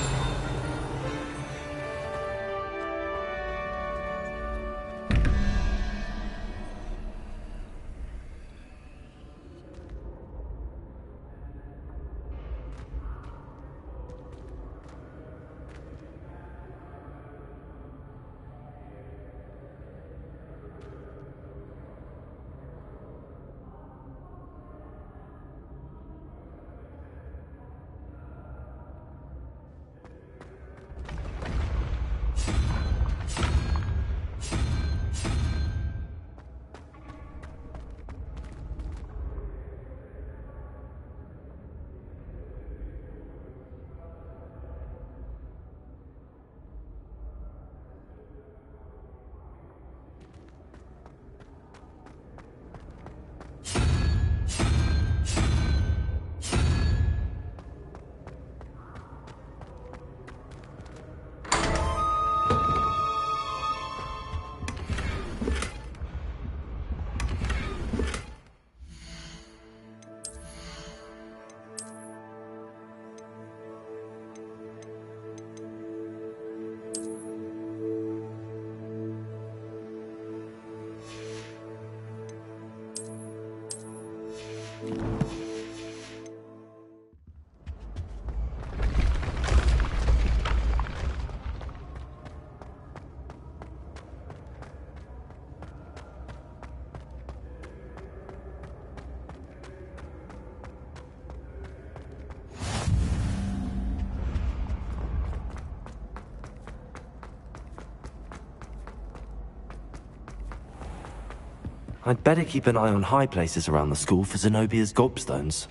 S3: I'd better keep an eye on high places around the school for Zenobia's gobstones.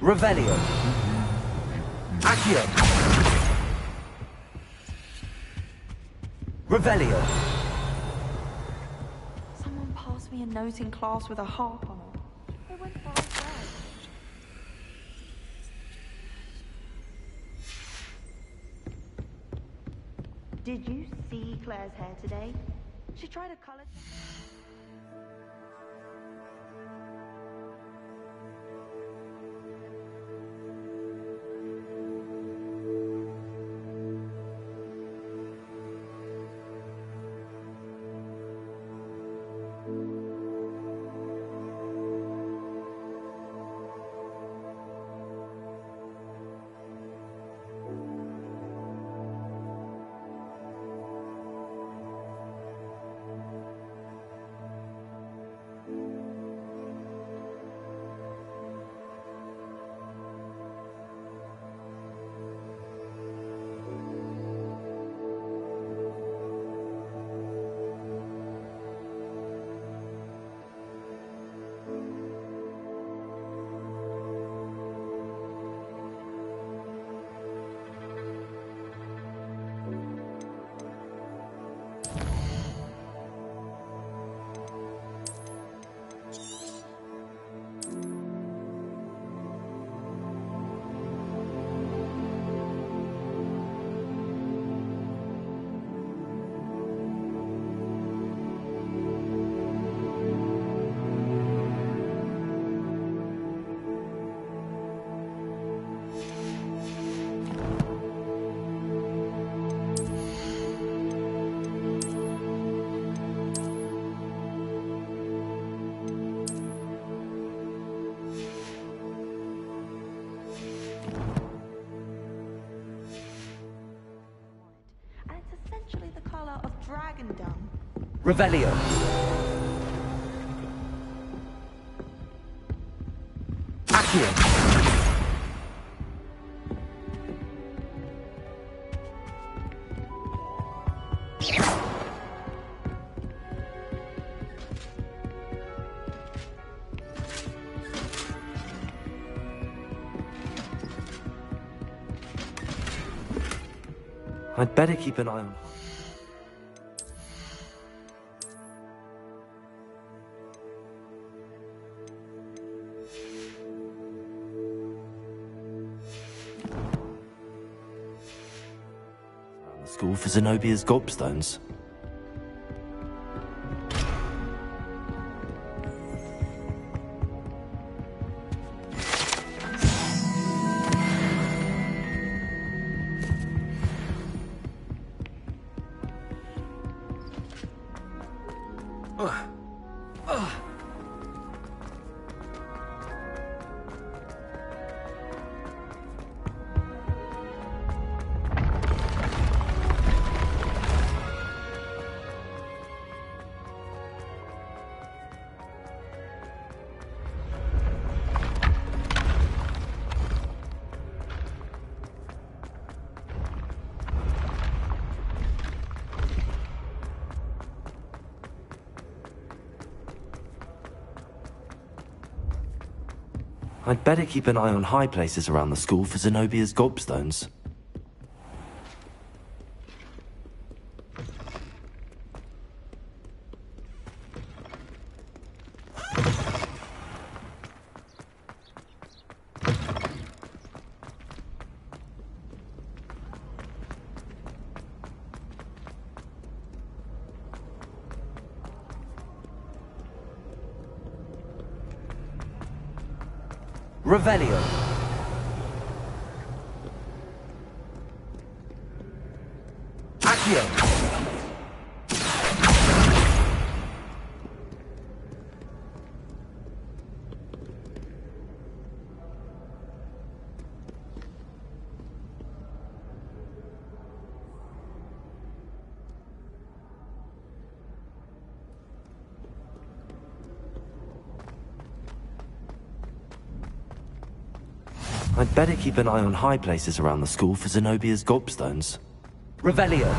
S23: Revelio. Accio. Revelio.
S20: Someone passed me a note in class with a harp on it. It went right there. Did you see Claire's hair today? She tried to color... Dragon dung.
S23: Revelio. Accio.
S3: I'd better keep an eye on... School for Zenobia's gobstones. I'd better keep an eye on high places around the school for Zenobia's gobstones.
S23: Revelio. Accio.
S3: I'd better keep an eye on high places around the school for Zenobia's gobstones.
S23: Revelio.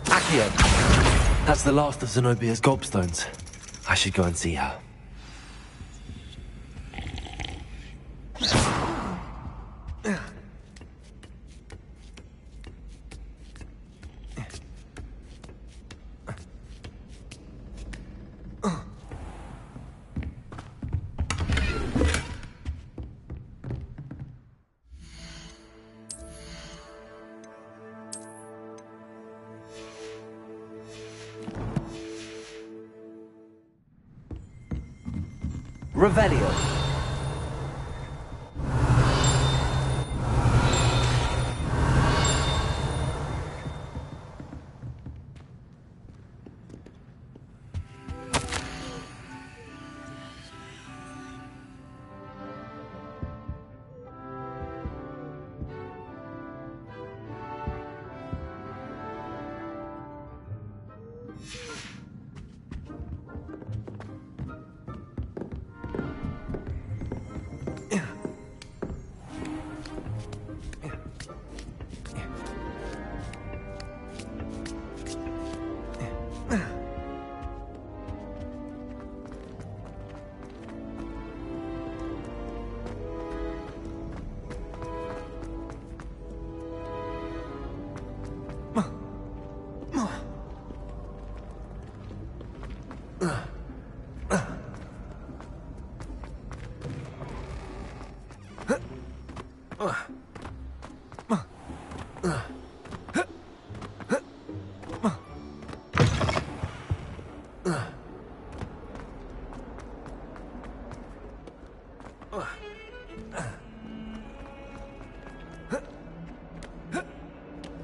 S23: Accio.
S3: That's the last of Zenobia's gobstones. I should go and see her.
S23: Revelio.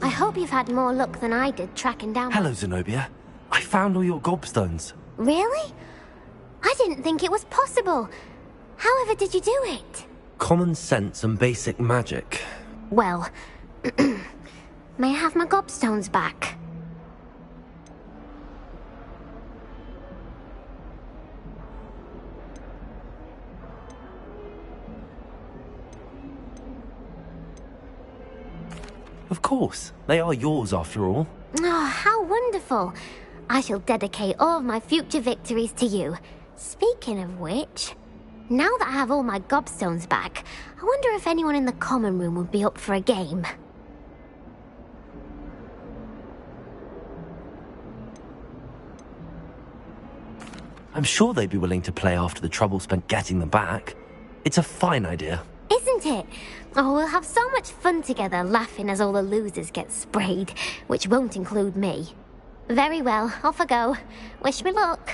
S1: I hope you've had more luck than I did tracking down...
S3: Hello, Zenobia. I found all your gobstones.
S1: Really? I didn't think it was possible. However did you do it?
S3: Common sense and basic magic.
S1: Well, may I have my gobstones back?
S3: Of course. They are yours after all.
S1: Oh, how wonderful. I shall dedicate all of my future victories to you. Speaking of which, now that I have all my gobstones back, I wonder if anyone in the common room would be up for a game.
S3: I'm sure they'd be willing to play after the trouble spent getting them back. It's a fine idea.
S1: Isn't it? Oh, we'll have so much fun together, laughing as all the losers get sprayed, which won't include me. Very well, off I go. Wish me luck.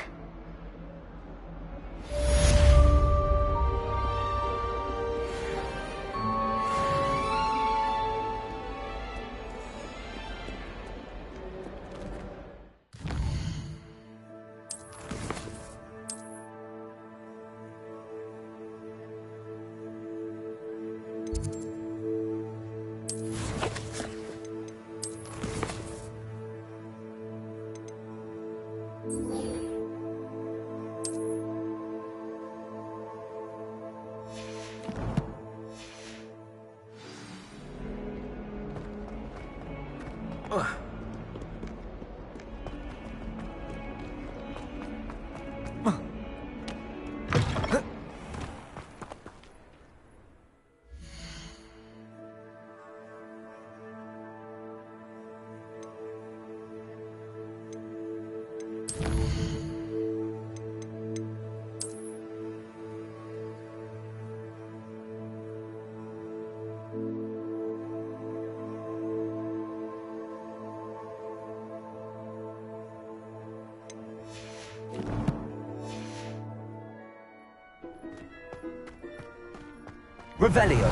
S23: Revelio.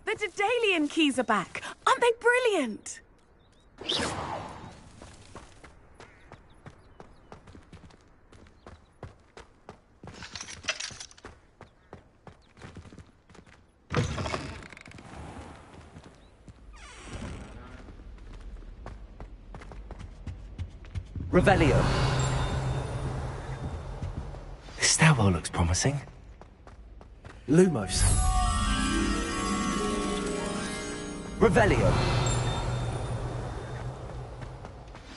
S15: The Daedalian keys are back. Aren't they brilliant?
S23: Revelio.
S3: This stairwell looks promising. Lumos.
S23: Revelio.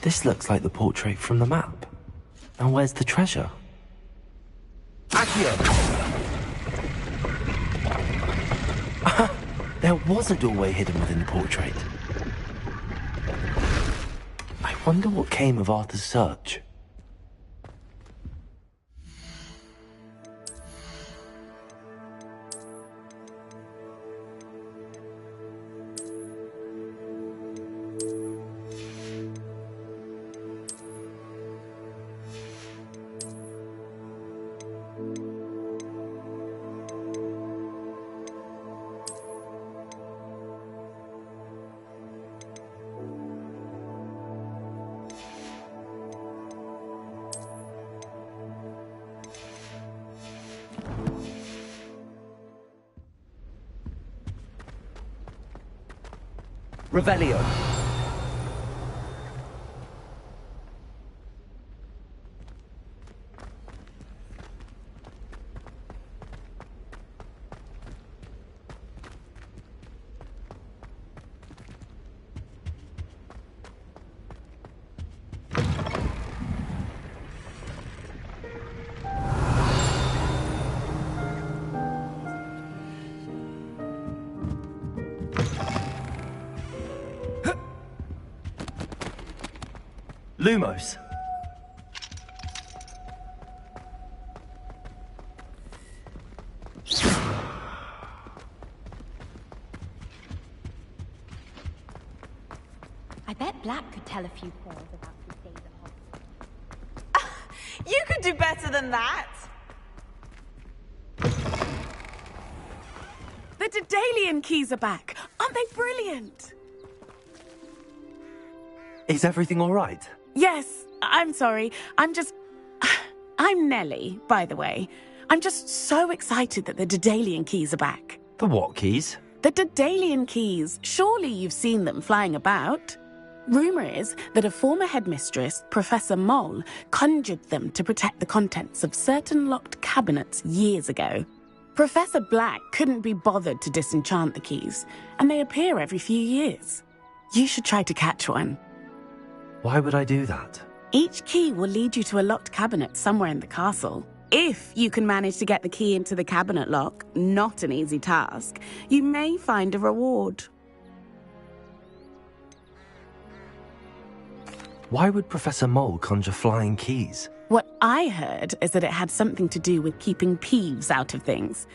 S3: This looks like the portrait from the map. Now where's the treasure?
S23: Accio!
S3: There was a doorway hidden within the portrait. I wonder what came of Arthur's search.
S23: Revelio.
S3: Lumos.
S22: I bet Black could tell a few tales about his days at Hogwarts.
S20: You could do better than that.
S15: The Daedalian keys are back. Aren't they brilliant?
S3: Is everything all right?
S15: Yes, I'm sorry. I'm Nellie, by the way. I'm just so excited that the Daedalian keys are back.
S3: The what keys?
S15: The Daedalian keys. Surely you've seen them flying about. Rumour is that a former headmistress, Professor Mole, conjured them to protect the contents of certain locked cabinets years ago. Professor Black couldn't be bothered to disenchant the keys, and they appear every few years. You should try to catch one.
S3: Why would I do that?
S15: Each key will lead you to a locked cabinet somewhere in the castle. If you can manage to get the key into the cabinet lock, not an easy task, you may find a reward.
S3: Why would Professor Mole conjure flying keys?
S15: What I heard is that it had something to do with keeping Peeves out of things.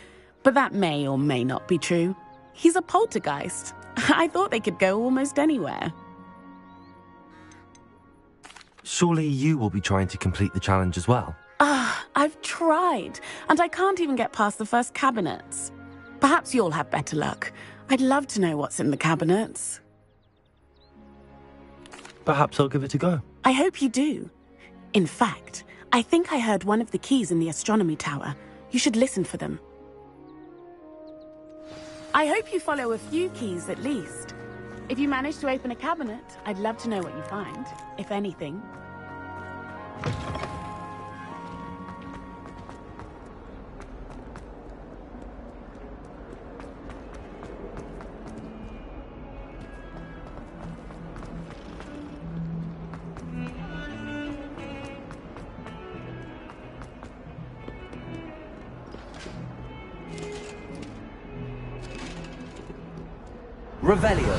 S15: But that may or may not be true. He's a poltergeist. I thought they could go almost anywhere.
S3: Surely you will be trying to complete the challenge as well.
S15: I've tried, and I can't even get past the first cabinets. Perhaps you'll have better luck. I'd love to know what's in the cabinets.
S3: Perhaps I'll give it a go.
S15: I hope you do. In fact, I think I heard one of the keys in the astronomy tower. You should listen for them. I hope you follow a few keys at least. If you manage to open a cabinet, I'd love to know what you find, if anything.
S23: Revelio.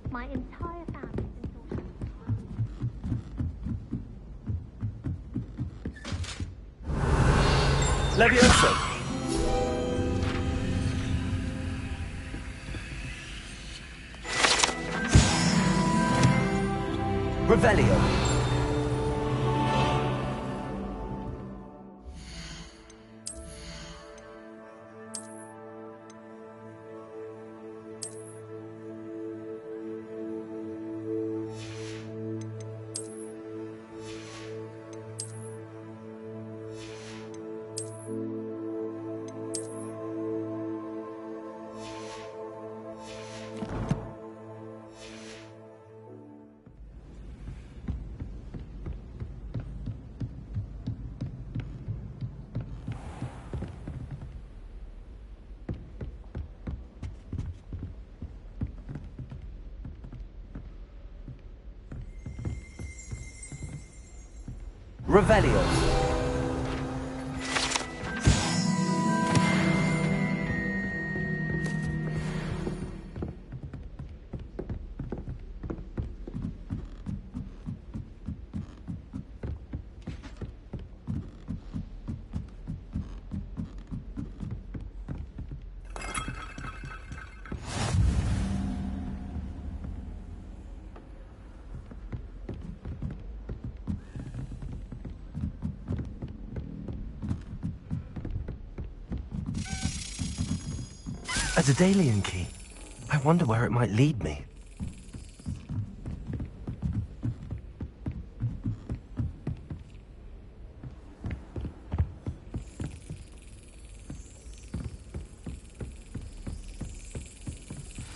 S22: My entire family
S3: Levioso.
S23: Revelio. Revelio.
S3: A Daedalian key. I wonder where it might lead me.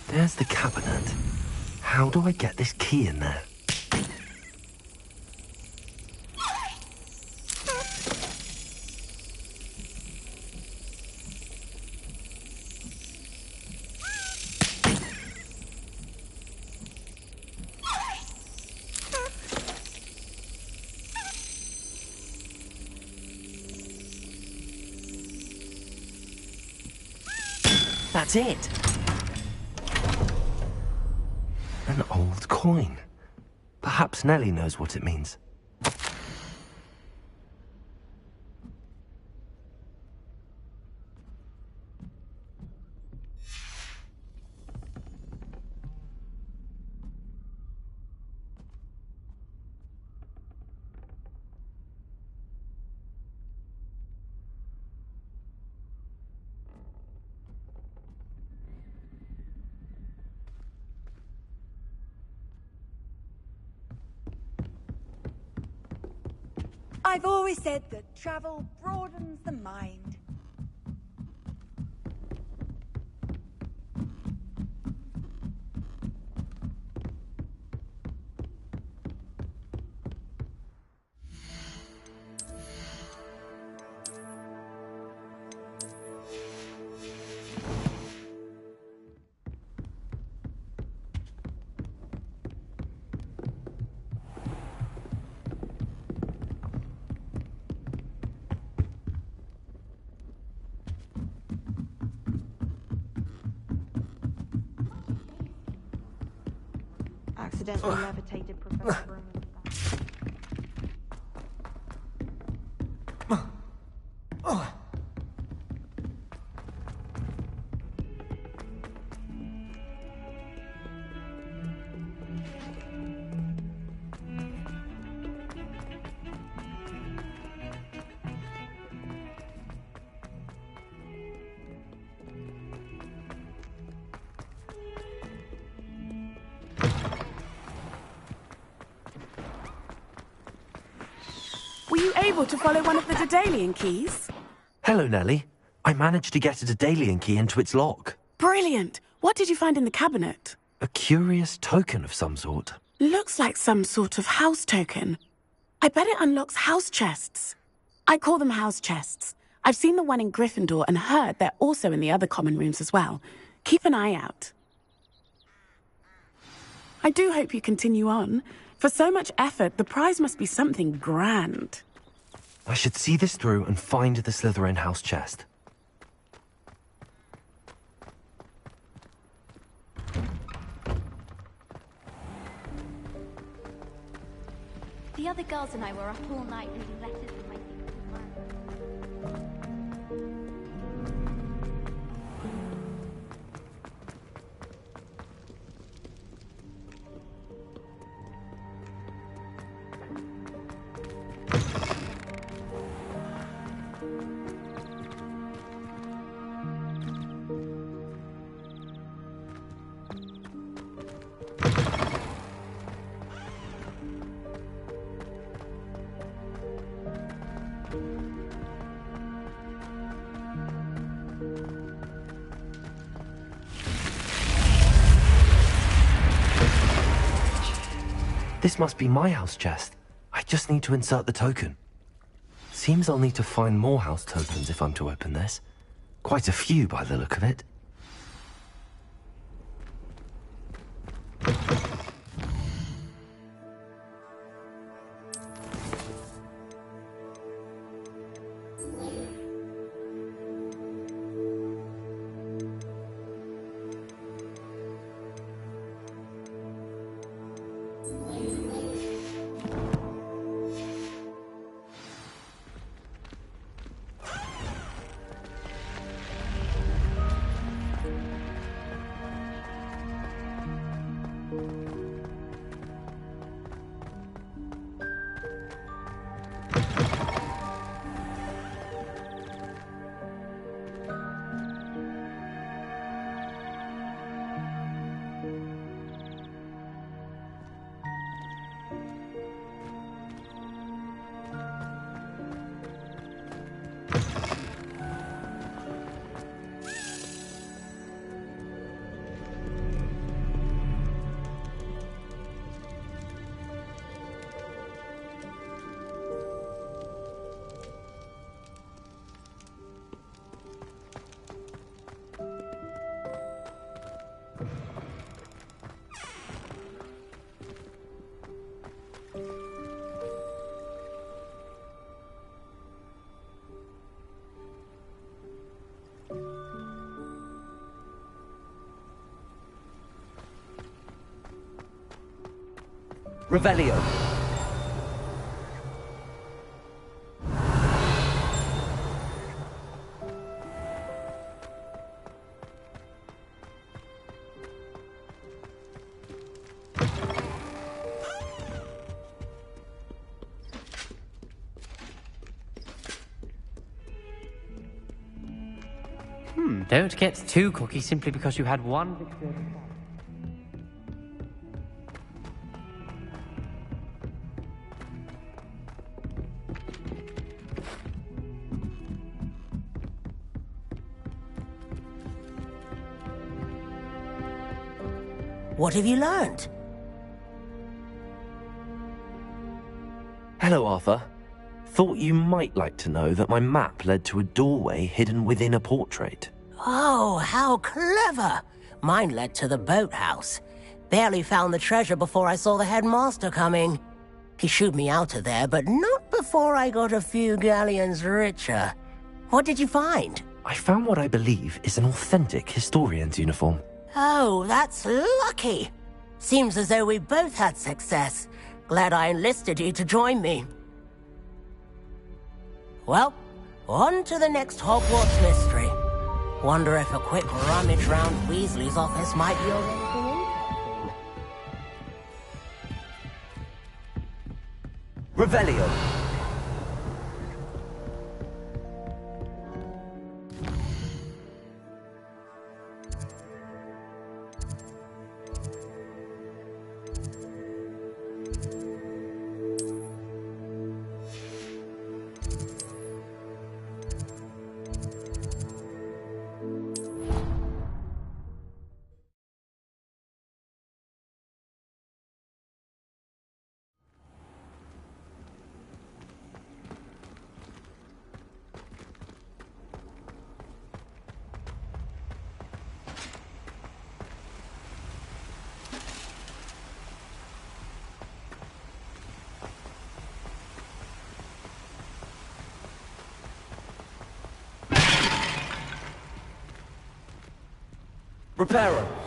S3: There's the cabinet. How do I get this key in there? That's it. An old coin. Perhaps Nellie knows what it means.
S7: I've always said that travel broadens the mind.
S20: Accidentally levitated Professor Broom.
S15: Were you able to follow one of the Daedalian keys?
S3: Hello, Nellie. I managed to get a Daedalian key into its lock.
S15: Brilliant! What did you find in the cabinet?
S3: A curious token of some sort.
S15: Looks like some sort of house token. I bet it unlocks house chests. I call them house chests. I've seen the one in Gryffindor and heard they're also in the other common rooms as well. Keep an eye out. I do hope you continue on. For so much effort, the prize must be something grand.
S3: I should see this through and find the Slytherin house chest.
S22: The other girls and I were up all night reading letters from my secret admirer.
S3: This must be my house chest. I just need to insert the token. Seems I'll need to find more house tokens if I'm to open this. Quite a few by the look of it.
S23: Revelio.
S10: Don't get too cocky simply because you had one victory.
S4: What have you learned?
S3: Hello, Arthur. Thought you might like to know that my map led to a doorway hidden within a portrait.
S4: Oh, how clever! Mine led to the boathouse. Barely found the treasure before I saw the headmaster coming. He shooed me out of there, but not before I got a few galleons richer. What did you find?
S3: I found what I believe is an authentic historian's uniform.
S4: Oh, that's lucky. Seems as though we both had success. Glad I enlisted you to join me. Well, on to the next Hogwarts mystery. Wonder if a quick rummage round Weasley's office might yield anything interesting.
S23: Revelio. Reparo.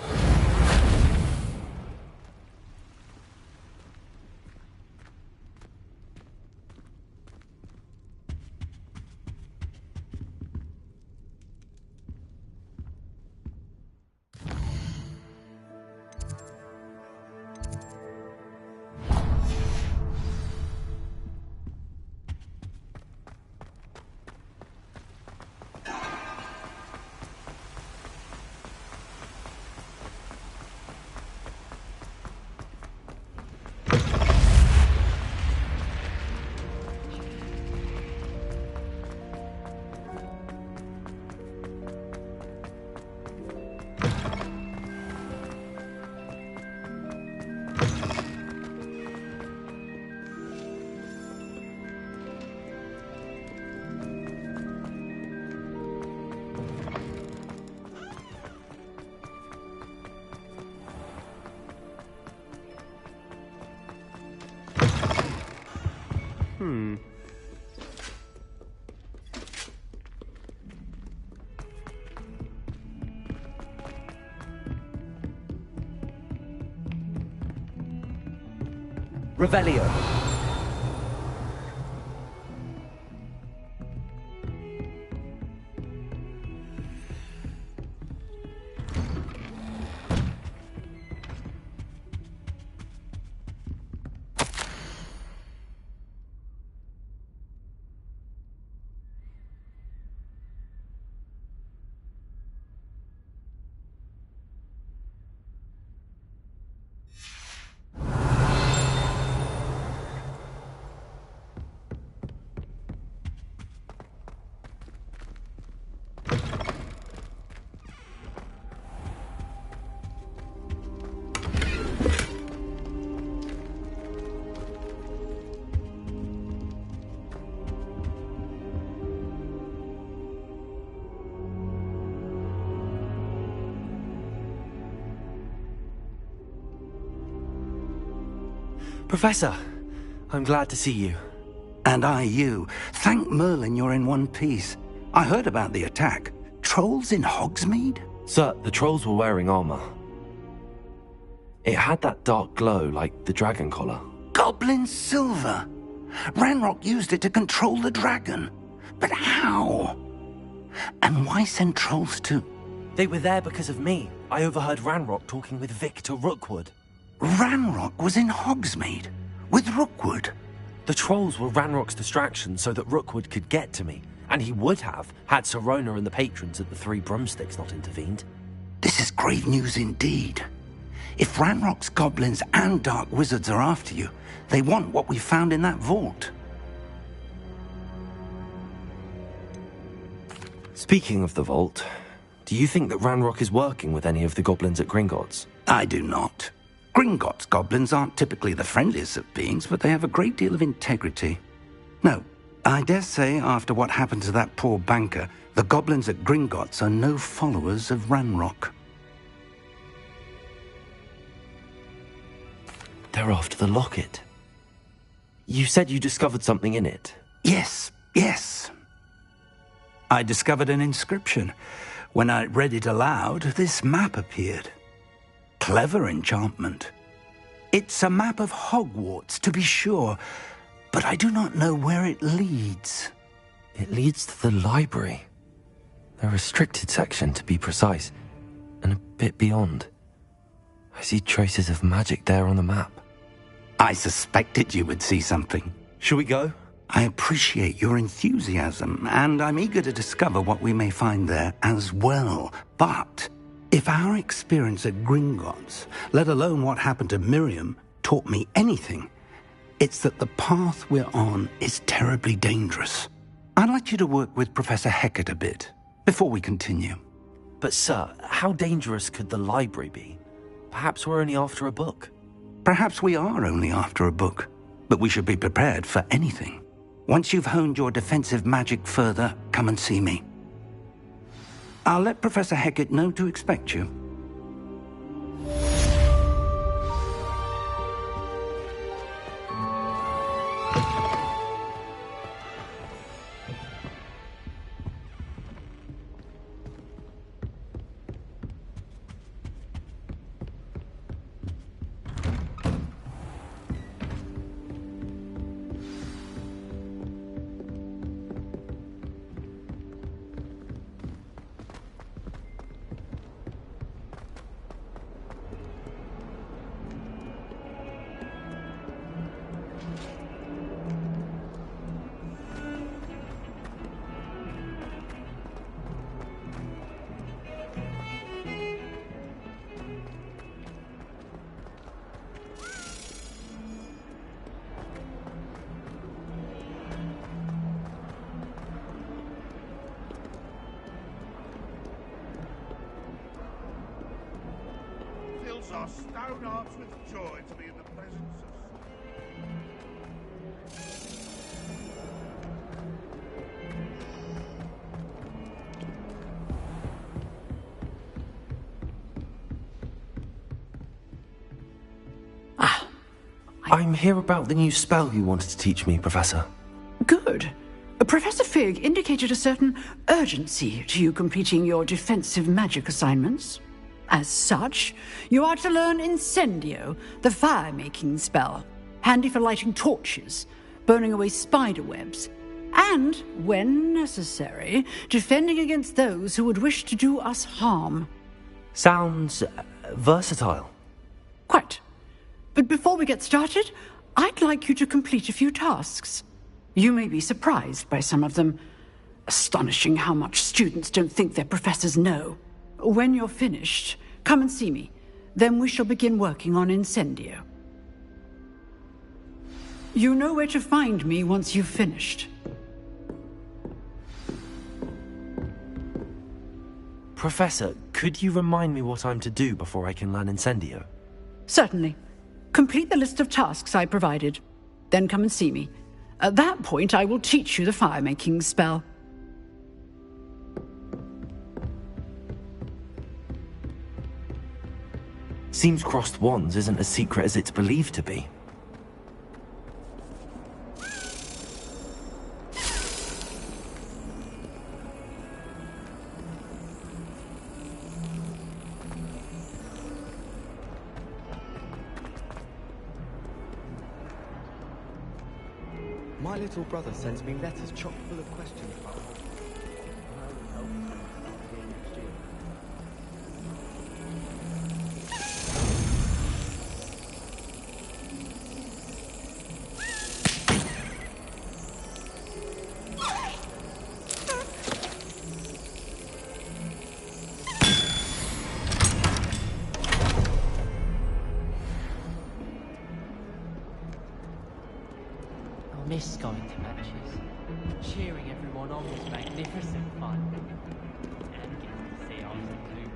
S23: Revelio.
S3: Professor, I'm glad to see you.
S19: And I you. Thank Merlin you're in one piece. I heard about the attack. Trolls in Hogsmeade?
S3: Sir, the trolls were wearing armor. It had that dark glow like the dragon collar.
S19: Goblin silver! Ranrock used it to control the dragon. But how? And why send trolls to...
S3: They were there because of me. I overheard Ranrock talking with Victor Rookwood.
S19: Ranrock was in Hogsmeade with Rookwood?
S3: The trolls were Ranrock's distraction so that Rookwood could get to me. And he would have, had Sirona and the patrons at the Three Broomsticks not intervened.
S19: This is grave news indeed. If Ranrock's goblins and dark wizards are after you, they want what we found in that vault.
S3: Speaking of the vault, do you think that Ranrock is working with any of the goblins at Gringotts?
S19: I do not. Gringotts goblins aren't typically the friendliest of beings, but they have a great deal of integrity. No, I dare say after what happened to that poor banker, the goblins at Gringotts are no followers of Ranrock.
S3: They're after the locket. You said you discovered something in it.
S19: Yes. I discovered an inscription. When I read it aloud, this map appeared. Clever enchantment. It's a map of Hogwarts, to be sure, but I do not know where it leads.
S3: It leads to the library. The restricted section, to be precise, and a bit beyond. I see traces of magic there on the map.
S19: I suspected you would see something.
S3: Shall we go?
S19: I appreciate your enthusiasm, and I'm eager to discover what we may find there as well. But if our experience at Gringotts, let alone what happened to Miriam, taught me anything, it's that the path we're on is terribly dangerous. I'd like you to work with Professor Hecat a bit before we continue.
S3: But sir, how dangerous could the library be? Perhaps we're only after a book.
S19: Perhaps we are only after a book, but we should be prepared for anything. Once you've honed your defensive magic further, come and see me. I'll let Professor Hecat know to expect you.
S9: Our stout hearts with joy to be in the presence of...
S3: I'm here about the new spell you wanted to teach me, Professor.
S8: Good. Professor Fig indicated a certain urgency to you completing your defensive magic assignments. As such, you are to learn Incendio, the fire-making spell, handy for lighting torches, burning away spider webs, and, when necessary, defending against those who would wish to do us harm.
S3: Sounds versatile.
S8: Quite. But before we get started, I'd like you to complete a few tasks. You may be surprised by some of them. Astonishing how much students don't think their professors know. When you're finished, come and see me. Then we shall begin working on Incendio. You know where to find me once you've finished.
S3: Professor, could you remind me what I'm to do before I can learn Incendio?
S8: Certainly. Complete the list of tasks I provided. Then come and see me. At that point, I will teach you the fire-making spell.
S3: Seems crossed wands isn't as secret as it's believed to be.
S2: My little brother sends me letters chock full of questions about
S14: I miss going to matches, cheering everyone on was magnificent fun, and getting to see Arthur too.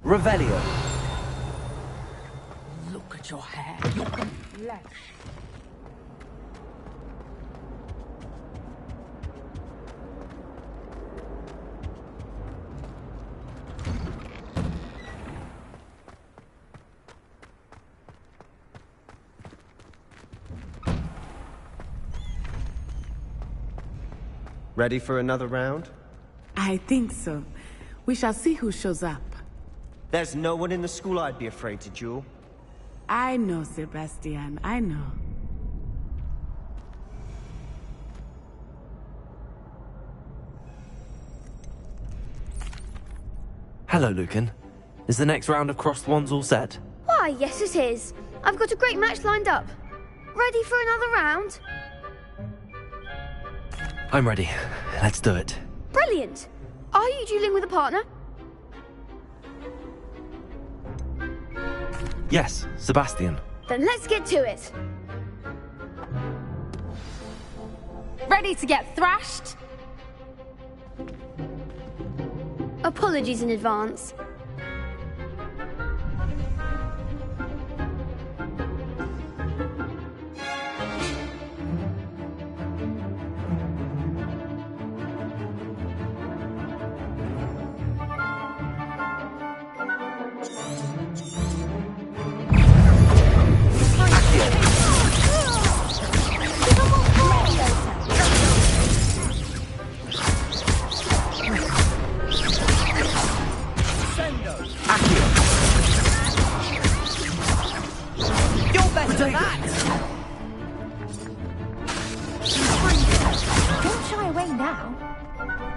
S23: Revelio.
S4: Look at your hair, your complexion.
S2: Ready for another round?
S15: I think so. We shall see who shows up.
S2: There's no one in the school I'd be afraid to duel.
S15: I know, Sebastian, I know.
S3: Hello, Lucan. Is the next round of Crossed Wands all set?
S13: Why, yes it is. I've got a great match lined up. Ready for another round?
S3: I'm ready. Let's do it.
S13: Brilliant. Are you dueling with a partner?
S3: Yes, Sebastian.
S13: Then let's get to it.
S22: Ready to get thrashed?
S13: Apologies in advance.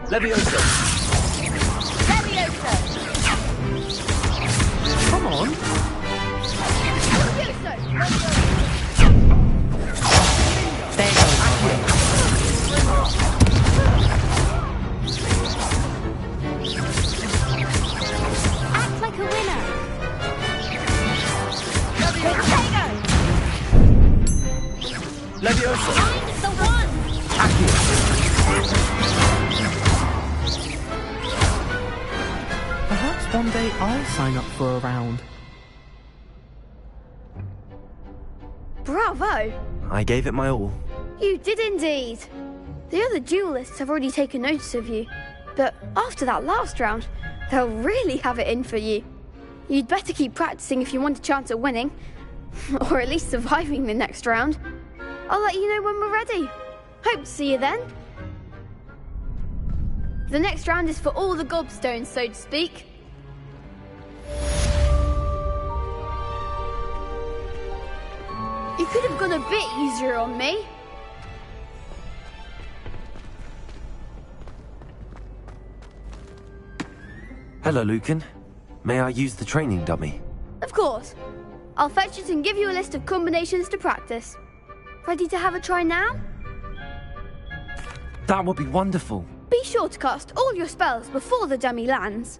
S2: Leviosa!
S22: Leviosa!
S2: Come on!
S22: Act like a winner!
S2: Leviosa!
S22: Find the one!
S2: Perhaps one day I'll sign up for a round.
S13: Bravo!
S3: I gave it my all.
S13: You did indeed. The other duelists have already taken notice of you, but after that last round, they'll really have it in for you. You'd better keep practicing if you want a chance at winning, or at least surviving the next round. I'll let you know when we're ready. Hope to see you then. The next round is for all the gobstones, so to speak. You could have gone a bit easier on me.
S3: Hello, Lucan. May I use the training dummy?
S13: Of course. I'll fetch it and give you a list of combinations to practice. Ready to have a try now?
S3: That would be wonderful.
S13: Be sure to cast all your spells before the dummy lands.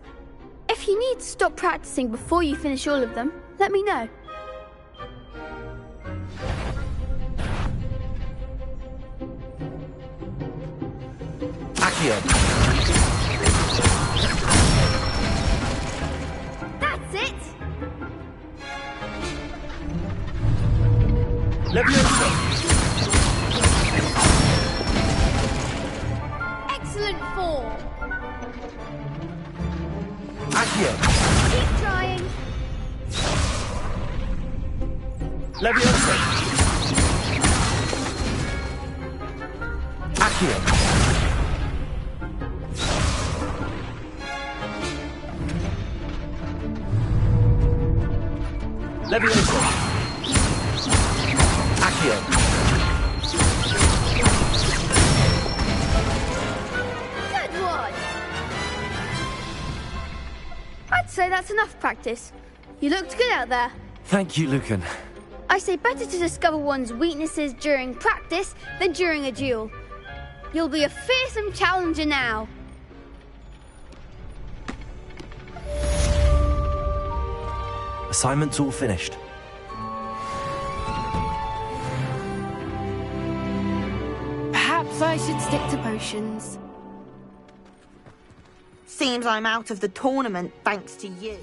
S13: If you need to stop practicing before you finish all of them, let me know.
S3: Accio!
S13: That's it!
S23: Leviosa!
S13: Excellent form.
S23: Accio!
S13: Keep trying.
S23: Leviosa! Accio! Leviosa! Accio!
S13: Good one. I'd say that's enough practice. You looked good out there.
S3: Thank you, Lucan.
S13: I say better to discover one's weaknesses during practice than during a duel. You'll be a fearsome challenger now.
S3: Assignment's all finished.
S13: Perhaps I should stick to potions.
S20: Seems I'm out of the tournament thanks to you.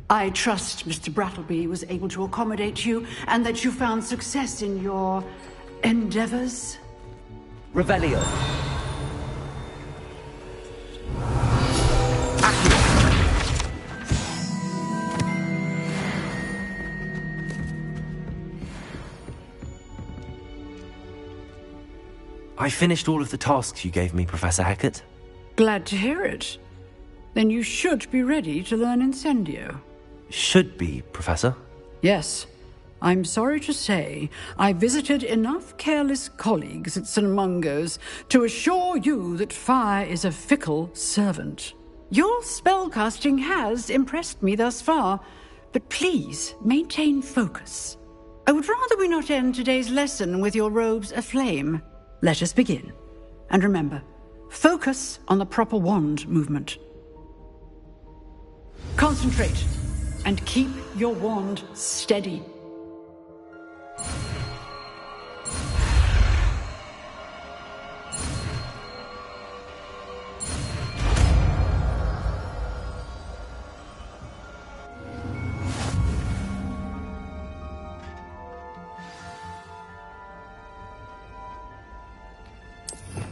S8: I trust Mr. Brattleby was able to accommodate you and that you found success in your endeavors.
S23: Revelio.
S3: I finished all of the tasks you gave me, Professor Hecat.
S8: Glad to hear it. Then you should be ready to learn Incendio.
S3: Should be, Professor.
S8: Yes. I'm sorry to say I visited enough careless colleagues at St. Mungo's to assure you that fire is a fickle servant. Your spellcasting has impressed me thus far, but please maintain focus. I would rather we not end today's lesson with your robes aflame. Let us begin. And remember, focus on the proper wand movement. Concentrate, and keep your wand steady.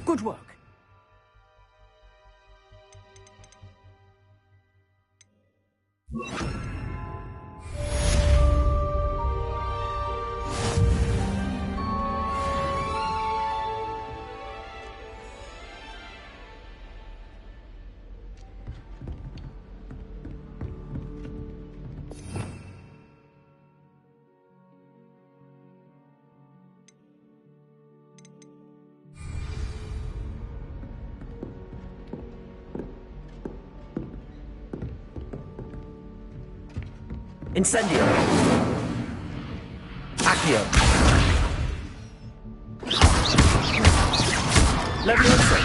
S8: Good work.
S23: Incendio. Accio. Leviosa.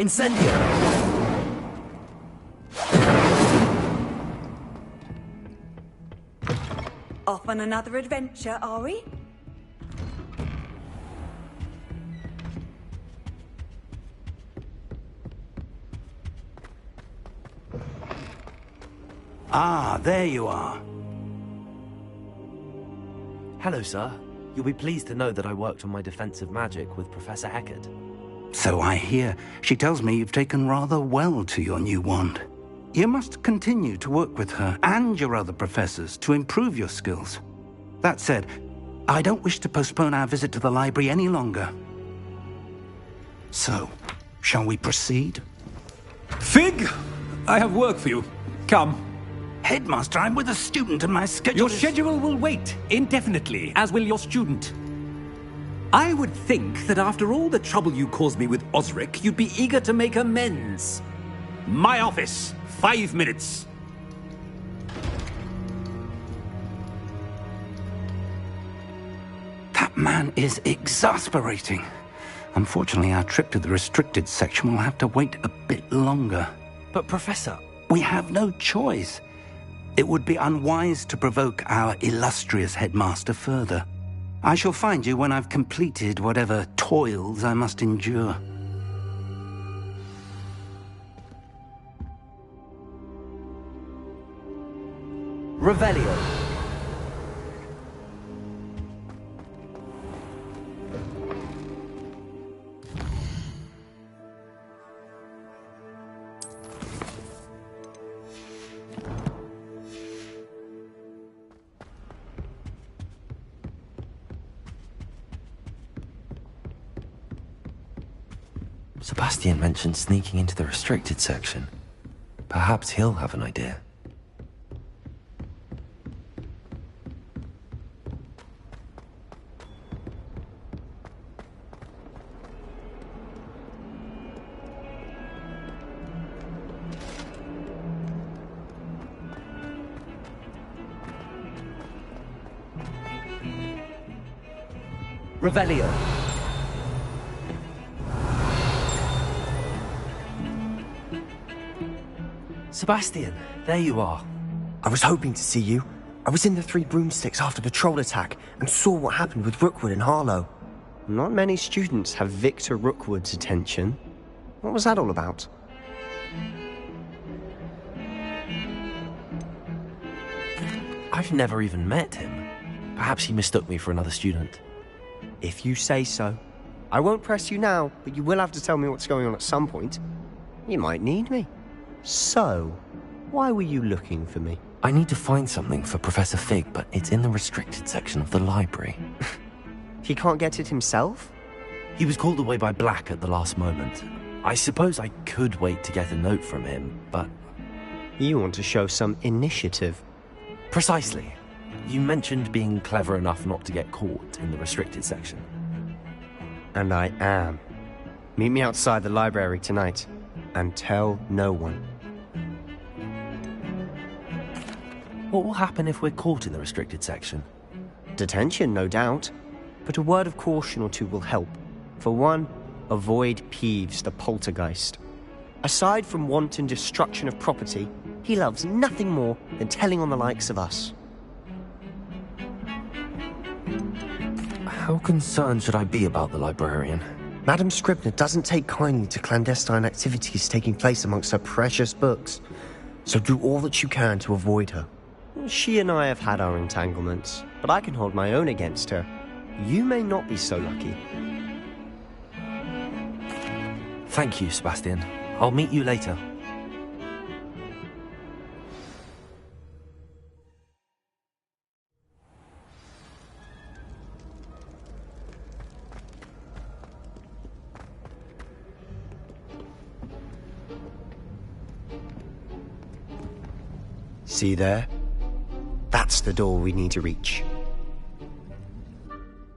S23: Incendio!
S7: Off on another adventure, are we?
S19: Ah, there you are.
S3: Hello, sir. You'll be pleased to know that I worked on my defensive magic with Professor Eckert.
S19: So I hear. She tells me you've taken rather well to your new wand. You must continue to work with her and your other professors to improve your skills. That said, I don't wish to postpone our visit to the library any longer. So, shall we proceed?
S11: Fig! I have work for you. Come.
S19: Headmaster, I'm with a student and my schedule
S11: Your schedule will wait indefinitely, as will your student. I would think that after all the trouble you caused me with Osric, you'd be eager to make amends. My office, 5 minutes.
S19: That man is exasperating. Unfortunately, our trip to the restricted section will have to wait a bit longer.
S3: But, Professor...
S19: We have no choice. It would be unwise to provoke our illustrious headmaster further. I shall find you when I've completed whatever toils I must endure.
S23: Revelio.
S3: Sebastian mentioned sneaking into the restricted section. Perhaps he'll have an idea.
S23: Revelio.
S3: Sebastian, there you are.
S2: I was hoping to see you. I was in the Three Broomsticks after the troll attack and saw what happened with Rookwood and Harlow. Not many students have Victor Rookwood's attention. What was that all about?
S3: I've never even met him. Perhaps he mistook me for another student.
S2: If you say so. I won't press you now, but you will have to tell me what's going on at some point. You might need me. So, why were you looking for me?
S3: I need to find something for Professor Fig, but it's in the restricted section of the library.
S2: He can't get it himself?
S3: He was called away by Black at the last moment. I suppose I could wait to get a note from him, but...
S2: You want to show some initiative.
S3: Precisely. You mentioned being clever enough not to get caught in the restricted section.
S2: And I am. Meet me outside the library tonight, and tell no one.
S3: What will happen if we're caught in the restricted section?
S2: Detention, no doubt. But a word of caution or two will help. For one, avoid Peeves, the poltergeist. Aside from wanton destruction of property, he loves nothing more than telling on the likes of us.
S3: How concerned should I be about the librarian?
S2: Madame Scribner doesn't take kindly to clandestine activities taking place amongst her precious books. So do all that you can to avoid her. She and I have had our entanglements, but I can hold my own against her. You may not be so lucky.
S3: Thank you, Sebastian. I'll meet you later.
S2: See there? That's the door we need to reach.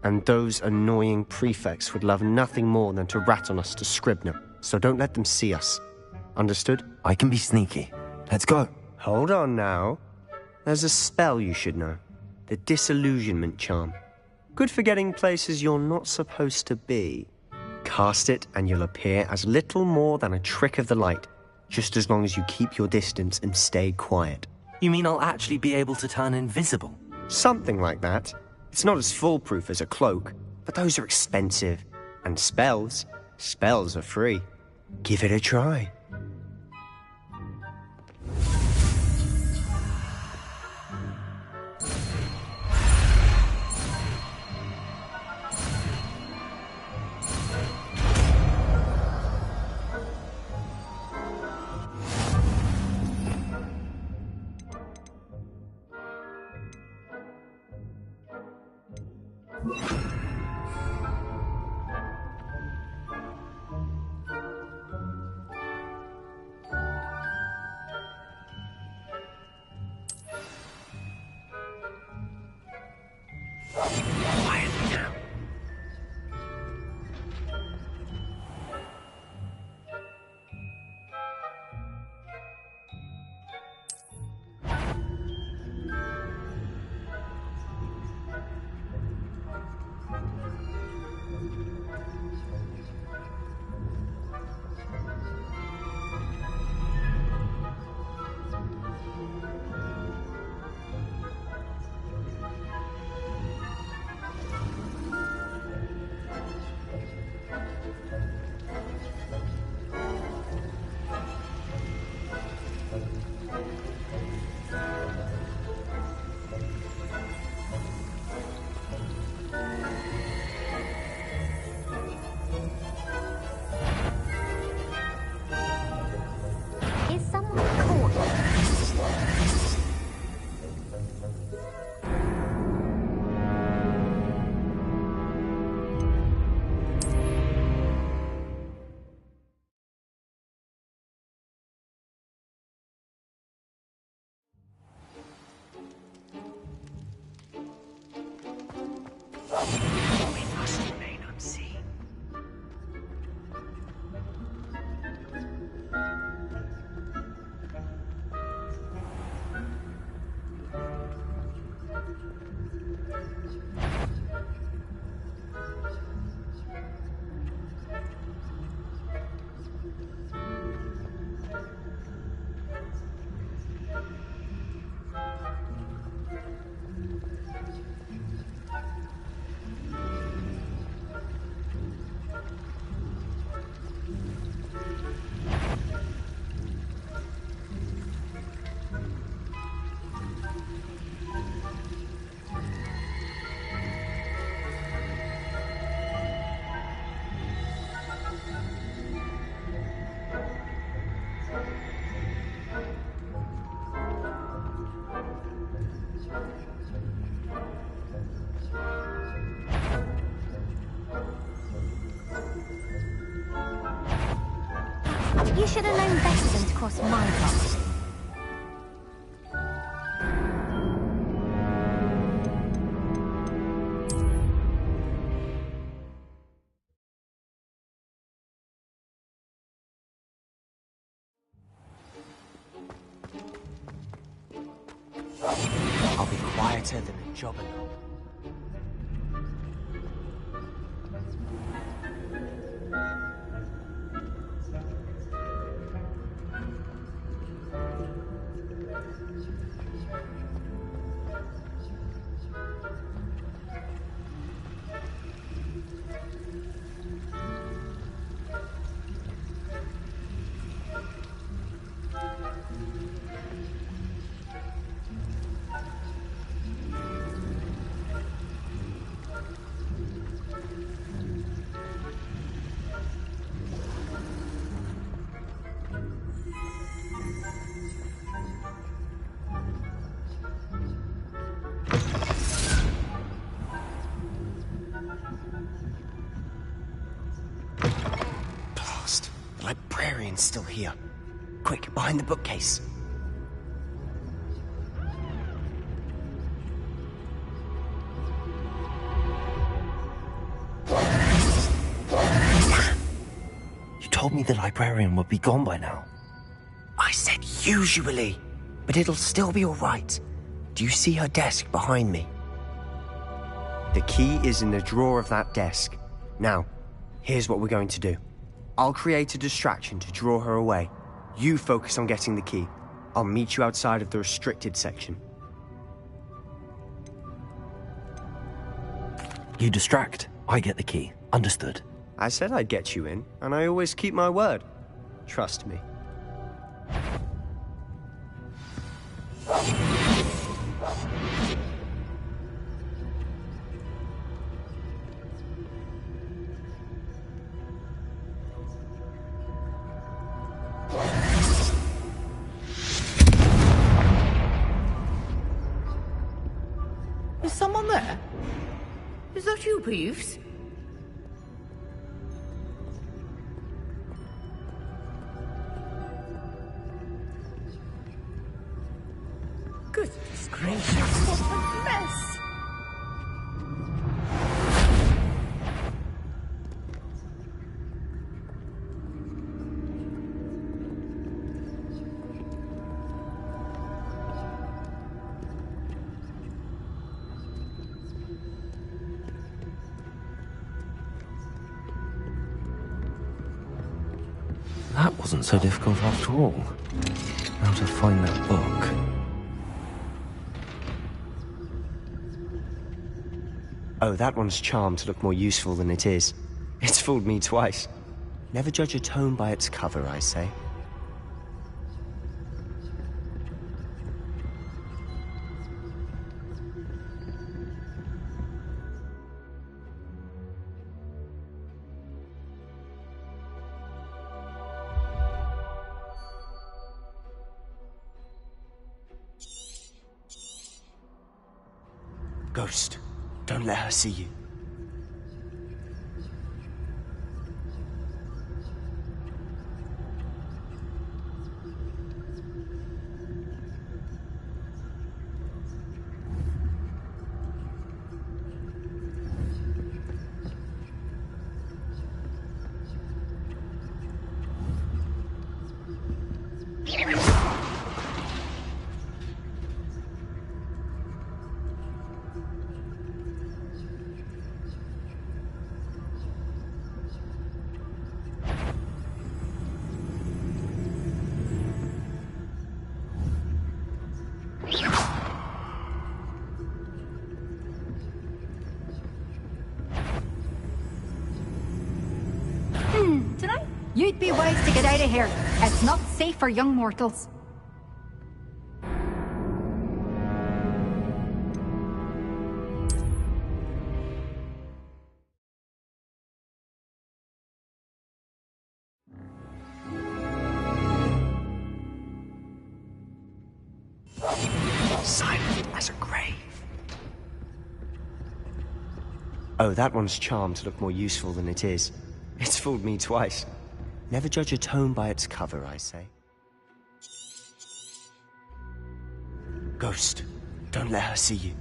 S2: And those annoying prefects would love nothing more than to rat on us to Scribner, so don't let them see us. Understood?
S3: I can be sneaky. Let's go.
S2: Hold on now. There's a spell you should know. The Disillusionment Charm. Good for getting places you're not supposed to be. Cast it, and you'll appear as little more than a trick of the light, just as long as you keep your distance and stay quiet.
S3: You mean I'll actually be able to turn invisible?
S2: Something like that. It's not as foolproof as a cloak, but those are expensive. And spells are free. Give it a try.
S1: You should have known better than to cross my path.
S2: I'll be quieter than a jobber. Still here. Quick, behind the bookcase.
S3: You told me the librarian would be gone by now.
S2: I said usually, but it'll still be all right. Do you see her desk behind me? The key is in the drawer of that desk. Now, Here's what we're going to do. I'll create a distraction to draw her away. You focus on getting the key. I'll meet you outside of the restricted section.
S3: You distract, I get the key. Understood.
S2: I said I'd get you in, and I always keep my word. Trust me.
S16: Is someone there? Is that you, Peeves? Goodness gracious, what a mess!
S3: That wasn't so difficult after all. How to find that book.
S2: Oh, that one's charmed to look more useful than it is. It's fooled me twice. Never judge a tome by its cover, I say. Ghost, don't let her see you.
S17: Tonight? You'd be wise to get out of here. It's not safe for young mortals.
S2: Silent as a grave. Oh, that one's charmed to look more useful than it is. It's fooled me twice. Never judge a tome by its cover, I say. Ghost, don't let her see you.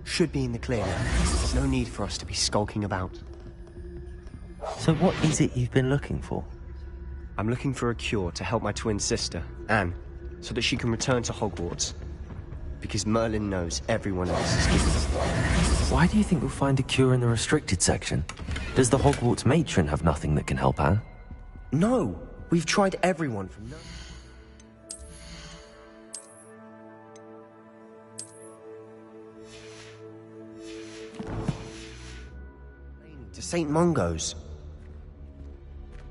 S2: Should be in the clear now. There's no need for us to be skulking about.
S3: So what is it you've been looking for?
S2: I'm looking for a cure to help my twin sister, Anne, so that she can return to Hogwarts. Because Merlin knows everyone else is giving up.
S3: Why do you think we'll find a cure in the restricted section? Does the Hogwarts matron have nothing that can help Anne?
S2: No! We've tried everyone from no... to St. Mungo's.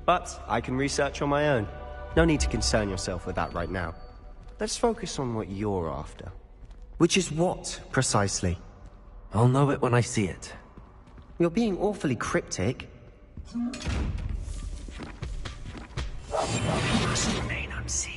S2: But I can research on my own. No need to concern yourself with that right now. Let's focus on what you're after. Which is what, precisely?
S3: I'll know it when I see it.
S2: You're being awfully cryptic. Must remain unseen.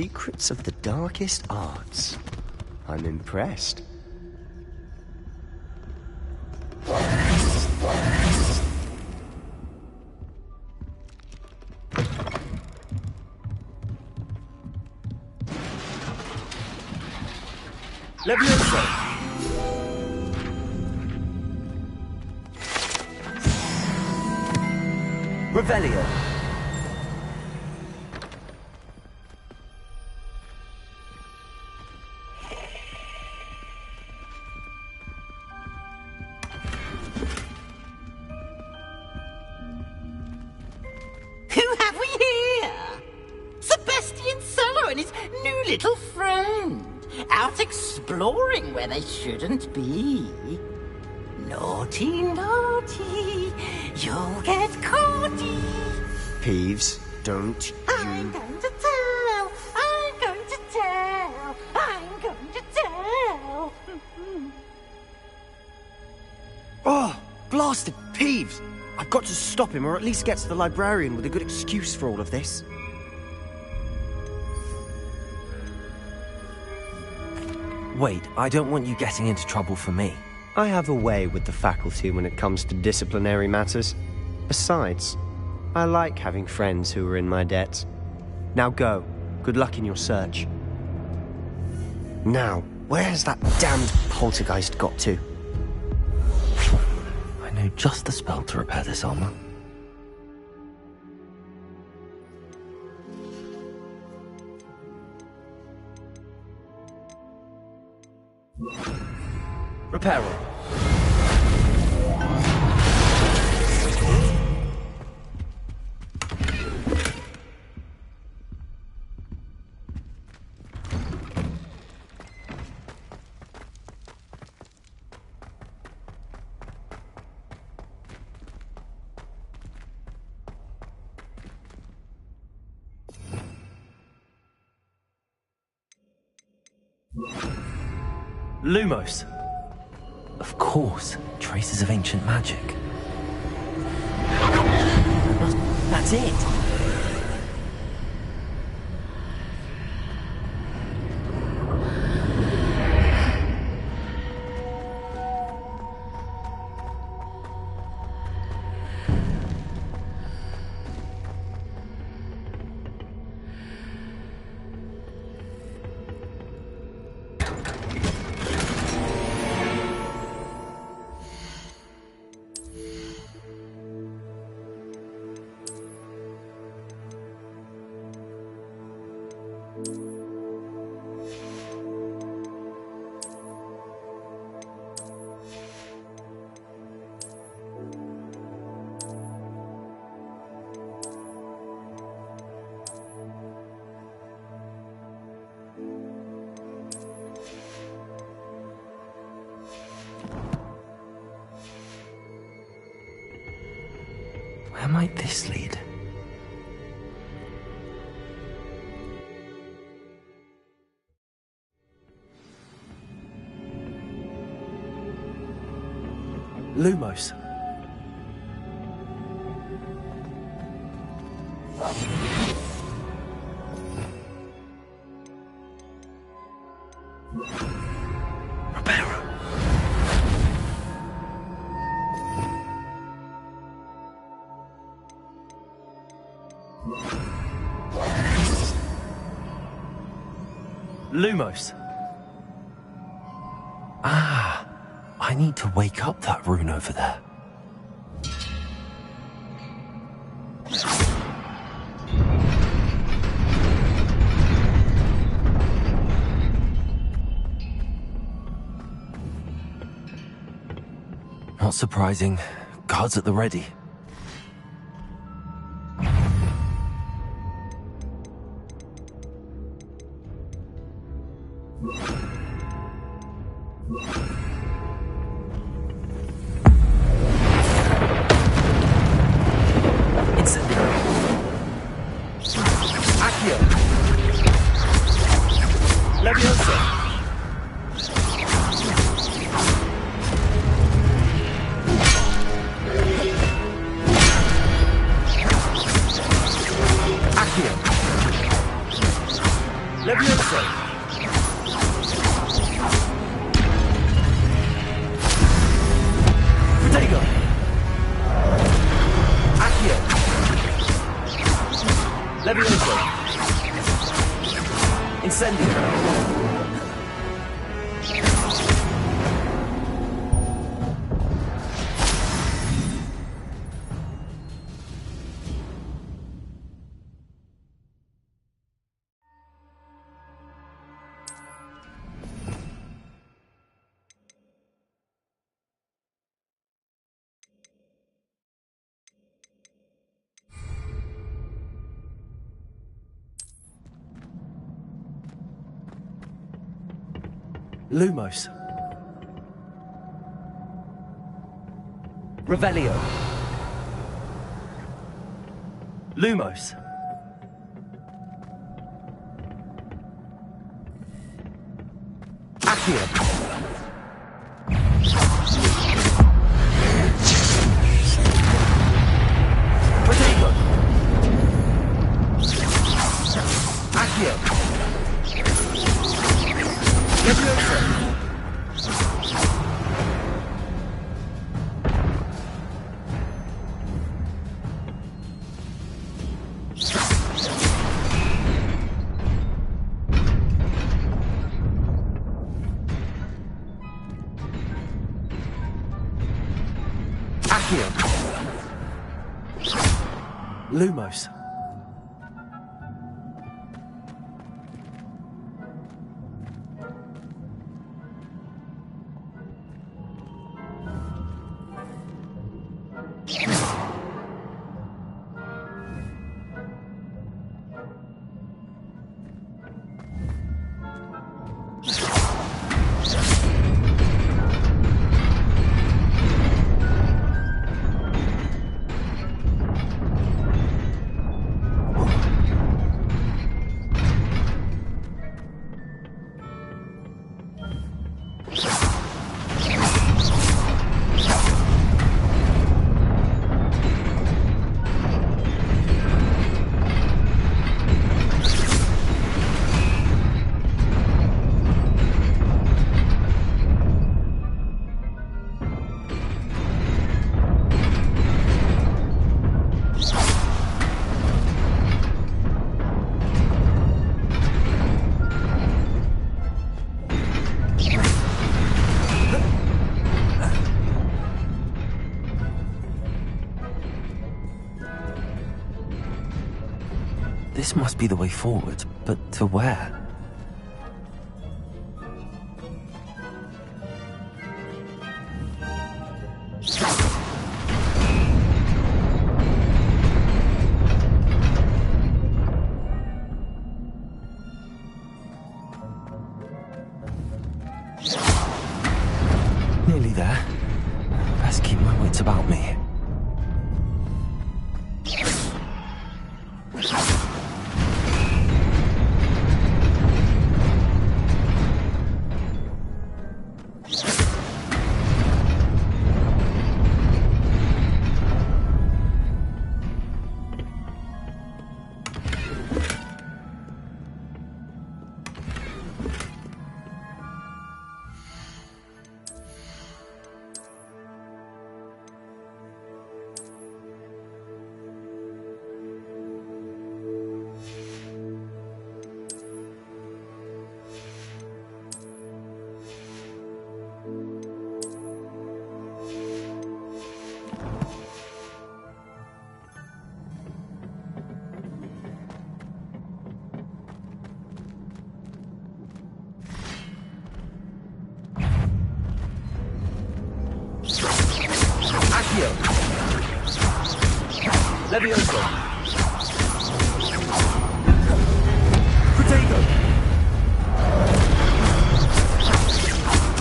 S2: secrets of the darkest arts. I'm impressed.
S23: Levioso! Revelio.
S6: Who have we here? Sebastian Solo and his new little friend. Out exploring where they shouldn't be. Naughty, naughty. You'll get caughty.
S2: Peeves, don't
S6: I'm going to tell. I'm going to tell. I'm going to tell.
S2: Oh, blasted Peeves! I've got to stop him, or at least get to the librarian with a good excuse for all of this.
S3: Wait, I don't want you getting into trouble for me.
S2: I have a way with the faculty when it comes to disciplinary matters. Besides, I like having friends who are in my debt. Now go. Good luck in your search. Now, where's that damned poltergeist got to?
S3: I know just the spell to repair this armor. Reparo. Lumos. Of course, traces of ancient magic. That's it. Where might this lead? Lumos. Lumos. Ah, I need to wake up that rune over there. Not surprising. Guards at the ready.
S23: Incendio.
S3: Lumos.
S23: Revelio.
S3: Lumos.
S23: Accio. Protego. Accio. Leviosa. Accio.
S3: Lumos. This must be the way forward, but to where? Nearly there. Best keep my wits about me.
S23: Levioso. Protego.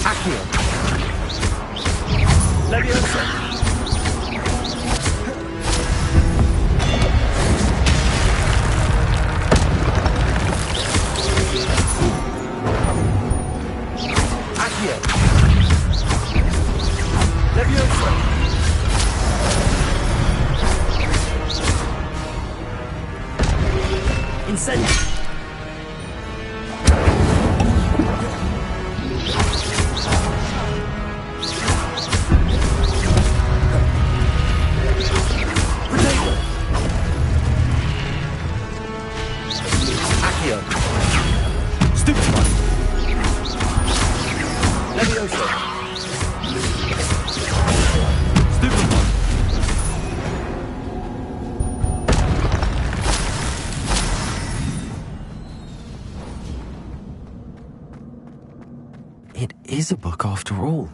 S23: Accio. Levioso. Accio. Levioso. Incendio. Accio.
S3: is a book after all.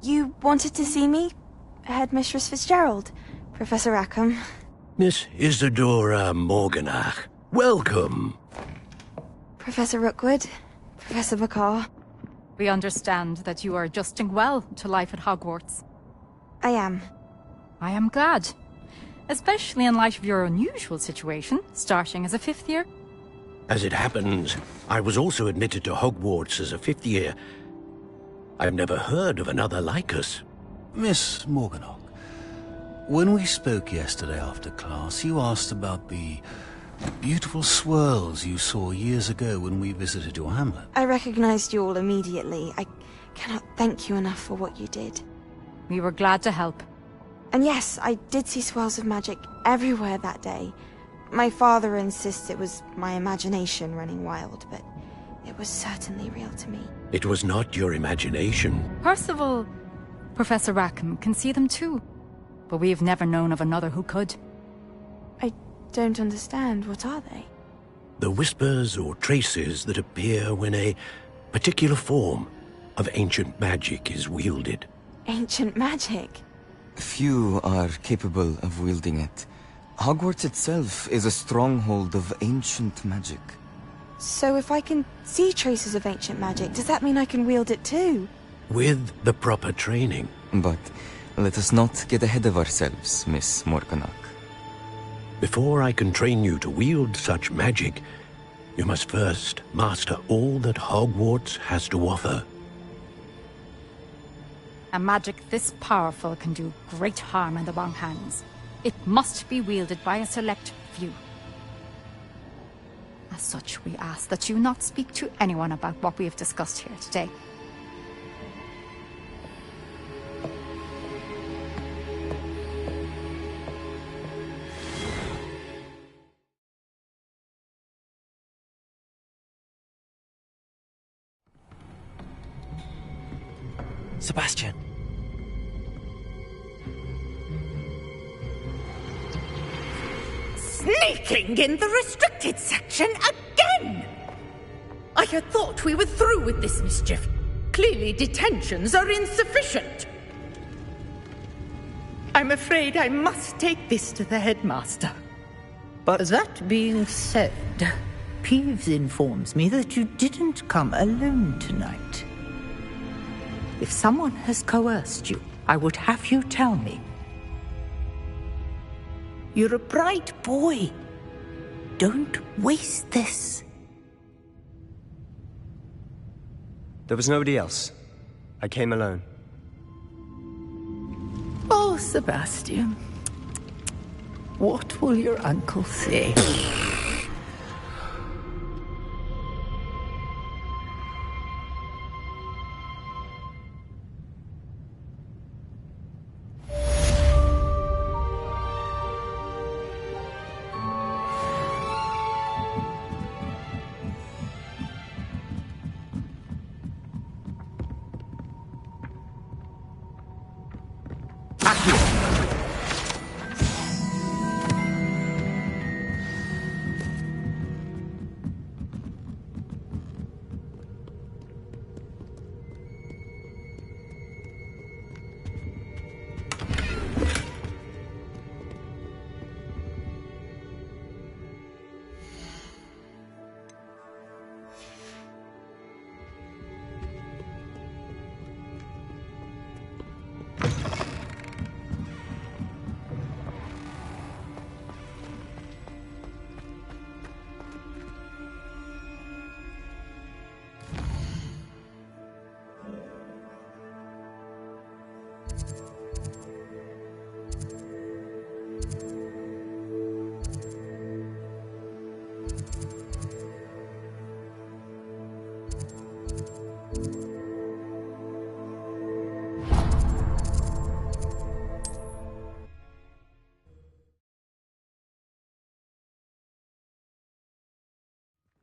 S20: You wanted to see me? Headmistress Fitzgerald, Professor Rackham.
S5: Miss Isadora Morganach, welcome.
S20: Professor Rookwood, Professor Bakar.
S17: We understand that you are adjusting well to life at Hogwarts.
S20: I am.
S17: I am glad. Especially in light of your unusual situation, starting as a 5th year.
S5: As it happens, I was also admitted to Hogwarts as a 5th year. I've never heard of another like us.
S12: Miss Morganach, when we spoke yesterday after class, you asked about the beautiful swirls you saw years ago when we visited your hamlet.
S20: I recognized you all immediately. I cannot thank you enough for what you did.
S17: We were glad to help.
S20: And yes, I did see swirls of magic everywhere that day. My father insists it was my imagination running wild, but it was certainly real to me.
S5: It was not your imagination.
S17: Percival, Professor Rackham can see them too. But we have never known of another who could.
S20: I don't understand. What are they?
S5: The whispers or traces that appear when a particular form of ancient magic is wielded.
S20: Ancient magic?
S18: Few are capable of wielding it. Hogwarts itself is a stronghold of ancient magic.
S20: So if I can see traces of ancient magic, does that mean I can wield it too?
S5: With the proper training.
S18: But let us not get ahead of ourselves, Miss Morganach.
S5: Before I can train you to wield such magic, you must first master all that Hogwarts has to offer.
S17: A magic this powerful can do great harm in the wrong hands. It must be wielded by a select few. As such, we ask that you not speak to anyone about what we have discussed here today.
S3: Sebastian.
S16: Sneaking in the restricted section again! I had thought we were through with this mischief. Clearly detentions are insufficient. I'm afraid I must take this to the headmaster. But that being said, Peeves informs me that you didn't come alone tonight. If someone has coerced you, I would have you tell me. You're a bright boy. Don't waste this.
S2: There was nobody else. I came alone.
S16: Oh, Sebastian. What will your uncle say?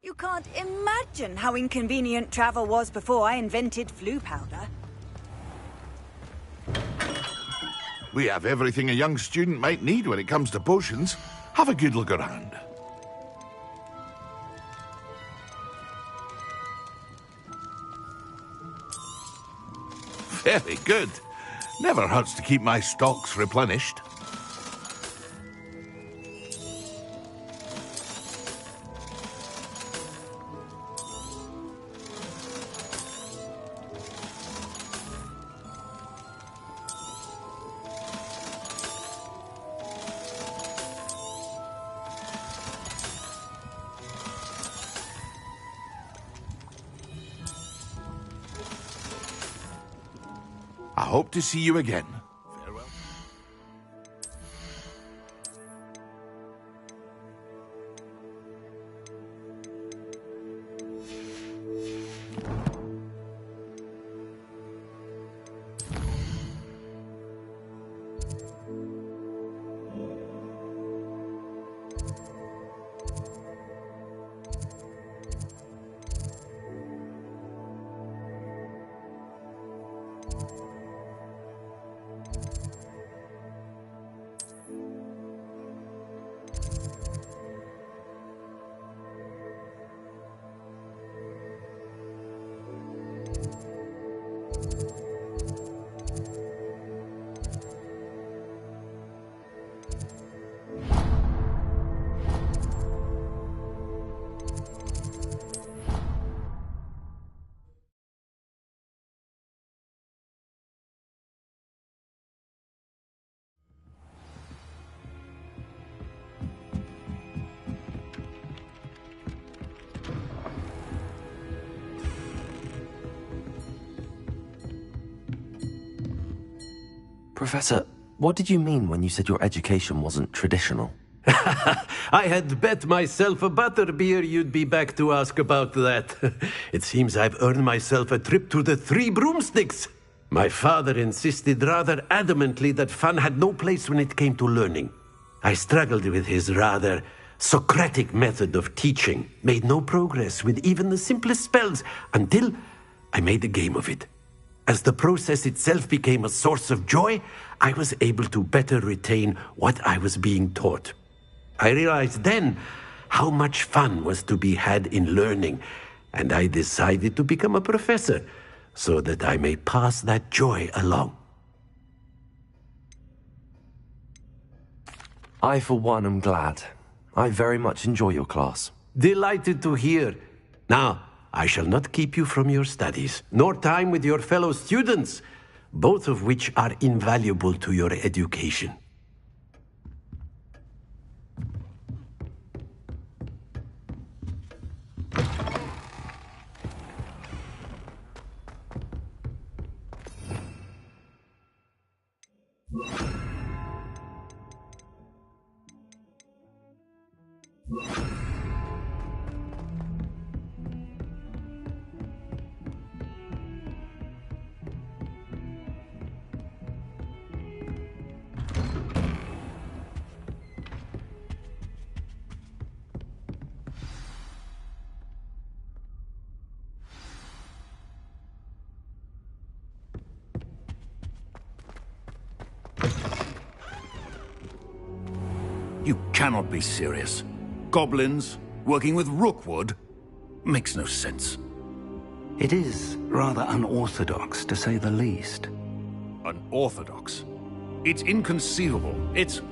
S7: You can't imagine how inconvenient travel was before I invented flu powder.
S9: We have everything a young student might need when it comes to potions. Have a good look around. Very good. Never hurts to keep my stocks replenished. I hope to see you again. Farewell.
S3: Professor, what did you mean when you said your education wasn't traditional?
S5: I had bet myself a butterbeer you'd be back to ask about that. It seems I've earned myself a trip to the Three Broomsticks. My father insisted rather adamantly that fun had no place when it came to learning. I struggled with his rather Socratic method of teaching, made no progress with even the simplest spells until I made a game of it. As the process itself became a source of joy, I was able to better retain what I was being taught. I realized then how much fun was to be had in learning, and I decided to become a professor so that I may pass that joy along.
S3: I, for one, am glad. I very much enjoy your class.
S5: Delighted to hear. Now, I shall not keep you from your studies, nor time with your fellow students, both of which are invaluable to your education.
S12: You cannot be serious. Goblins working with Rookwood? Makes no sense.
S19: It is rather unorthodox, to say the least.
S12: Unorthodox? It's inconceivable. It's...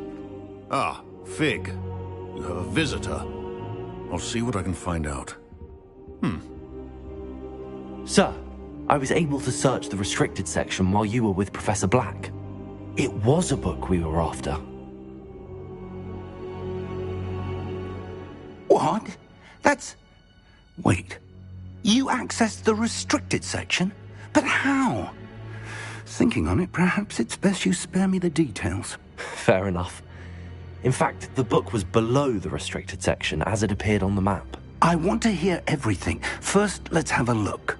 S12: Ah, Fig. You have a visitor. I'll see what I can find out.
S3: Sir, I was able to search the restricted section while you were with Professor Black. It was a book we were after.
S19: What? That's... Wait. You accessed the restricted section? But how? Thinking on it, perhaps it's best you spare me the details.
S3: Fair enough. In fact, the book was below the restricted section as it appeared on the map.
S19: I want to hear everything. First, let's have a look.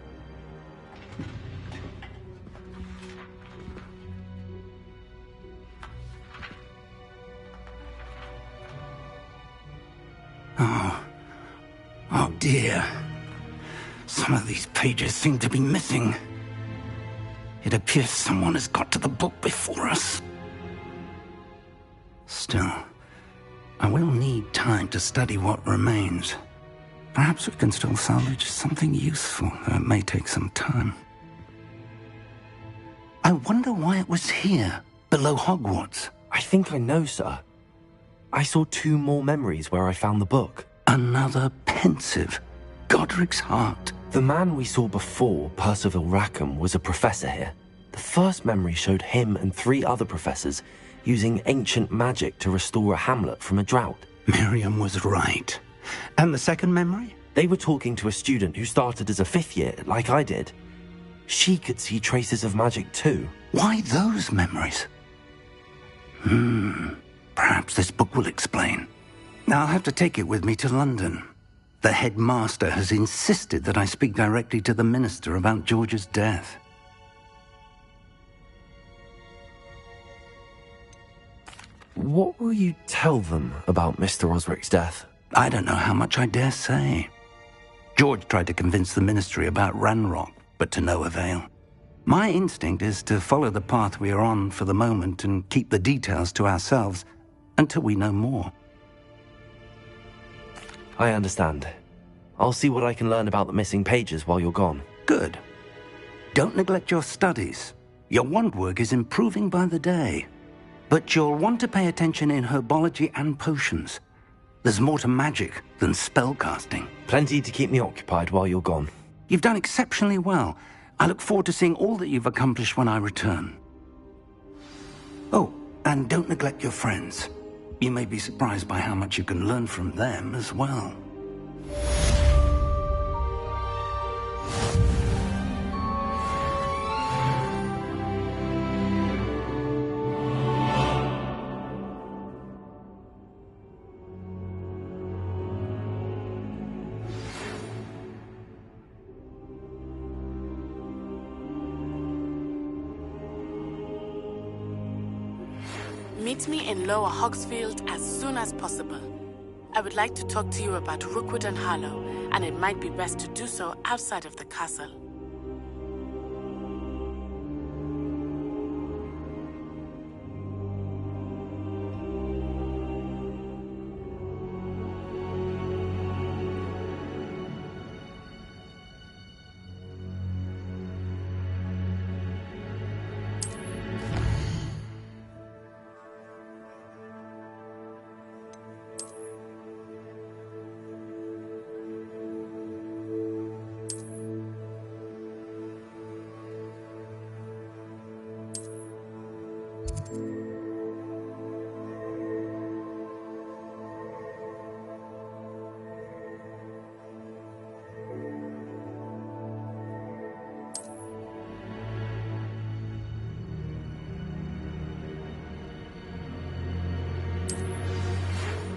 S19: Oh dear. Some of these pages seem to be missing. It appears someone has got to the book before us. Still, I will need time to study what remains. Perhaps we can still salvage something useful, though it may take some time. I wonder why it was here, below Hogwarts.
S3: I think I know, sir. I saw 2 more memories where I found the book.
S19: Another pensive. Godric's heart.
S3: The man we saw before, Percival Rackham, was a professor here. The first memory showed him and 3 other professors using ancient magic to restore a hamlet from a drought.
S19: Miriam was right. And the second memory?
S3: They were talking to a student who started as a 5th year, like I did. She could see traces of magic too.
S19: Why those memories? Perhaps this book will explain. I'll have to take it with me to London. The headmaster has insisted that I speak directly to the minister about George's death.
S3: What will you tell them about Mr. Osric's death?
S19: I don't know how much I dare say. George tried to convince the ministry about Ranrock, but to no avail. My instinct is to follow the path we are on for the moment and keep the details to ourselves until we know more.
S3: I understand. I'll see what I can learn about the missing pages while you're gone.
S19: Good. Don't neglect your studies. Your wand work is improving by the day. But you'll want to pay attention in herbology and potions. There's more to magic than spellcasting.
S3: Plenty to keep me occupied while you're gone.
S19: You've done exceptionally well. I look forward to seeing all that you've accomplished when I return. Oh, and don't neglect your friends. You may be surprised by how much you can learn from them as well.
S15: Meet me in Lower Hogsfield as soon as possible. I would like to talk to you about Rookwood and Harlow, and it might be best to do so outside of the castle.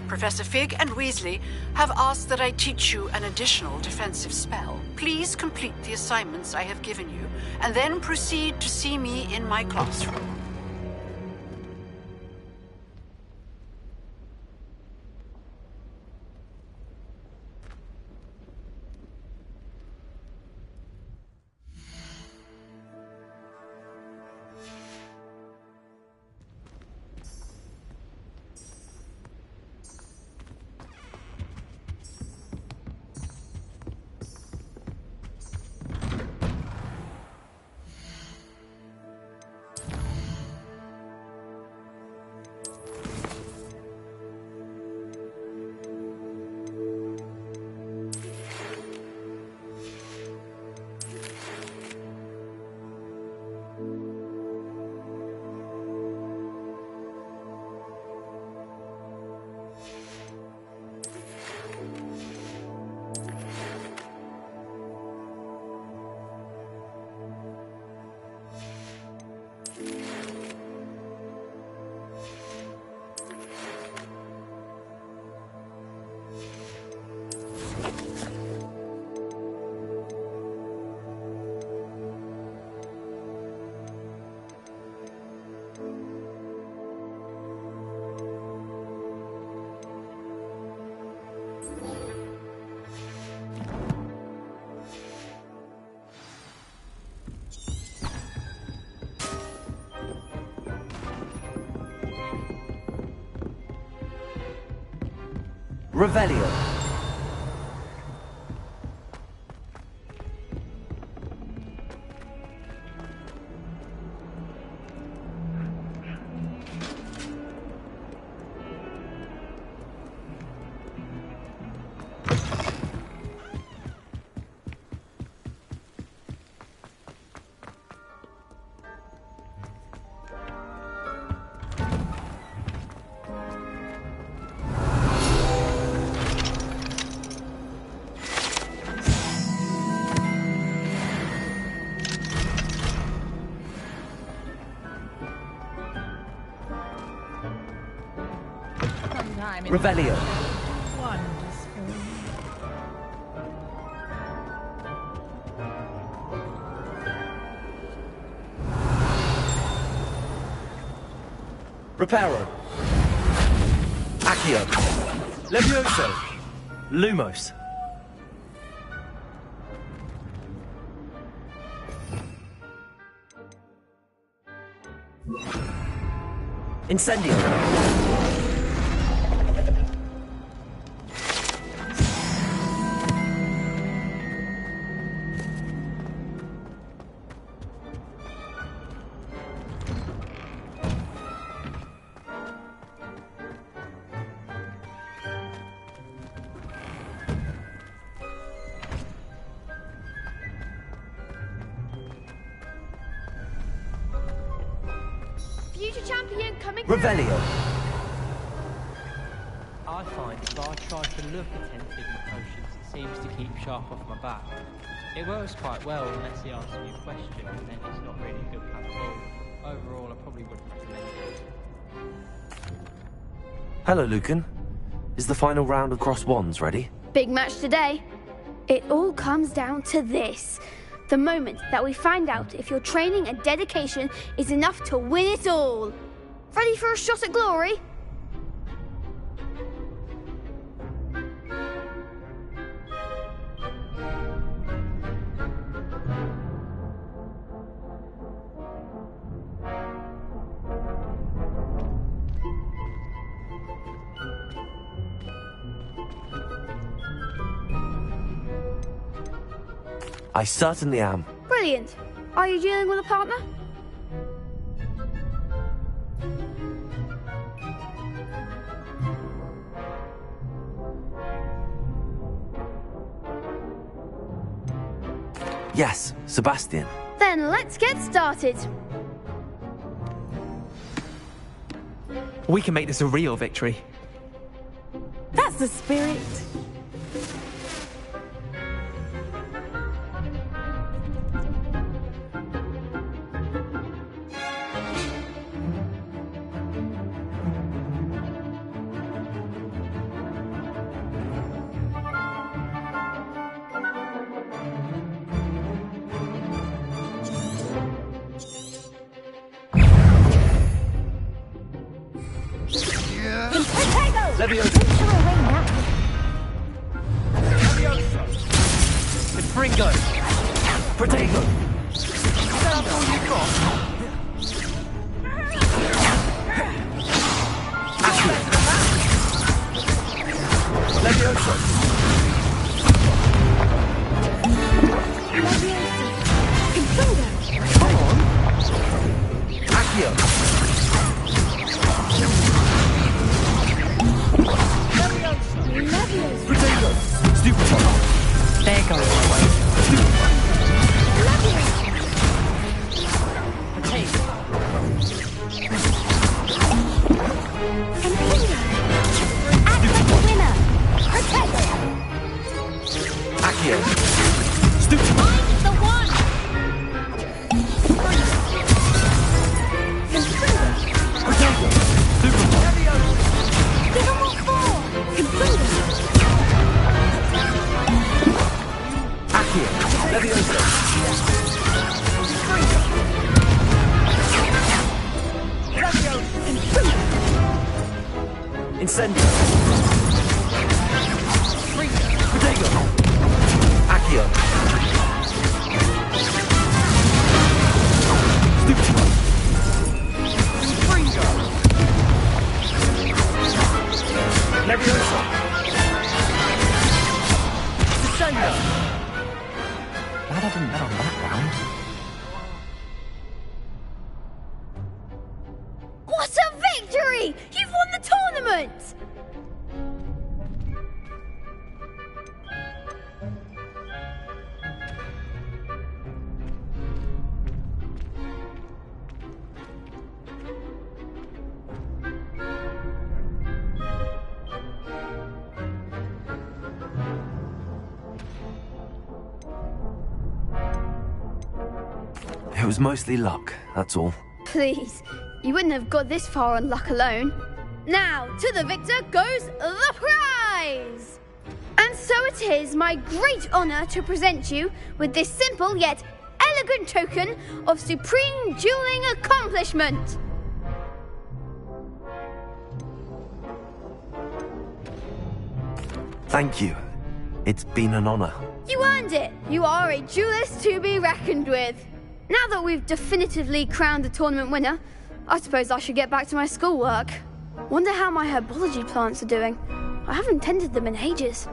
S8: Professor Fig and Weasley have asked that I teach you an additional defensive spell. Please complete the assignments I have given you, and then proceed to see me in my classroom.
S3: Revelio. Revelio.
S2: Reparo.
S3: Accio.
S2: Levioso.
S3: Lumos.
S2: Incendio.
S13: Future champion coming
S2: Revelio.
S10: I find if I try to look attentive in potions, it seems to keep sharp off my back. It works quite well unless he asks me a question, and then it's not really a good plan at all. Overall, I probably wouldn't recommend it.
S3: Hello, Lucan. Is the final round of Cross Wands ready?
S13: Big match today. It all comes down to this. The moment that we find out if your training and dedication is enough to win it all. Ready for a shot at glory?
S3: I certainly am.
S13: Brilliant. Are you dealing with a partner?
S3: Yes, Sebastian.
S13: Then let's get started.
S4: We can make this a real victory.
S15: That's the spirit.
S23: Leviosa! Leviosa! Confringo! Protego! Is that all you've got? Ashley! Leviosa! Come on! Accio! Protego! Stupefy!
S4: There goes my way.
S23: Protego!
S1: Act like a winner! Protego!
S23: Accio! Stupefy!
S1: I'm the one!
S23: Protego! Stupefy!
S1: Give them what for!
S23: Accio! Leviosa! Incendio! Protego! Accio! Stupefy! Leviosa! Descendo!
S4: Glad I didn't bet on that round.
S13: What a victory! You've won the tournament!
S3: It was mostly luck, that's all.
S13: Please, you wouldn't have got this far on luck alone. Now, to the victor goes the prize! And so it is my great honour to present you with this simple yet elegant token of supreme dueling accomplishment.
S3: Thank you. It's been an honor.
S13: You earned it! You are a duelist to be reckoned with. Now that we've definitively crowned the tournament winner, I suppose I should get back to my schoolwork. Wonder how my herbology plants are doing. I haven't tended them in ages.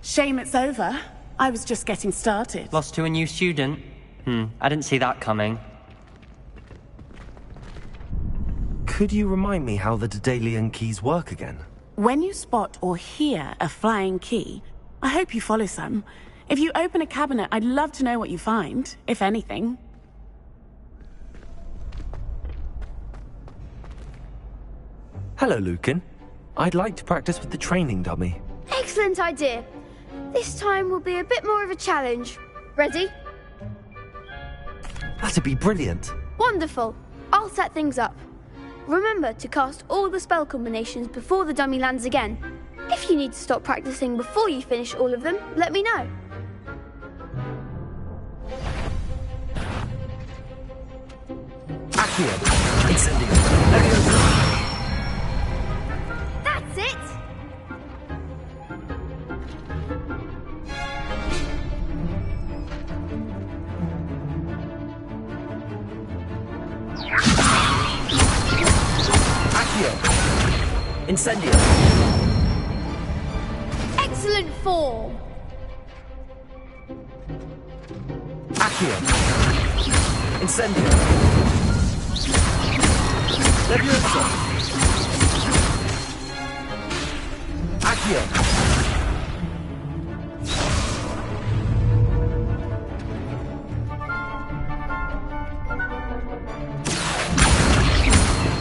S15: Shame it's over. I was just getting started.
S4: Lost to a new student.
S2: I didn't see that coming.
S3: Could you remind me how the Daedalian keys work again?
S15: When you spot or hear a flying key, I hope you follow some. If you open a cabinet, I'd love to know what you find, if anything.
S3: Hello, Lucan. I'd like to practice with the training dummy.
S13: Excellent idea. This time will be a bit more of a challenge. Ready?
S3: That'd be brilliant.
S13: Wonderful. I'll set things up. Remember to cast all the spell combinations before the dummy lands again. If you need to stop practicing before you finish all of them, let me know.
S3: Accio! Incendio! Leviosa!
S13: That's it!
S3: Accio! Incendio!
S13: Excellent form!
S3: Accio! Incendio! Leviosa! Accio!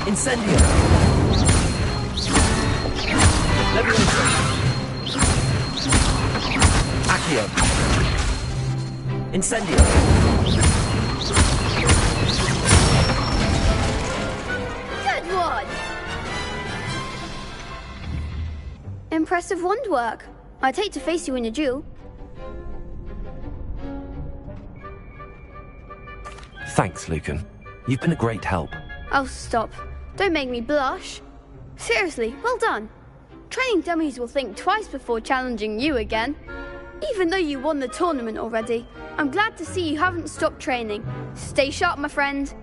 S3: Incendio! Leviosa! Accio! Incendio!
S13: Good one! Impressive wand work. I'd hate to face you in a duel.
S3: Thanks, Lucan. You've been a great help.
S13: Oh, stop. Don't make me blush. Seriously, well done. Training dummies will think twice before challenging you again. Even though you won the tournament already, I'm glad to see you haven't stopped training. Stay sharp, my friend.